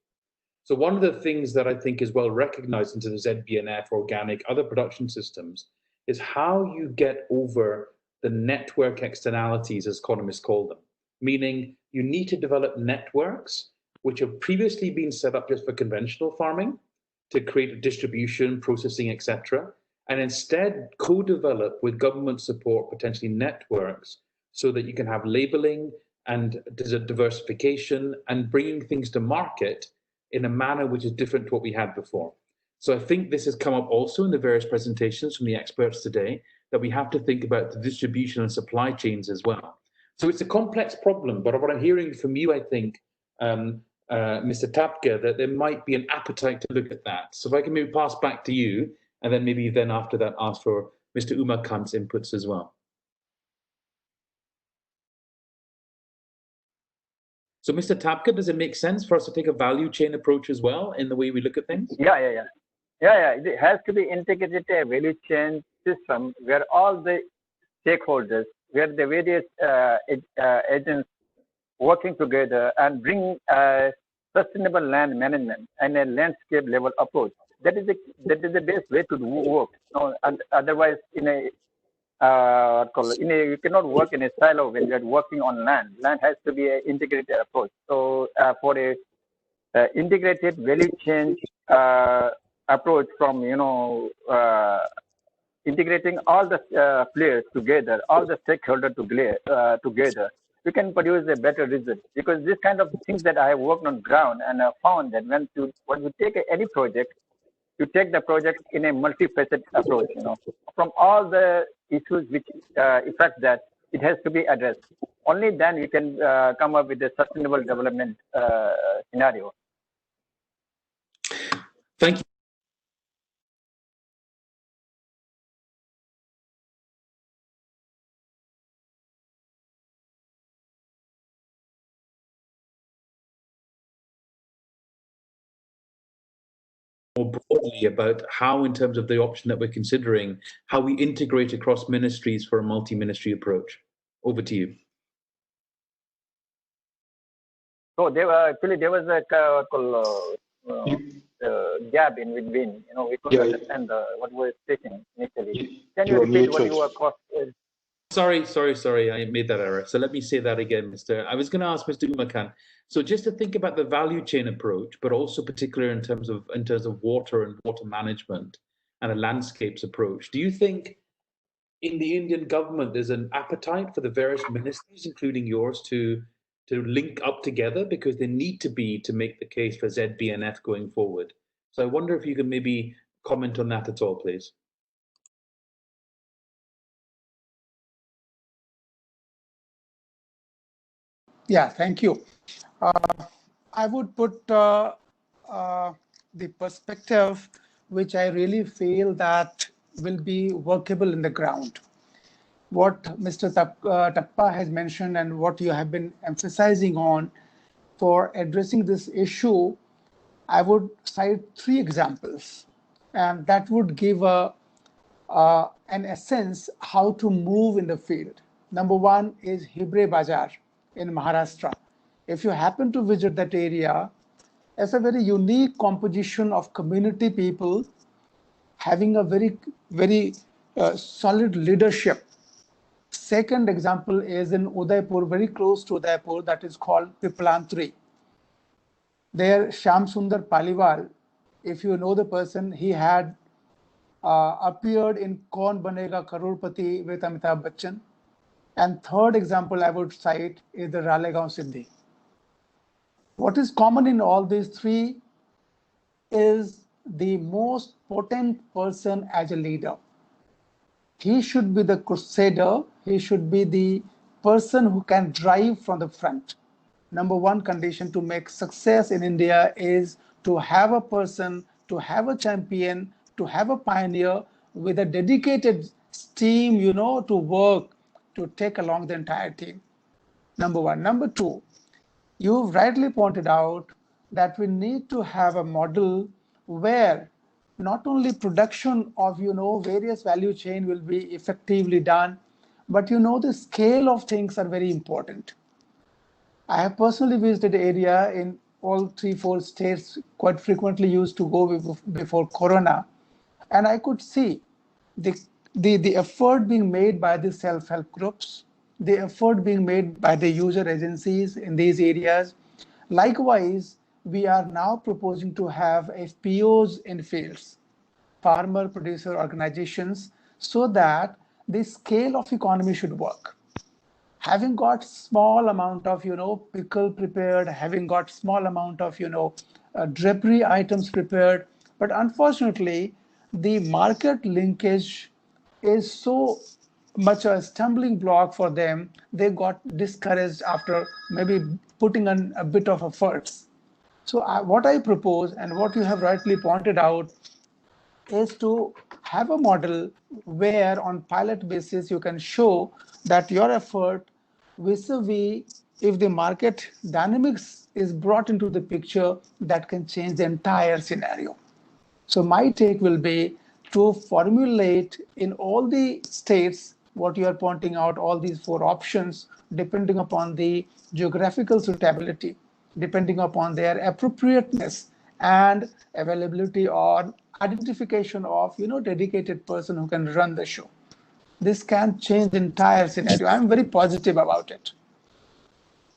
So one of the things that I think is well recognized into the ZBNF, organic, other production systems, is how you get over the network externalities, as economists call them. Meaning you need to develop networks which have previously been set up just for conventional farming to create a distribution, processing, etc., and instead co-develop with government support, potentially networks, so that you can have labeling and diversification and bringing things to market in a manner which is different to what we had before. So I think this has come up also in the various presentations from the experts today, that we have to think about the distribution and supply chains as well. So it's a complex problem, but what I'm hearing from you, I think, Mr. Tapke, that there might be an appetite to look at that. So if I can maybe pass back to you, and then maybe then after that ask for Mr. Umakant's inputs as well. So Mr. Tapke, does it make sense for us to take a value chain approach as well in the way we look at things? Yeah. It has to be integrated a value chain system where all the stakeholders, where the various agents working together and bring sustainable land management and a landscape level approach. That is the best way to work. No, otherwise, you cannot work in a silo when you are working on land. Land has to be an integrated approach. So for a integrated value chain approach from integrating all the players together, all the stakeholders together, we can produce a better result. Because this kind of things that I have worked on ground and I found that when you take any project, you take the project in a multifaceted approach. From all the issues which affect that, it has to be addressed. Only then you can come up with a sustainable development scenario. Thank you. More broadly about how, in terms of the option that we're considering, how we integrate across ministries for a multi-ministry approach. Over to you. So there was a gap in between. We couldn't understand what we were speaking initially. Can you repeat what you were questioning? Sorry, I made that error. So let me say that again, I was going to ask Mr. Umakant. So just to think about the value chain approach, but also particularly in terms of water and water management and a landscapes approach, do you think in the Indian government there's an appetite for the various ministries, including yours, to link up together, because they need to be to make the case for ZBNF going forward? So I wonder if you can maybe comment on that at all, please. Yeah, thank you. I would put the perspective which I really feel that will be workable in the ground. What Mr. Tappa has mentioned and what you have been emphasizing on for addressing this issue, I would cite 3 examples, and that would give an essence how to move in the field. Number 1 is Hibre Bazar in Maharashtra. If you happen to visit that area, it's a very unique composition of community people having a very solid leadership. Second example is in Udaipur, very close to Udaipur, that is called Pipalantri. There, Shyam Sundar Paliwal, if you know the person, he had appeared in Kaun Banega Crorepati with Amitabh Bachchan. And third example I would cite is the Ralegaon Siddhi. What is common in all these 3 is the most potent person as a leader. He should be the crusader. He should be the person who can drive from the front. Number 1 condition to make success in India is to have a person, to have a champion, to have a pioneer with a dedicated team, to work, to take along the entire team. Number 1. Number 2, you've rightly pointed out that we need to have a model where not only production of, various value chain will be effectively done, but, the scale of things are very important. I have personally visited the area in all 3-4 states, quite frequently used to go before Corona. And I could see the effort being made by the self-help groups, the effort being made by the user agencies in these areas. Likewise, we are now proposing to have FPOs in fields, farmer producer organizations, so that the scale of economy should work. Having got small amount of, pickle prepared, having got small amount of, drapery items prepared, but unfortunately, the market linkage is so much a stumbling block for them. They got discouraged after maybe putting on a bit of efforts. So what I propose and what you have rightly pointed out is to have a model where on pilot basis you can show that your effort vis-a-vis, if the market dynamics is brought into the picture, that can change the entire scenario. So my take will be to formulate in all the states what you are pointing out, all these 4 options, depending upon the geographical suitability, depending upon their appropriateness and availability or identification of dedicated person who can run the show. This can change the entire scenario. I'm very positive about it.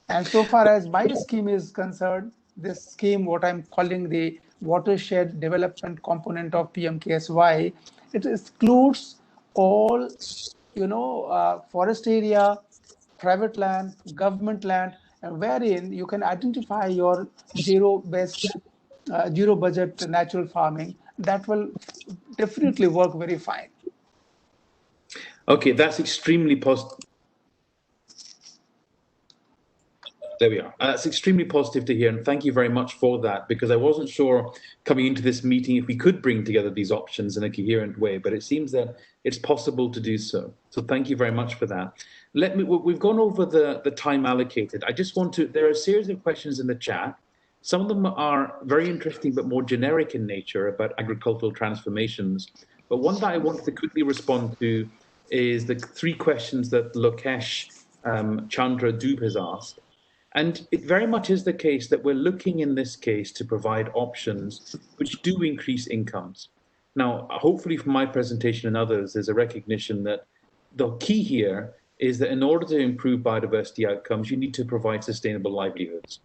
And so far as my scheme is concerned, this scheme, what I'm calling the watershed development component of PMKSY, it excludes all, forest area, private land, government land, and wherein you can identify your zero budget natural farming. That will definitely work very fine. Okay, that's extremely positive. There we are. That's extremely positive to hear, and thank you very much for that, because I wasn't sure coming into this meeting if we could bring together these options in a coherent way, but it seems that it's possible to do so. So thank you very much for that. We've gone over the time allocated. I just want to, there are a series of questions in the chat. Some of them are very interesting, but more generic in nature about agricultural transformations. But one that I wanted to quickly respond to is the 3 questions that Lokesh Chandra Doob has asked. And it very much is the case that we're looking in this case to provide options which do increase incomes. Now, hopefully from my presentation and others, there's a recognition that the key here is that in order to improve biodiversity outcomes, you need to provide sustainable livelihoods.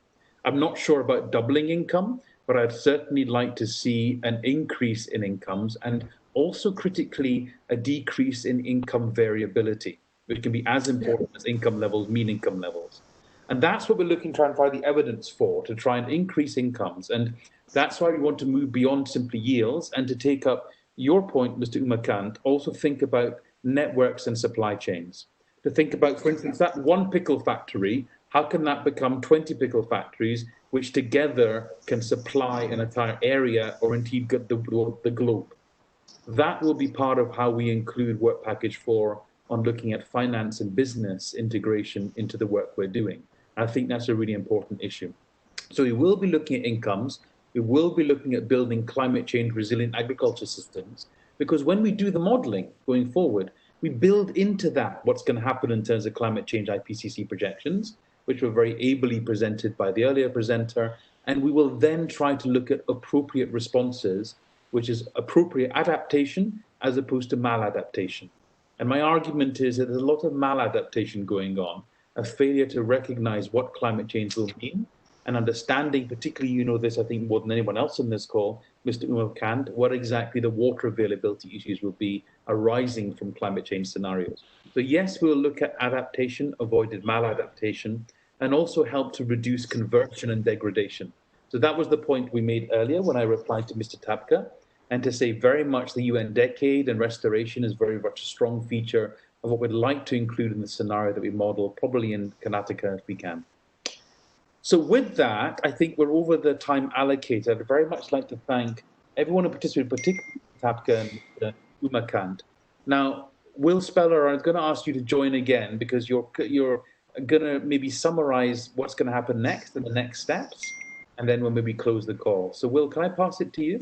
I'm not sure about doubling income, but I'd certainly like to see an increase in incomes and also critically a decrease in income variability, which can be as important as income levels, mean income levels. And that's what we're looking to try and find the evidence for, to try and increase incomes. And that's why we want to move beyond simply yields and to take up your point, Mr. Umakant, also think about networks and supply chains. To think about, for instance, that one pickle factory, how can that become 20 pickle factories, which together can supply an entire area or indeed the globe? That will be part of how we include Work Package 4 on looking at finance and business integration into the work we're doing. I think that's a really important issue. So we will be looking at incomes. We will be looking at building climate change resilient agriculture systems, because when we do the modeling going forward, we build into that what's going to happen in terms of climate change IPCC projections, which were very ably presented by the earlier presenter. And we will then try to look at appropriate responses, which is appropriate adaptation as opposed to maladaptation. And my argument is that there's a lot of maladaptation going on, a failure to recognize what climate change will mean, and understanding, particularly, you know this, I think, more than anyone else in this call, Mr. Umakant, what exactly the water availability issues will be arising from climate change scenarios. So yes, we'll look at adaptation, avoided maladaptation, and also help to reduce conversion and degradation. So that was the point we made earlier when I replied to Mr. Tapka, and to say very much the UN decade and restoration is very much a strong feature of what we'd like to include in the scenario that we model, probably in Karnataka if we can. So with that, I think we're over the time allocated. I'd very much like to thank everyone who participated, particularly Tapka and Umakant. Now, Will Speller, I'm going to ask you to join again, because you're going to maybe summarize what's going to happen next and the next steps, and then we'll maybe close the call. So Will, can I pass it to you?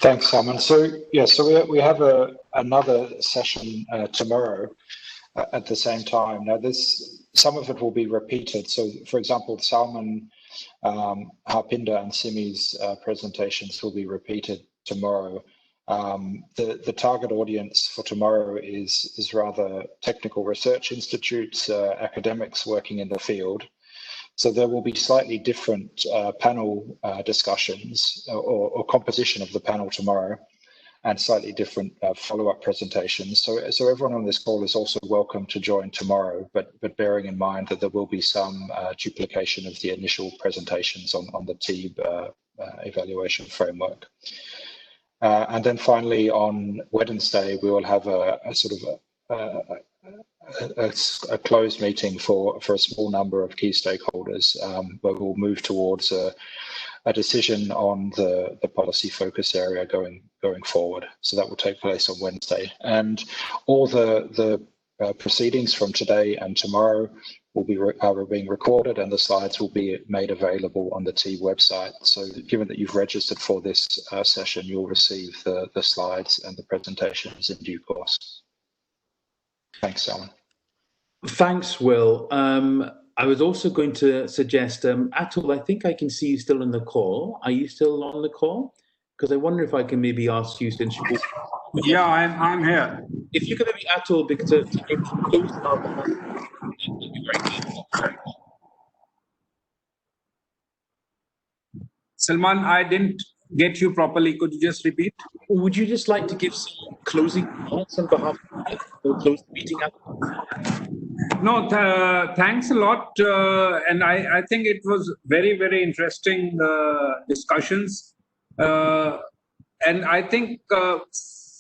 Thanks, Salman. So we have another session tomorrow at the same time. Now, some of it will be repeated. So, for example, Salman, Harpinder, and Simi's presentations will be repeated tomorrow. The target audience for tomorrow is rather technical research institutes, academics working in the field. So there will be slightly different panel discussions or composition of the panel tomorrow, and slightly different follow-up presentations. So everyone on this call is also welcome to join tomorrow, but bearing in mind that there will be some duplication of the initial presentations on the TEEB evaluation framework. And then finally on Wednesday, we will have a sort of a closed meeting for a small number of key stakeholders, but we'll move towards a decision on the policy focus area going forward. So that will take place on Wednesday, and all the proceedings from today and tomorrow will be are being recorded, and the slides will be made available on the TEEB website. So given that you've registered for this session, you'll receive the slides and the presentations in due course. Thanks, Salman. Thanks, Will. I was also going to suggest, Atul, I think I can see you still on the call. Are you still on the call? Because I wonder if I can maybe ask you, since you... Yeah, I'm here. If you could maybe, Atul, because to close out, that'd be very good. Salman, I didn't get you properly. Could you just repeat? Would you just like to give some closing remarks on behalf of the close the meeting out? No, thanks a lot. And I think it was very, very interesting discussions. And I think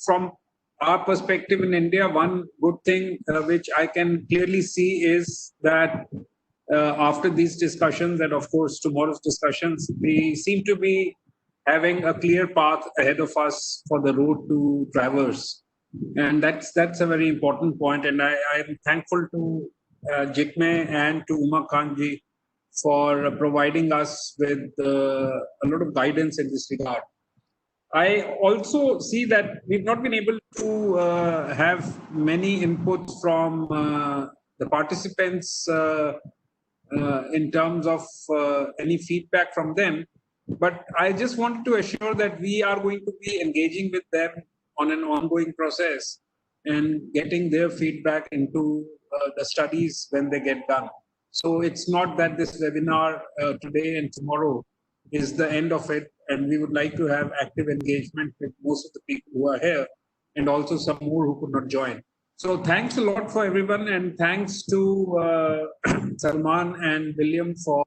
from our perspective in India, one good thing which I can clearly see is that after these discussions, and of course tomorrow's discussions, we seem to be having a clear path ahead of us for the road to traverse. And that's a very important point. And I'm thankful to Jitme and to Uma Khanji for providing us with a lot of guidance in this regard. I also see that we've not been able to have many inputs from the participants in terms of any feedback from them. But I just wanted to assure that we are going to be engaging with them on an ongoing process and getting their feedback into the studies when they get done. So it's not that this webinar today and tomorrow is the end of it, and we would like to have active engagement with most of the people who are here, and also some more who could not join. So thanks a lot for everyone, and thanks to Salman and William for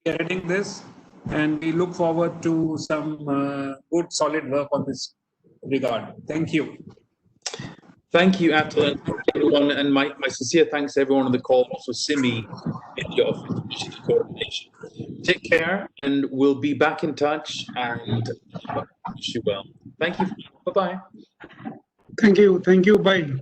heading this, and we look forward to some good solid work on this regard. Thank you. Thank you, Atul, and everyone, and my sincere thanks to everyone on the call, also Simi in the office of coordination. Take care, and we'll be back in touch, and wish you well. Thank you. Bye-bye. Thank you. Bye.